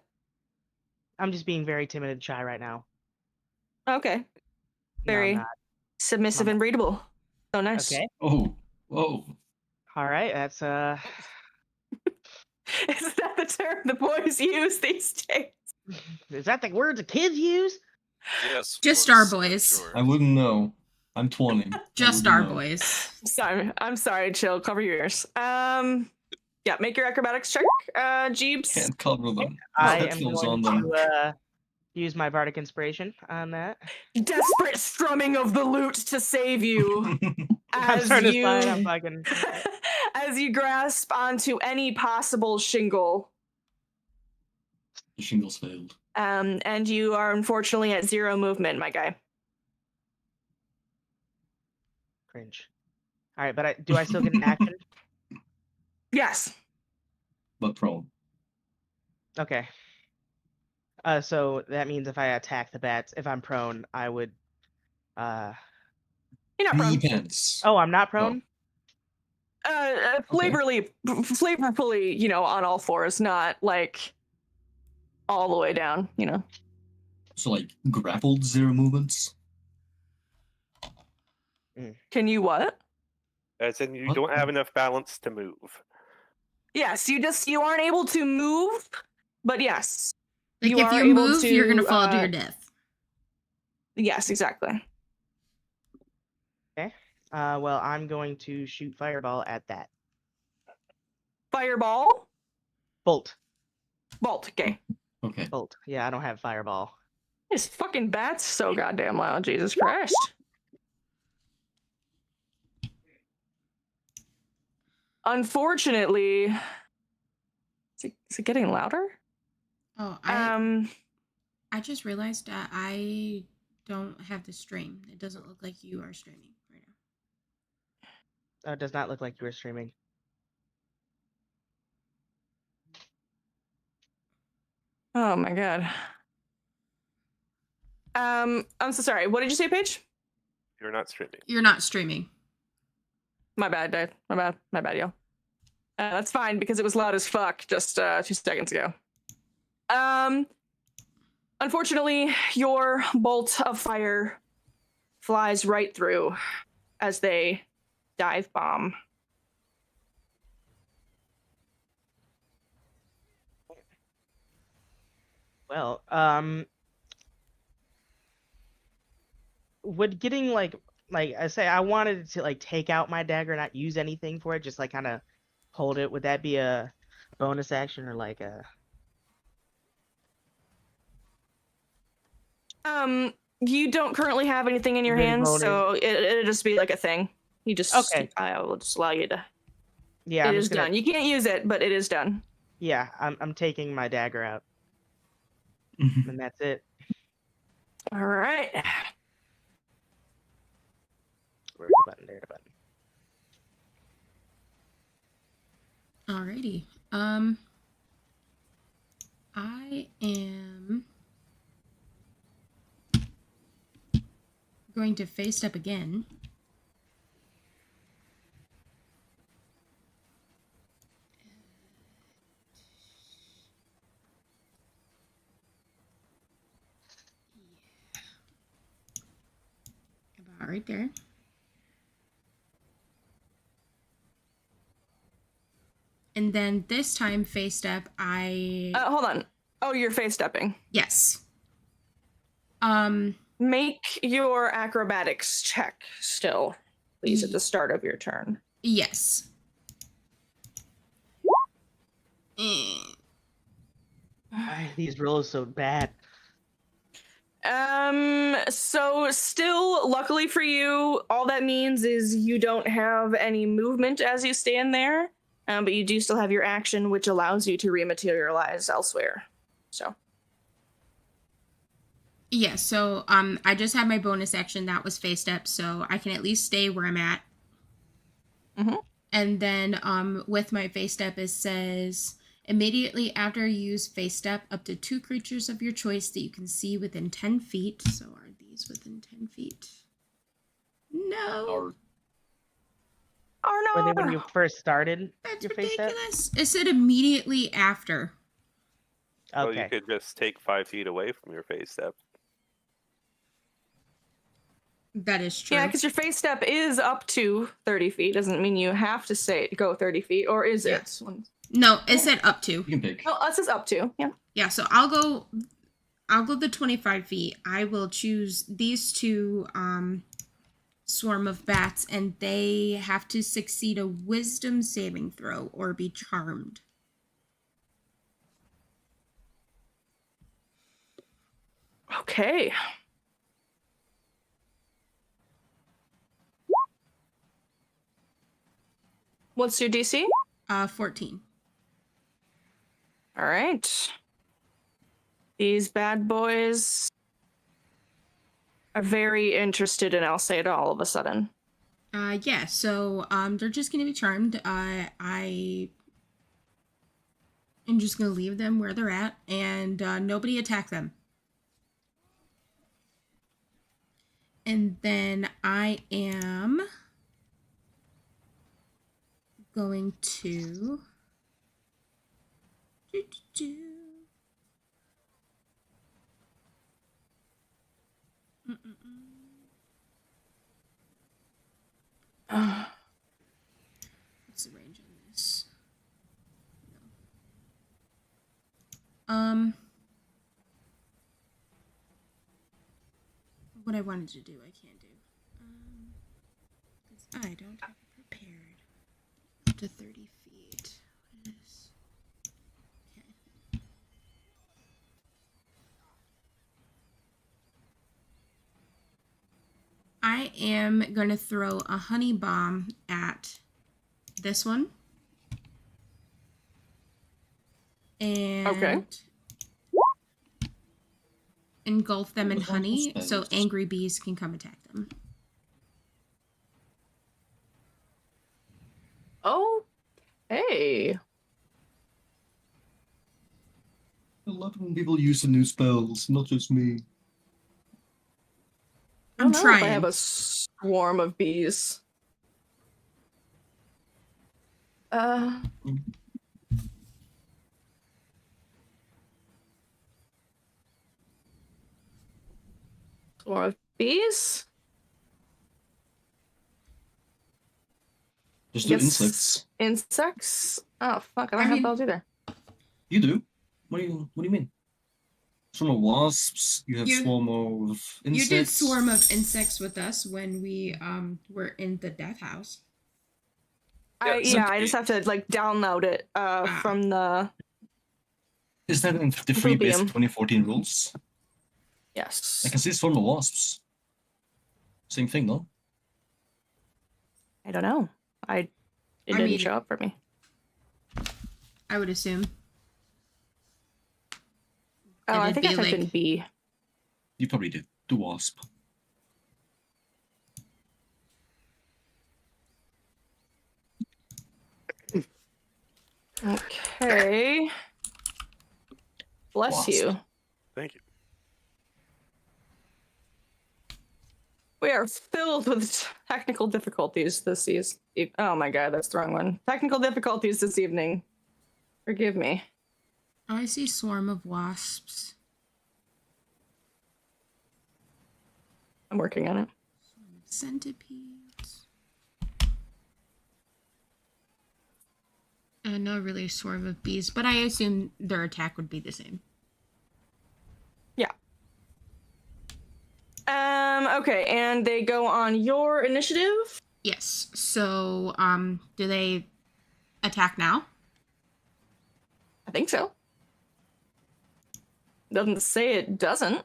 I'm just being very timid and shy right now. Okay. No, Very I'm not. submissive and readable. So nice. Okay. Oh, whoa. All right. That's Is that the term the boys use these days? Is that the words the kids use? Yes. of Just course, our I'm boys. sure. I wouldn't know. I'm 20. Just I our wouldn't know. boys. I'm sorry, chill, cover your ears. Yeah, make your acrobatics check, Jeeves. Can't cover them. I There's am headphones going on them. to use my bardic inspiration on that. Desperate strumming of the lute to save you. I'm As starting to you, slide. I'm fucking. as you grasp onto any possible shingle, The shingles failed. and you are unfortunately at 0 movement, my guy. Cringe. All right, but do I still get an action? Yes. But prone. Okay. So that means if I attack the bats, if I'm prone, I would. You're not prone. Depends. Oh, I'm not prone. Flavorfully, on all fours, not like all the way down, So like grappled 0 movements. Can you what? As in, you What? don't have enough balance to move. Yes, you aren't able to move, but yes. Like, You if are you able move, you're gonna to, fall to your death. Yes, exactly. Well, I'm going to shoot fireball at that. Fireball? Bolt. Okay. Okay. Bolt. Yeah, I don't have fireball. This fucking bat's so goddamn loud, Jesus Christ. Unfortunately, is it getting louder? Oh, I just realized that I don't have the stream. It doesn't look like you are streaming right now. Oh, it does not look like you were streaming. Oh my god. I'm so sorry. What did you say, Paige? You're not streaming. You're not streaming. My bad, Dave. My bad, yo. That's fine because it was loud as fuck just 2 seconds ago. Unfortunately, your bolt of fire flies right through as they dive bomb. Well, would getting like I say I wanted to like take out my dagger, not use anything for it, just like kind of hold it. Would that be a bonus action or like a? You don't currently have anything in your Maybe hands, bonus. so it'll just be like a thing. You just Okay. I will just allow you to. Yeah, It I'm is just gonna, done. You can't use it, but it is done. Yeah, I'm taking my dagger out, Mhm. and that's it. All right. Where's the button? There's the button. Alrighty. I am going to face step again. About right there. And then this time, face step, Hold on. Oh, you're face stepping. yes. Make your acrobatics check still, please, at the start of your turn. Yes. Why are these rolls so bad? So still, luckily for you, all that means is you don't have any movement as you stand there, but you do still have your action, which allows you to rematerialize elsewhere. So. Yeah, so I just had my bonus action that was face step, so I can at least stay where I'm at. Mm-hmm. And then with my face step it says immediately after you use face step, up to 2 creatures of your choice that you can see within 10 feet. So are these within 10 feet? No. Oh no. Were they when you first started? That's your face step? ridiculous. It said immediately after. Well, you Okay. could just take 5 feet away from your face step. That is true. Yeah, because your face step is up to 30 feet. Doesn't mean you have to go 30 feet, or is Yeah. it? No, it said up to. You can pick. Oh, us is up to. Yeah. Yeah, so I'll go the 25 feet. I will choose these two swarm of bats, and they have to succeed a wisdom saving throw or be charmed. Okay. What's your DC? 14. All right. These bad boys are very interested in Alceda all of a sudden. Yeah, so they're just gonna be charmed. I am just gonna leave them where they're at, and nobody attack them. And then I am going to what's the range on this? No. What I wanted to do, I can't do. Because I don't have it prepared. Up to 30 feet. What is... Okay. I am going to throw a honey bomb at this one. And Okay. engulf them in What was one of honey those so spells? angry bees can come attack them. Oh, hey. I love when people use the new spells, not just me. I I'm don't know if I trying. have a swarm of bees. Swarm of bees? Just do Yes. insects. Insects? Oh, fuck. I don't I have mean- those either. You do? What do you mean? Swarm of wasps, you have You- swarm of insects. You did swarm of insects with us when we were in the death house. I just have to like download it from the Is that in the free basic Rubium. 2014 rules? yes. I can see swarm of wasps. Same thing, no? I don't know. It I didn't mean- show up for me. I would assume. Oh, I It'd think I be typed in like- bee. You probably did. The wasp. Okay. Bless Wasp. you. Thank you. We are filled with technical difficulties this season. Oh my god, that's the wrong one. Technical difficulties this evening. Forgive me. Oh, I see swarm of wasps. I'm working on it. Swarm of centipedes. No, really, swarm of bees, but I assume their attack would be the same. Yeah. Okay, and they go on your initiative? Yes. So, do they attack now? I think so. Doesn't say it doesn't.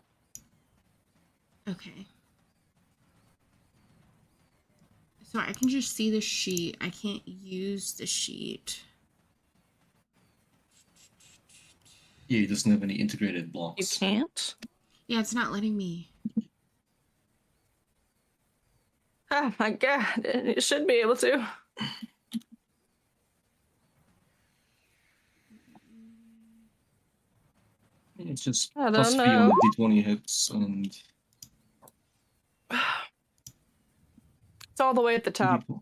Okay. So I can just see the sheet. I can't use the sheet. Yeah, it doesn't have any integrated You blocks. can't. Yeah, it's not letting me. Oh my god, it should be able to. It's just I don't plus 3 know. on the d20 hits and It's all the way at the top. 2d4.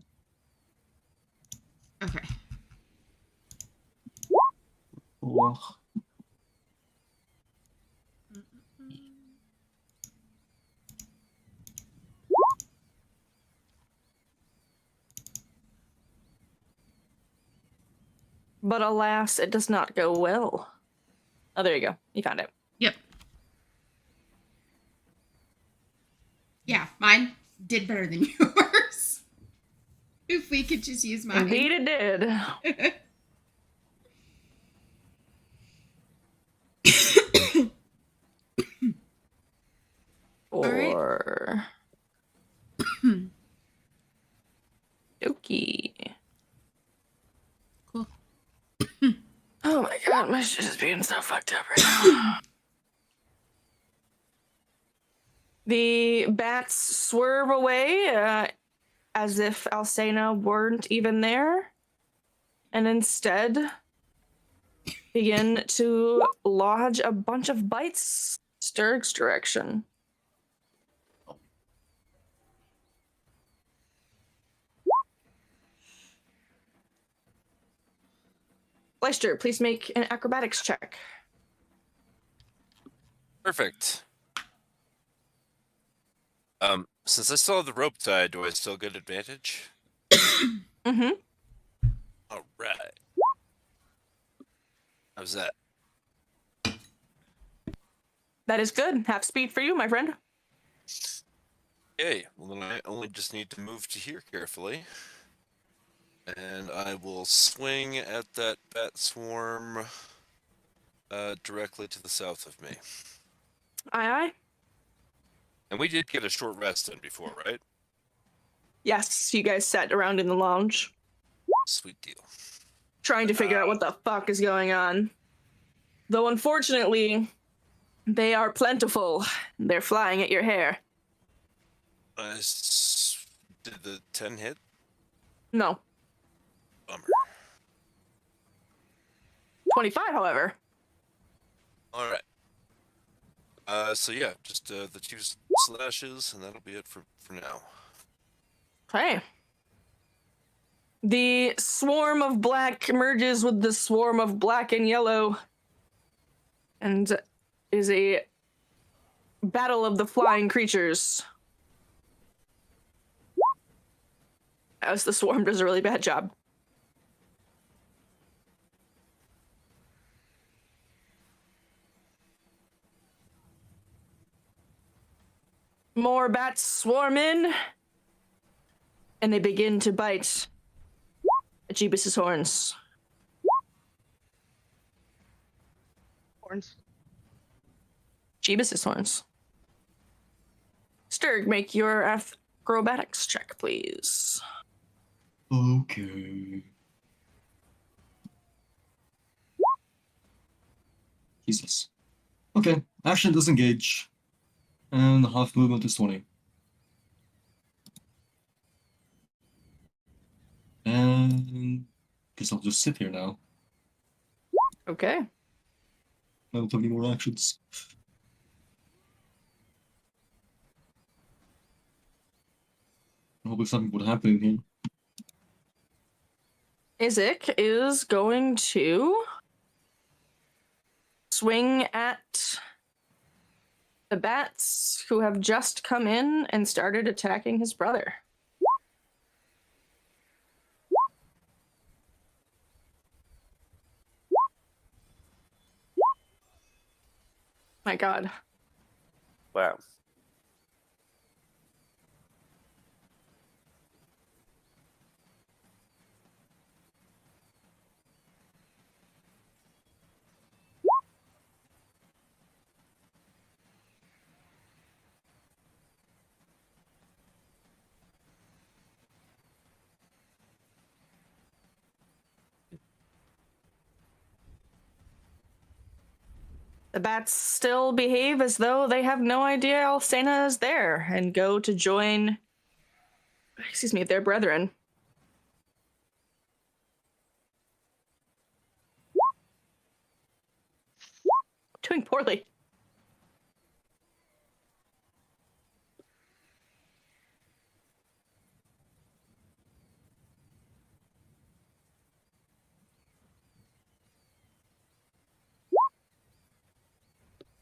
Okay. Four. But alas, it does not go well. Oh, there you go. You found it. Yep. Yeah, mine did better than yours. If we could just use mine. Indeed it did. Or... Dokie. Cool. Oh my god, my shit is being so fucked up right now. The bats swerve away as if Alcena weren't even there, and instead begin to lodge a bunch of bites Sturg's direction. Leister, please make an acrobatics check. Perfect. Since I still have the rope tied, do I still get advantage? Mm-hmm. All right. How's that? That is good. Half speed for you, my friend. Okay. Well, then I only just need to move to here carefully. And I will swing at that bat swarm directly to the south of me. Aye, aye. And we did get a short rest in before, right? Yes, you guys sat around in the lounge, Sweet deal. trying to figure out what the fuck is going on. Though unfortunately, they are plentiful. They're flying at your hair. Did the 10 hit? No. Bummer. 25, however. All right. So yeah, just the 2 slashes, and that'll be it for now. Okay. The swarm of black merges with the swarm of black and yellow, and is a battle of the flying creatures. As the swarm does a really bad job. More bats swarm in, and they begin to bite at Jeebus's horns. Horns. Jeebus's horns. Sturg, make your acrobatics check, please. Okay. Jesus. Okay, action disengage. And half movement is 20. And guess I'll just sit here now. Okay. I don't have any more actions. Hopefully something would happen here. Isaac is going to swing at the bats who have just come in and started attacking his brother. My god. Wow. The bats still behave as though they have no idea Alcena is there and go to join, their brethren. Doing poorly.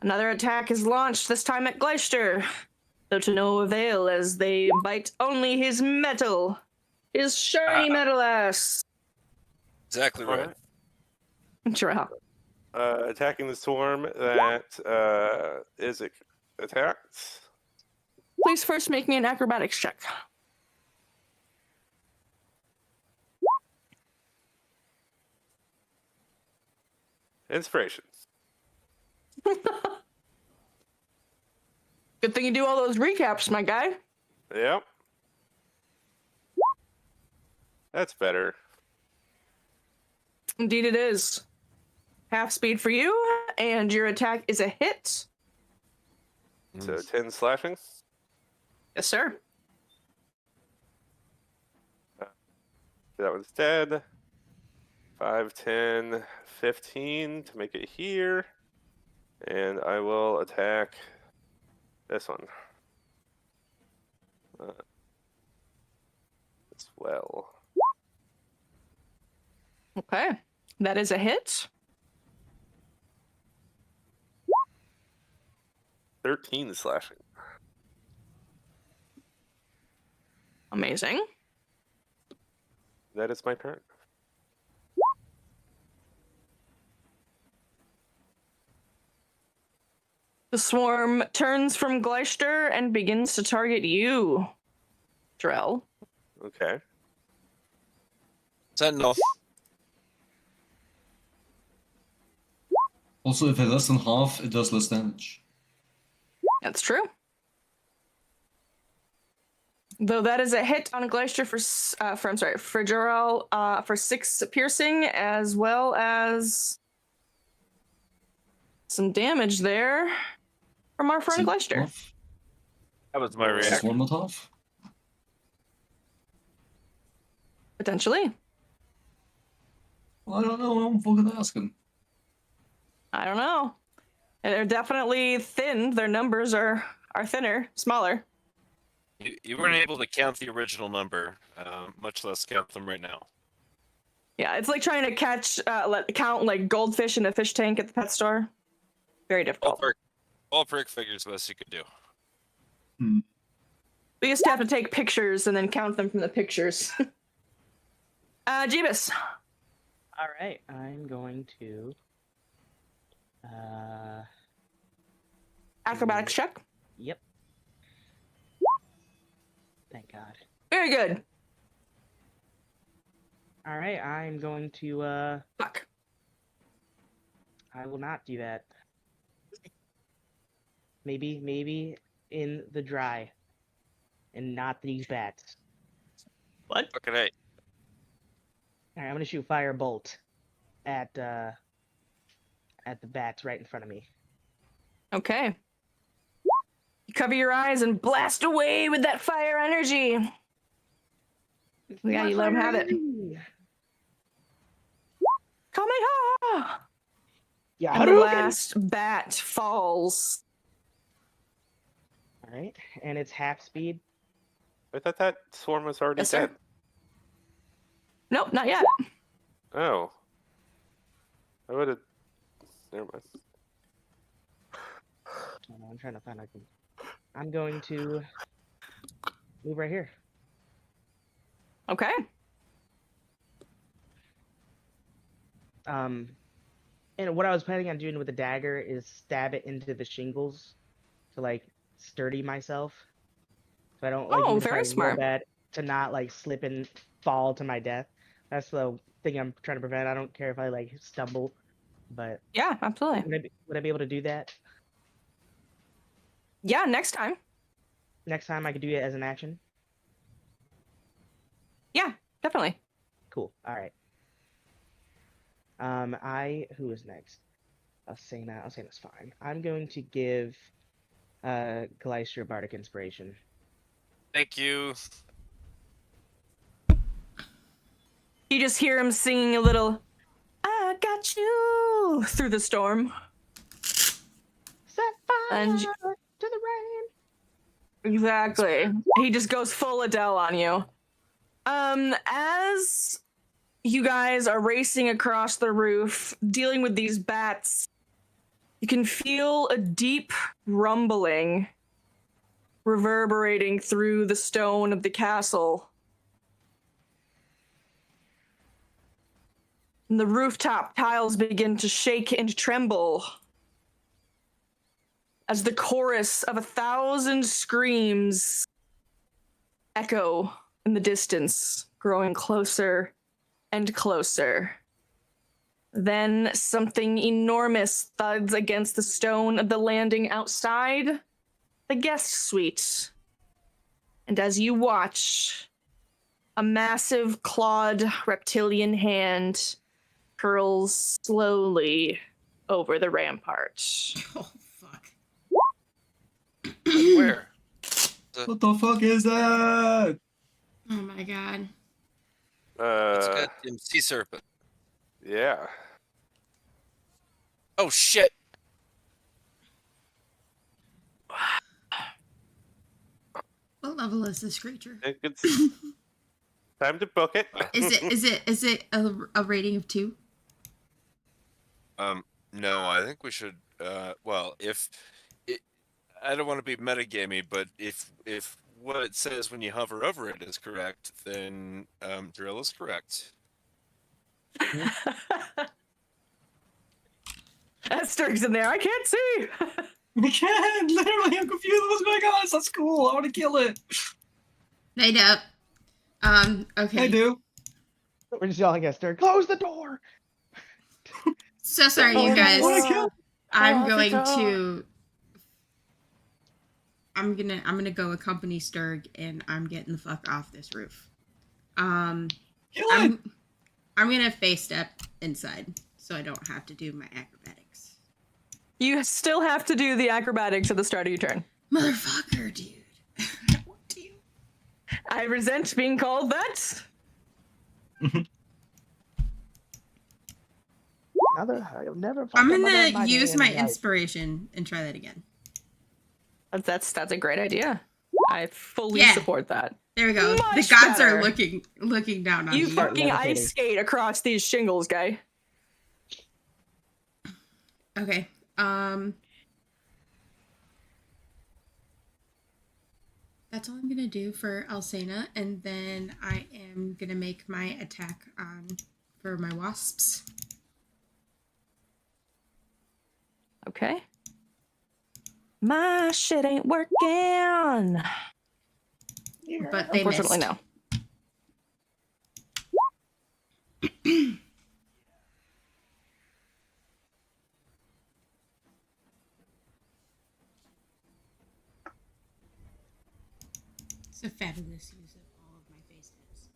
Another attack is launched, this time at Gleister, though to no avail as they bite only his metal. His shiny metal ass. Exactly right. Alright. Drow. Attacking the swarm that is attacked. Please first make me an acrobatics check. Inspiration. Good thing you do all those recaps, my guy. Yep. That's better. Indeed it is. Half speed for you, and your attack is a hit. So 10 slashing. Yes, sir. That one's dead. 5, 10, 15 to make it here. And I will attack this one. As well. Okay. That is a hit. 13 slashing. Amazing. That is my turn. The swarm turns from Gleister and begins to target you, Drell. Okay. Sentinel. Also, if it's less than half, it does less damage. That's true. Though that is a hit on Gleister for Drell, for 6 piercing, as well as some damage there from our friend Gleister. That was my Is this reaction. one not half? Potentially. Well, I don't know. I'm fucking asking. I don't know. They're definitely thinned. Their numbers are thinner, smaller. You weren't able to count the original number, much less count them right now. Yeah, it's like trying to count like goldfish in a fish tank at the pet store. Very difficult. Ballpark figures best you could do. We used to have to take pictures and then count them from the pictures. Jeebus. All right, I'm going to. Acrobatics check. Yep. Thank God. Very good. All right, I'm going to. Fuck. I will not do that. Maybe in the dry, and not these bats. What? Okay, hey. All right, I'm gonna shoot firebolt at the bats right in front of me. Okay. You cover your eyes and blast away with that fire energy. Yeah, you let him have it. Kamehameha! Yeah. And the last bat falls. All right, and it's half speed. I thought that swarm was already Yes, sir. dead. Nope, not yet. Oh. I would have. Never mind. Hold on, I'm trying to find. I'm going to move right here. Okay. And what I was planning on doing with the dagger is stab it into the shingles to like sturdy myself, so I don't like. Oh, even if very I roll smart. bad, to not like slip and fall to my death. That's the thing I'm trying to prevent. I don't care if I like stumble, but Yeah, absolutely. would I be able to do that Yeah, next time. next time? I could do it as an action. Yeah, definitely. Cool. All right. Who is next? Alcina's fine. I'm going to give Gleister Bardic Inspiration. Thank you. You just hear him singing a little, I got you, through the storm. Set fire And- to the rain. Exactly. He just goes full Adele on you. As you guys are racing across the roof, dealing with these bats, you can feel a deep rumbling reverberating through the stone of the castle. and the rooftop tiles begin to shake and tremble as the chorus of 1,000 screams echo in the distance, growing closer and closer. Then something enormous thuds against the stone of the landing outside the guest suite. And as you watch, a massive clawed reptilian hand curls slowly over the rampart. Oh, fuck. Where? What the fuck is that? Oh my god. It's a goddamn sea serpent. Yeah. Oh shit! What level is this creature? I think it's time to book it. Is it a rating of 2? No, I think we should. Well, if it, I don't want to be metagamey, but if what it says when you hover over it is correct, then drill is correct. Esther's in there. I can't see. I can't. Literally, I'm confused. What's going on? That's cool. I want to kill it. Hey, Deb. Okay. I do. We're just yelling at Strahd, close the door! So sorry, Oh, you I don't wanna guys. kill- I'm gonna go accompany Sturg, and I'm getting the fuck off this roof. Kill it. I'm gonna face step inside, so I don't have to do my acrobatics. You still have to do the acrobatics at the start of your turn. Motherfucker, dude. What do you? I resent being called that. I'll never I'm fucking let gonna my use day my in the night. inspiration and try that again. That's a great idea. I fully Yeah. support that. There we go. The Much gods better. are looking down on You me. fucking levitating. ice skate across these shingles, guy. Okay. That's all I'm gonna do for Alcena, and then I am gonna make my attack on for my wasps. Okay. My shit ain't working. But they Unfortunately, missed. no. It's a fabulous use of all of my face stats.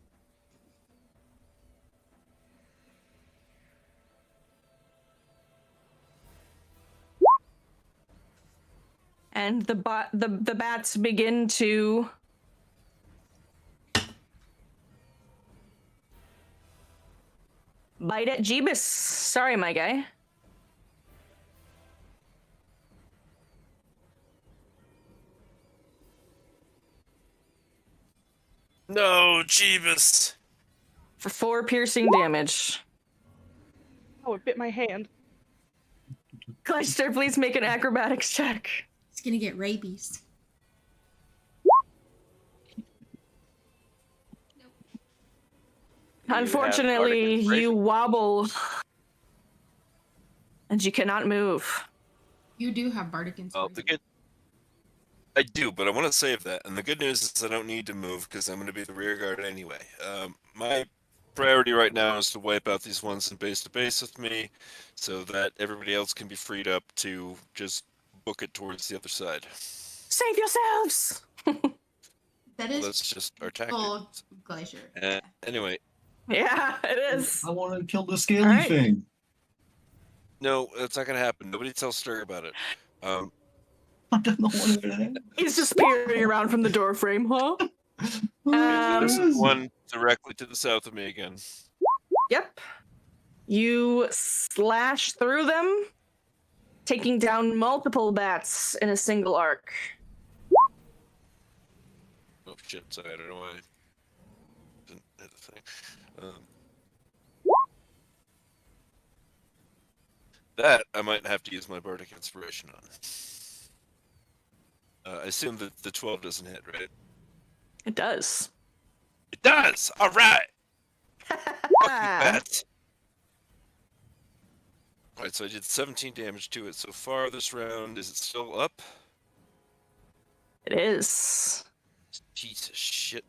And the bats begin to bite at Jeebus. Sorry, my guy. No, Jeebus. For 4 piercing damage. Oh, it bit my hand. Cleister, please make an acrobatics check. It's gonna get rabies. Unfortunately, bardic you inspiration? wobble. And you cannot move. You do have bardic Well, inspiration. I do, but I want to save that. And the good news is I don't need to move because I'm going to be the rear guard anyway. My priority right now is to wipe out these ones in base to base with me, so that everybody else can be freed up to just book it towards the other side. Save yourselves! That is That's just our tactic. full glacier. Anyway, Yeah, it is. I want to kill the scaly All right. thing. no, that's not going to happen. Nobody tell Stir about it. I don't know what it is. He's just peering around from the door frame, huh? There's one directly to the south of me again. Yep. You slash through them, taking down multiple bats in a single arc. Oh shit! Sorry, I don't know why. I didn't hit the thing. That I might have to use my bardic inspiration on. I assume that the 12 doesn't hit, right? It does. It does. All right. Fuck you, bats. Alright, so I did 17 damage to it so far this round. Is it still up? It is. Piece of shit.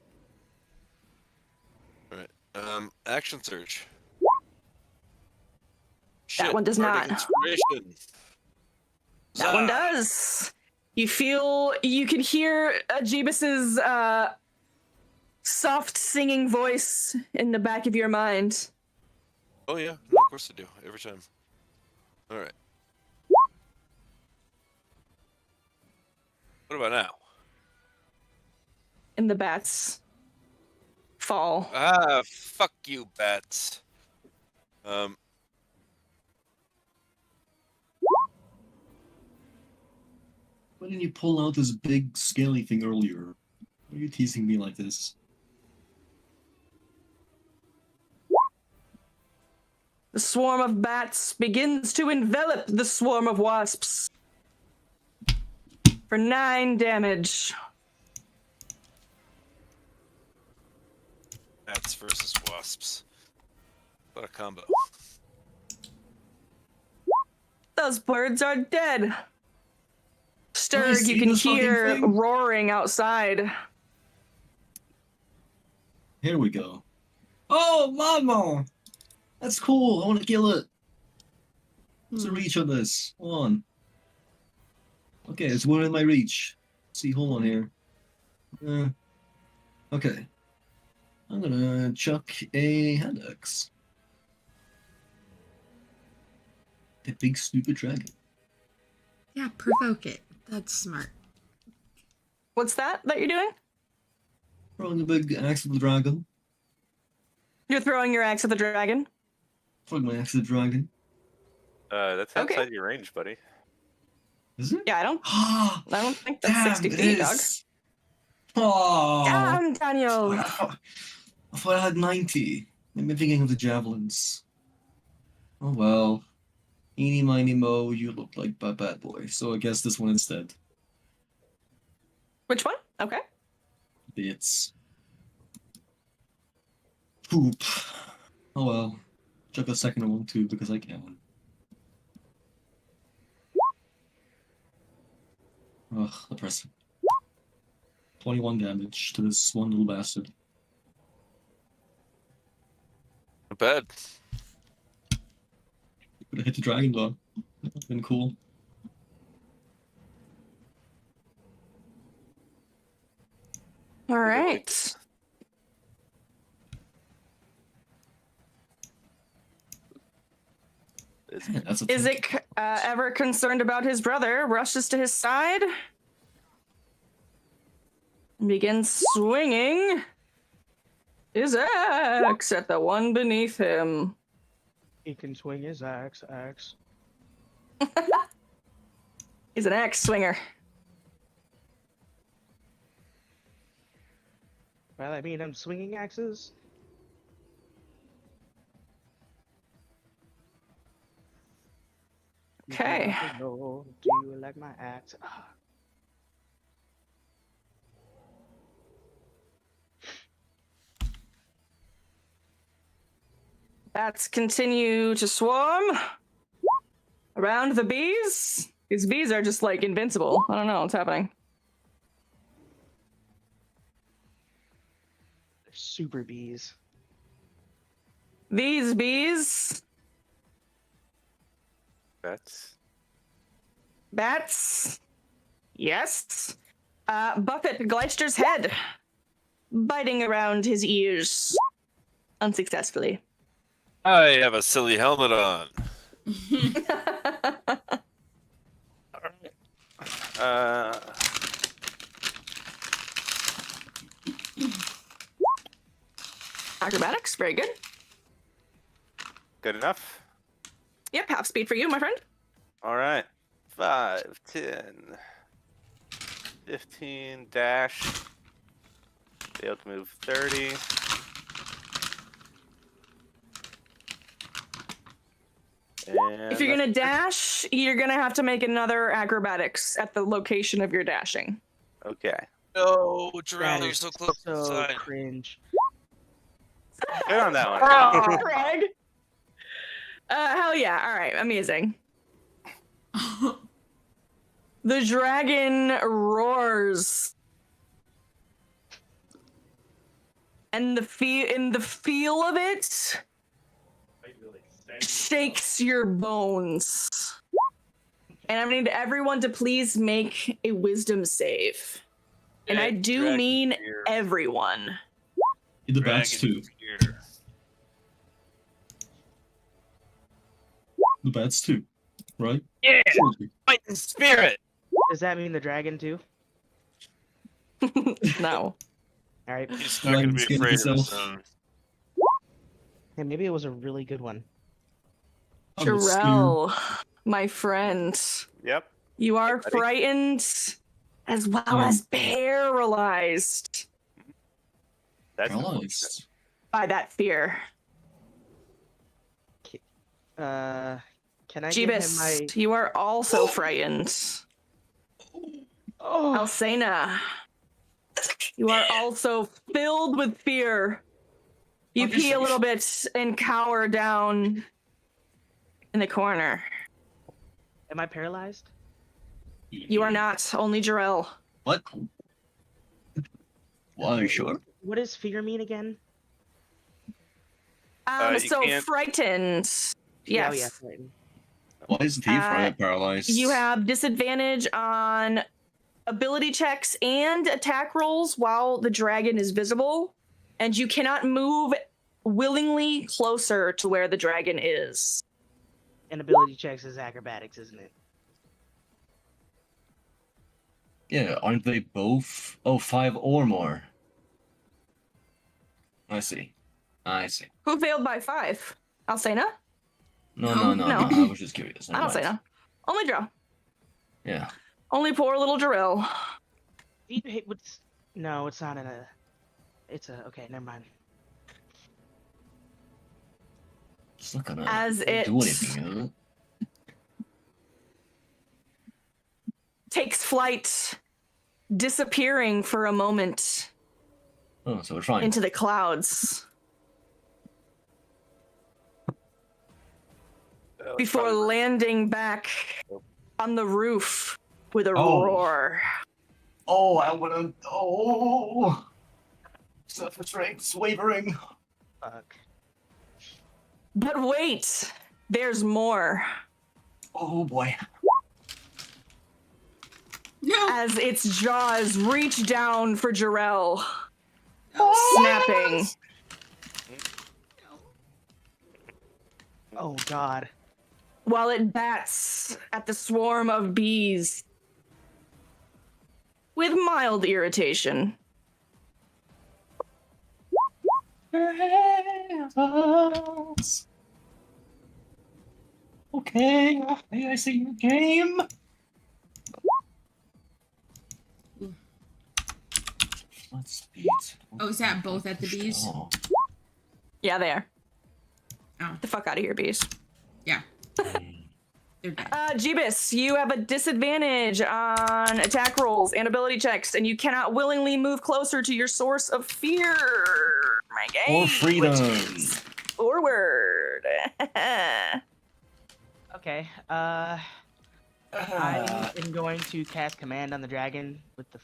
Alright. Action surge. Shit, one does bardic not. Inspiration. That one Zah! does. You can hear Jeebus's soft singing voice in the back of your mind. Oh yeah, no, of course I do. Every time. Alright. What about now? And the bats fall. Ah, fuck you, bats. Why didn't you pull out this big scaly thing earlier? Why are you teasing me like this? The swarm of bats begins to envelop the swarm of wasps for 9 damage. Bats versus wasps. What a combo. Those birds are dead. I Strahd, see you can this fucking hear thing? roaring outside. Here we go. Oh, mama! That's cool. I want to kill it. What's the reach on this? Hold on. Okay, it's within my reach. See, hold on here. Okay. I'm gonna chuck a hand axe. The big stupid dragon. Yeah, provoke it. That's smart. What's that you're doing? Throwing a big axe at the dragon. You're throwing your axe at the dragon? Throwing my axe at the dragon. That's Okay. outside your range, buddy. Is it? Yeah, I don't think that's Damn 60 feet, dog. this. Oh. Damn, Daniel. I thought I had 90. I'm thinking of the javelins. Oh well. Eeny, miny, mo, you look like a bad boy. So I guess this one instead. Which one? Okay. Bits. Poop. Oh well. Chuck a second one too because I can. Ugh, depressing. 21 damage to this one little bastard. Not bad. Could have hit the dragon though. That would have been cool. All right. Man, that's a tank. Isaac, ever concerned about his brother, rushes to his side and begins swinging his axe at the one beneath him. He can swing his axe. He's an axe swinger. Well, I mean, I'm swinging axes. Okay. Do you like my axe? Ah. Bats continue to swarm around the bees. These bees are just like invincible. I don't know what's happening. They're super bees. These bees, bats, yes, buffet Gleister's head, biting around his ears unsuccessfully. I have a silly helmet on. Acrobatics, very good. Good enough. Yep, half speed for you, my friend. All right. 5, 10, 15, dash. Be able to move 30. And If you're gonna dash, you're gonna have to make another acrobatics at the location of your dashing. Okay. No, That Drown, you're is so close to the so side. cringe. Good on that one. Oh, Craig. Hell yeah. All right. Amazing. The dragon roars. And the feel of it shakes your bones. And I need everyone to please make a wisdom save. And I do Dragon mean fear. everyone. The bats Dragon too. fear. The bats too. Right? Yeah, Seriously. fight the spirit. Does that mean the dragon too? No. All right. He's not going to Dragon's be getting afraid of his himself. own. Hey, maybe it was a really good one. I'm a skew. Jarrell, my friend, Yep. you are Hey, buddy. frightened as well as paralyzed That's unfortunate. Paralyzed. by that fear. Can I give him my? Jeebus, you are also frightened. Oh, Alcena, you are also filled with fear. You What is pee a it? little bit and cower down in the corner. am I paralyzed? You are not, only Jarrell. What? Why, are you sure? What does fear mean again? You So can't- frightened. Yeah, Yes. oh, yeah, frightened. Why isn't he paralyzed? You have disadvantage on ability checks and attack rolls while the dragon is visible, and you cannot move willingly closer to where the dragon is. And ability checks is acrobatics, isn't it? Yeah, aren't they both? Oh, 5 or more. I see. I see. Who failed by 5? Alcena? No. No. I was just curious. Never mind. Alcena. Only Jarrell. Yeah. Only poor little Jarrell. No, it's not in a. It's a. Okay, never mind. It's not gonna As do it anything, is it? takes flight, disappearing for a moment Oh, so we're fine. into the clouds before Probably- landing back on the roof with a Oh. roar. Oh, I wanna. Oh! Self-restraint's wavering. Fuck. But wait, there's more. Oh boy. No. As its jaws reach down for Jarrell, snapping. Oh God. While it bats at the swarm of bees with mild irritation. Okay, I see your game. Let's beat. Oh, is that both at the bees? Oh. Yeah, they are. Oh. Get the fuck out of here, bees. Yeah. They're dead. Jeebus, you have a disadvantage on attack rolls and ability checks, and you cannot willingly move closer to your source of fear. My game. Or freedom. Forward. Okay. I am going to cast command on the dragon with the,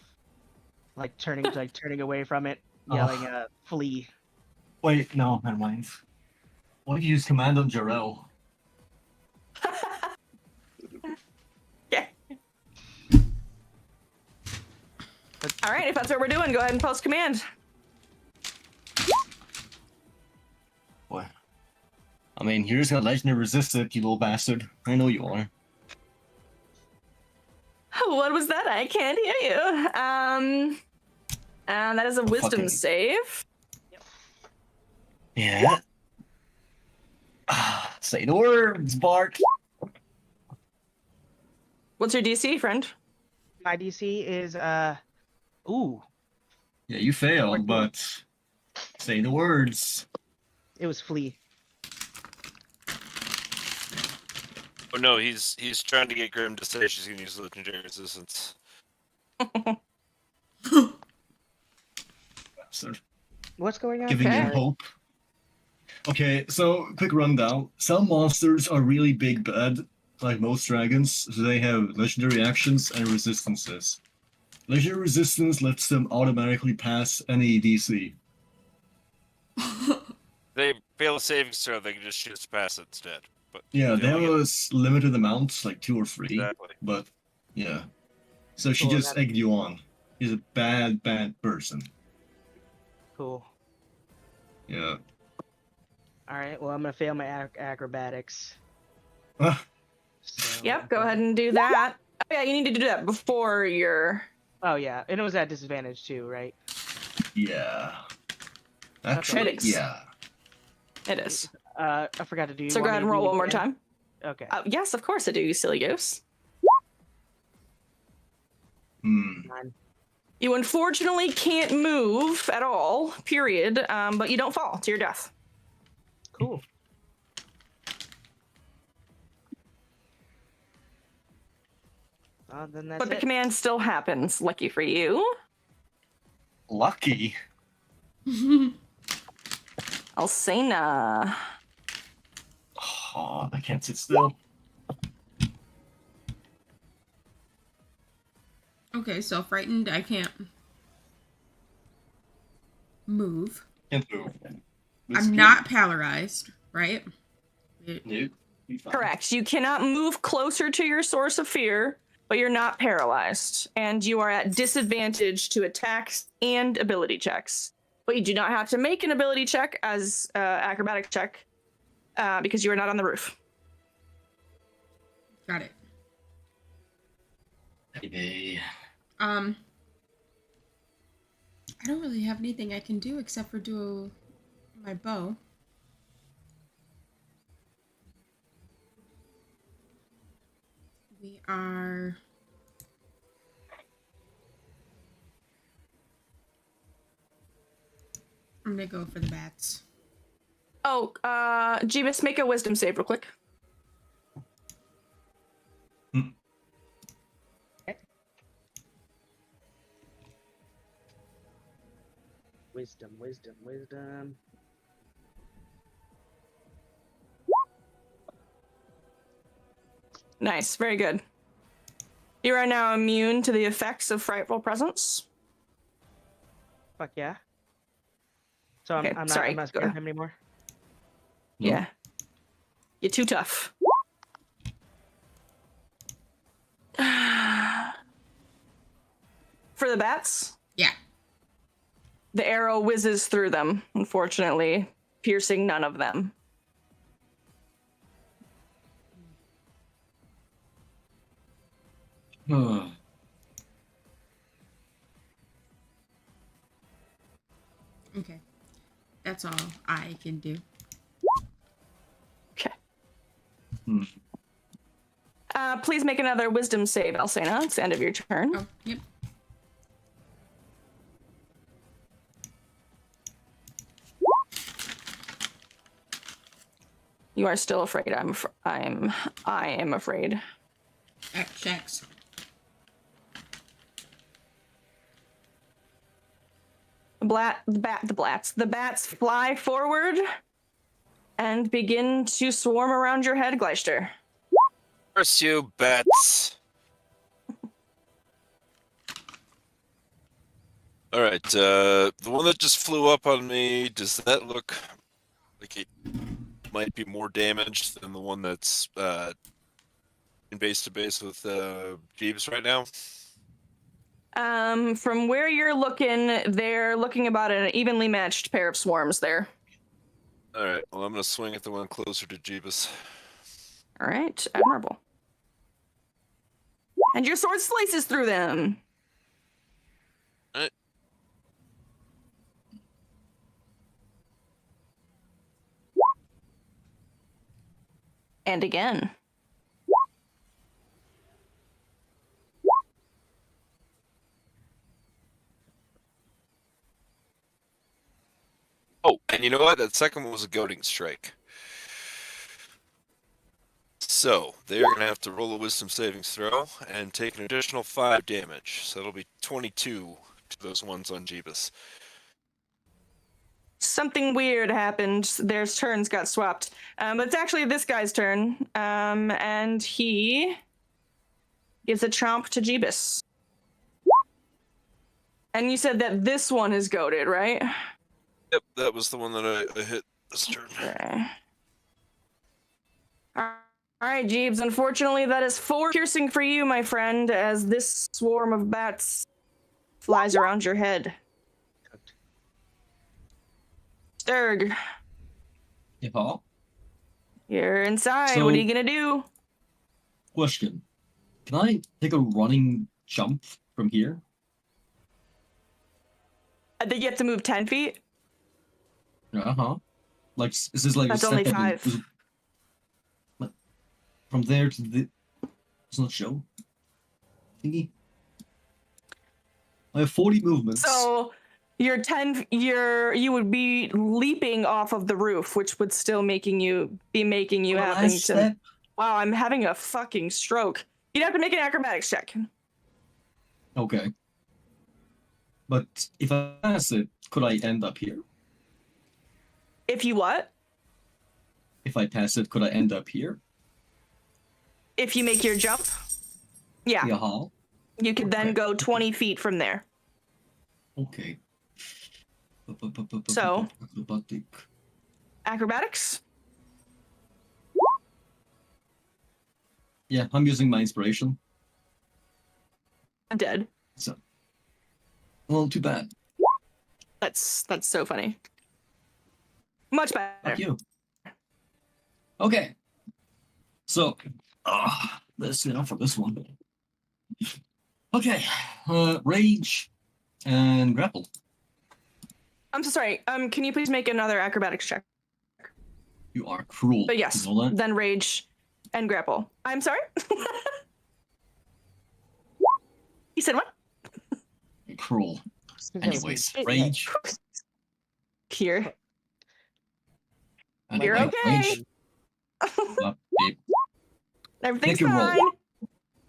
turning away from it, yelling, "Flee!" Wait, no, never mind. What if you use command on Jarrell? Yeah. All right, if that's what we're doing, go ahead and post command. Boy. I mean, you're just gonna legendary resist it, you little bastard. I know you are. What was that? I can't hear you. That is a wisdom Fucking- save. Yeah. Say the words, Bart. What's your DC, friend? My DC is ooh, Yeah, you failed, but say the words. it was flee. Oh no, he's trying to get Grim to say she's gonna use legendary resistance. Bastard. What's going on? Giving Okay. you hope. Okay, so quick rundown. Some monsters are really big bad, like most dragons, so they have legendary actions and resistances. Legendary resistance lets them automatically pass any DC. They fail a saving throw, they can just shoot us past it instead. But Yeah, they have only a limited amount, like 2 or 3. Exactly. But yeah, so she Cool, just egged you on. She's a bad person. Cool. Yeah. All right. Well, I'm gonna fail my acrobatics. Ah, So, Yep, go ahead and do that. Oh, yeah, you need to do that before your. Oh yeah, and it was at disadvantage too, right? yeah. Actually, It is. yeah. It is. I forgot to do. So go want ahead me and to roll do it one more again? time. Okay. Yes, of course I do, you silly goose. Hmm. 9. You unfortunately can't move at all, period, but you don't fall to your death. Cool. Then that's But the it. command still happens, lucky for you. Lucky. Alcena. Oh, I can't sit still. Okay, so frightened, I can't move. Can't move. I'm not paralyzed, right? Nope. Be fine. Correct. You cannot move closer to your source of fear, but you're not paralyzed. And you are at disadvantage to attacks and ability checks. But you do not have to make an ability check as acrobatic check because you are not on the roof. Got it. Hey. I don't really have anything I can do except for do my bow. We are... I'm gonna go for the bats. Oh, Jeebus, make a wisdom save real quick. Wisdom. Nice, very good. You are now immune to the effects of frightful presence. Fuck yeah. So Okay, I'm sorry, not go scared of ahead. him anymore. Yeah. You're too tough. For the bats, Yeah. the arrow whizzes through them, unfortunately, piercing none of them. Okay. That's all I can do. Okay. Please make another wisdom save, Alcena. It's the end of your turn. Oh, yep. You are still afraid. I am afraid. That checks. The bats fly forward and begin to swarm around your head, Gleister. Curse you, bats. Alright, the one that just flew up on me, does that look like it might be more damaged than the one that's in base to base with Jeeves right now? From where you're looking, they're looking about an evenly matched pair of swarms there. Alright, well I'm gonna swing at the one closer to Jeebus. All right, admirable. And your sword slices through them. Alright. And again. Oh, and you know what? That second one was a goading strike. So, they're going to have to roll a wisdom savings throw and take an additional 5 damage. So it'll be 22 to those ones on Jeebus. something weird happened. Their turns got swapped. But it's actually this guy's turn. And he gives a chomp to Jeebus. And you said that this one is goaded, right? Yep, that was the one that I hit this turn. Okay. All right, Jeebs. Unfortunately, that is 4 piercing for you, my friend, as this swarm of bats flies around your head. Sturg, Yeah. you're inside. So- What are you gonna do? Question. Can I take a running jump from here? I think you have to move 10 feet. Uh-huh. Like, is this like That's a step only that 5. from there to the... Does not show. Thingy. I have 40 movements. So you would be leaping off of the roof, which would still be making you On the having last to. step, Wow, I'm having a fucking stroke. You'd have to make an acrobatics check. okay. But if I pass it, could I end up here? If you what? If I pass it, could I end up here? If you make your jump? Yeah. Yeah. You could then Okay. go 20 feet from there. Okay. So? Acrobatic. Acrobatics? Yeah, I'm using my inspiration. I'm dead. So, well, too bad. That's so funny. Much better. Fuck you. Okay. So, that's enough for this one. Okay. Rage and grapple. I'm so sorry. Can you please make another acrobatics check? You are cruel. But yes, You know that? then rage and grapple. I'm sorry? You said what? You're cruel. Anyways, rage. Here. And You're I okay. rage. Babe. Everything's Make your roll. fine.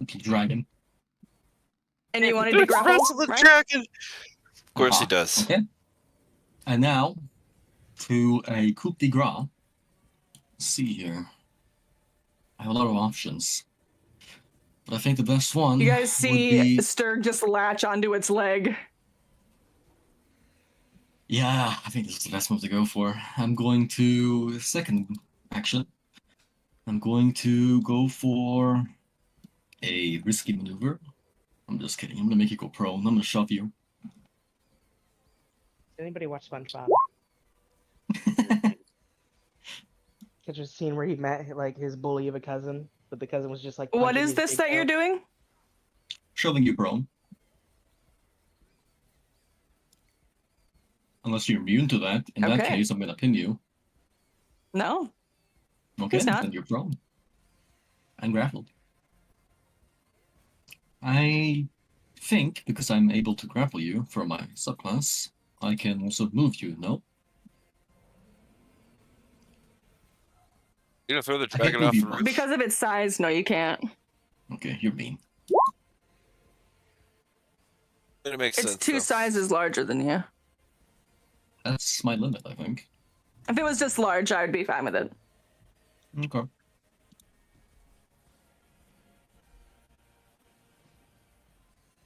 Okay, dragon. And you wanted to grapple, Wrestle the right? dragon. Of course he Uh-huh. does. Okay. And now to a coup de grace. Let's see here. I have a lot of options. But I think the best one You guys would see be... Sturg just latch onto its leg. Yeah, I think this is the best move to go for. I'm going to... Second action. I'm going to go for a risky maneuver. I'm just kidding. I'm going to make you go prone. I'm going to shove you. Did anybody watch SpongeBob? There's a scene where he met like his bully of a cousin, but the cousin was just like. What punching is his this big that you're toe. doing? Shoving you prone. Unless you're immune to that. In that Okay. case, I'm going to pin you. No. Okay, He's not. then you're prone. And grappled. I think, because I'm able to grapple you from my subclass, I can also move you, no? You gonna throw the I can't dragon move off you the much. roof? Because of its size, no, you can't. Okay, you're mean. It makes It's sense. 2 though. sizes larger than you. That's my limit, I think. If it was just large, I would be fine with it. Okay.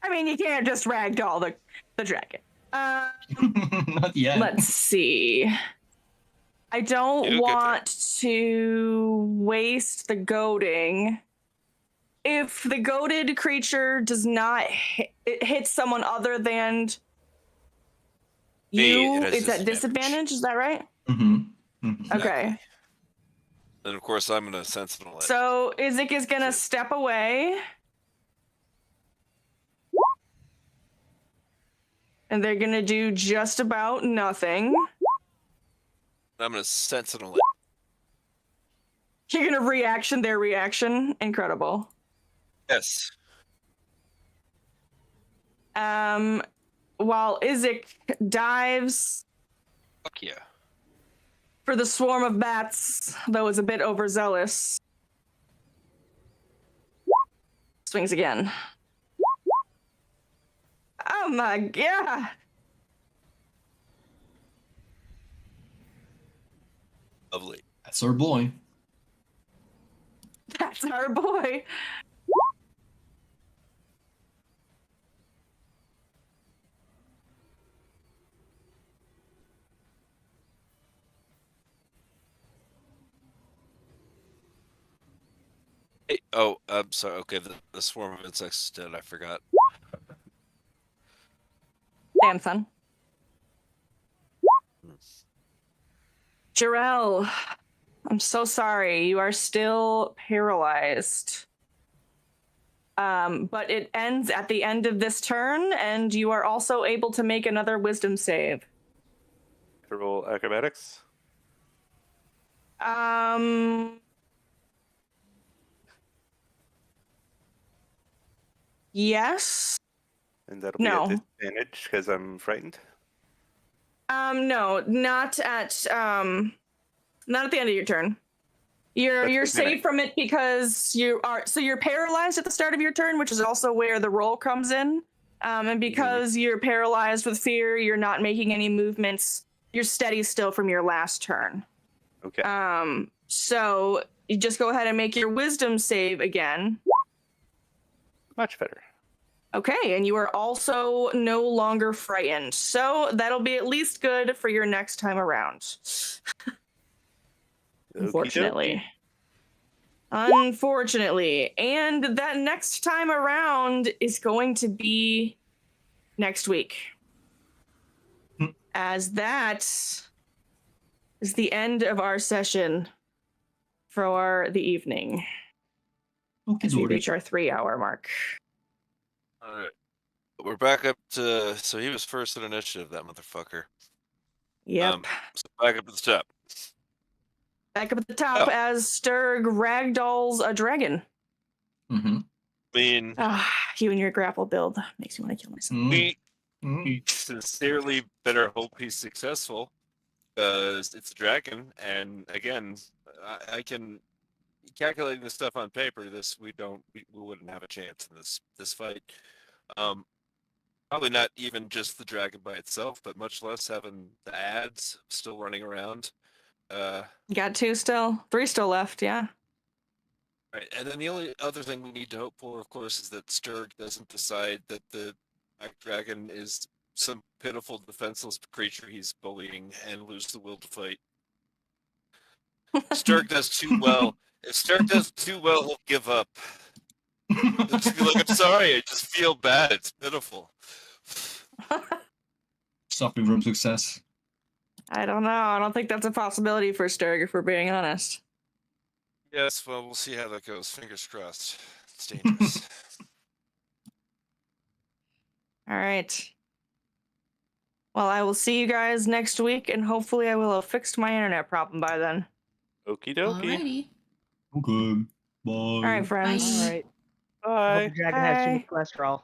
I mean, you can't just ragdoll the dragon. Not yet. Let's see. I don't You'll get there. want to waste the goading. If the goaded creature does not hit someone other than Me, you, it has it's at disadvantage. disadvantage. Is that right? Mm-hmm. Okay. And of course, I'm gonna sentinel it. So Izik is gonna step away. And they're gonna do just about nothing. I'm gonna sentinel it. You're gonna reaction their reaction. Incredible. Yes. While Izik dives Fuck yeah. for the swarm of bats, though is a bit overzealous. Swings again. Oh my god! Lovely. That's our boy. That's our boy. Hey, oh, I'm sorry. Okay, the swarm of insects is dead. I forgot. Damn, son. Jarell, I'm so sorry. You are still paralyzed. But it ends at the end of this turn, and you are also able to make another wisdom save. To roll acrobatics. Yes. And that'll be No. at disadvantage because I'm frightened. No, not at the end of your turn. You're That's safe beginning. from it because you're paralyzed at the start of your turn, which is also where the roll comes in. And because you're paralyzed with fear, you're not making any movements. You're steady still from your last turn. Okay. So you just go ahead and make your wisdom save again. Much better. Okay, and you are also no longer frightened. So that'll be at least good for your next time around. Unfortunately. Unfortunately. And that next time around is going to be next week. As that is the end of our session for the evening. As we reach our 3-hour mark. All right. We're back up to. So he was first in initiative, that motherfucker. Yep. So back up to the top. Back up at the top as Sturg ragdolls a dragon. Mm-hmm. I mean, you and your grapple build makes me want to kill myself. We sincerely better hope he's successful, because it's a dragon, and again, I can calculating this stuff on paper. We wouldn't have a chance in this fight. Probably not even just the dragon by itself, but much less having the ads still running around. You got 2 still, 3 still left, yeah. Right, and then the only other thing we need to hope for, of course, is that Sturg doesn't decide that the black dragon is some pitiful, defenseless creature he's bullying and lose the will to fight. Sturg does too well. If Sturg does too well, he'll give up. He'll just be like, I'm sorry, I just feel bad. It's pitiful. Suffering from success. I don't know. I don't think that's a possibility for Sturg, if we're being honest. Yes, well, we'll see how that goes. Fingers crossed. It's dangerous. All right. Well, I will see you guys next week, and hopefully I will have fixed my internet problem by then. Okie dokie. Alrighty. Okay. Bye. All right, friends. Bye. All right. I Bye. hope the dragon has too much cholesterol.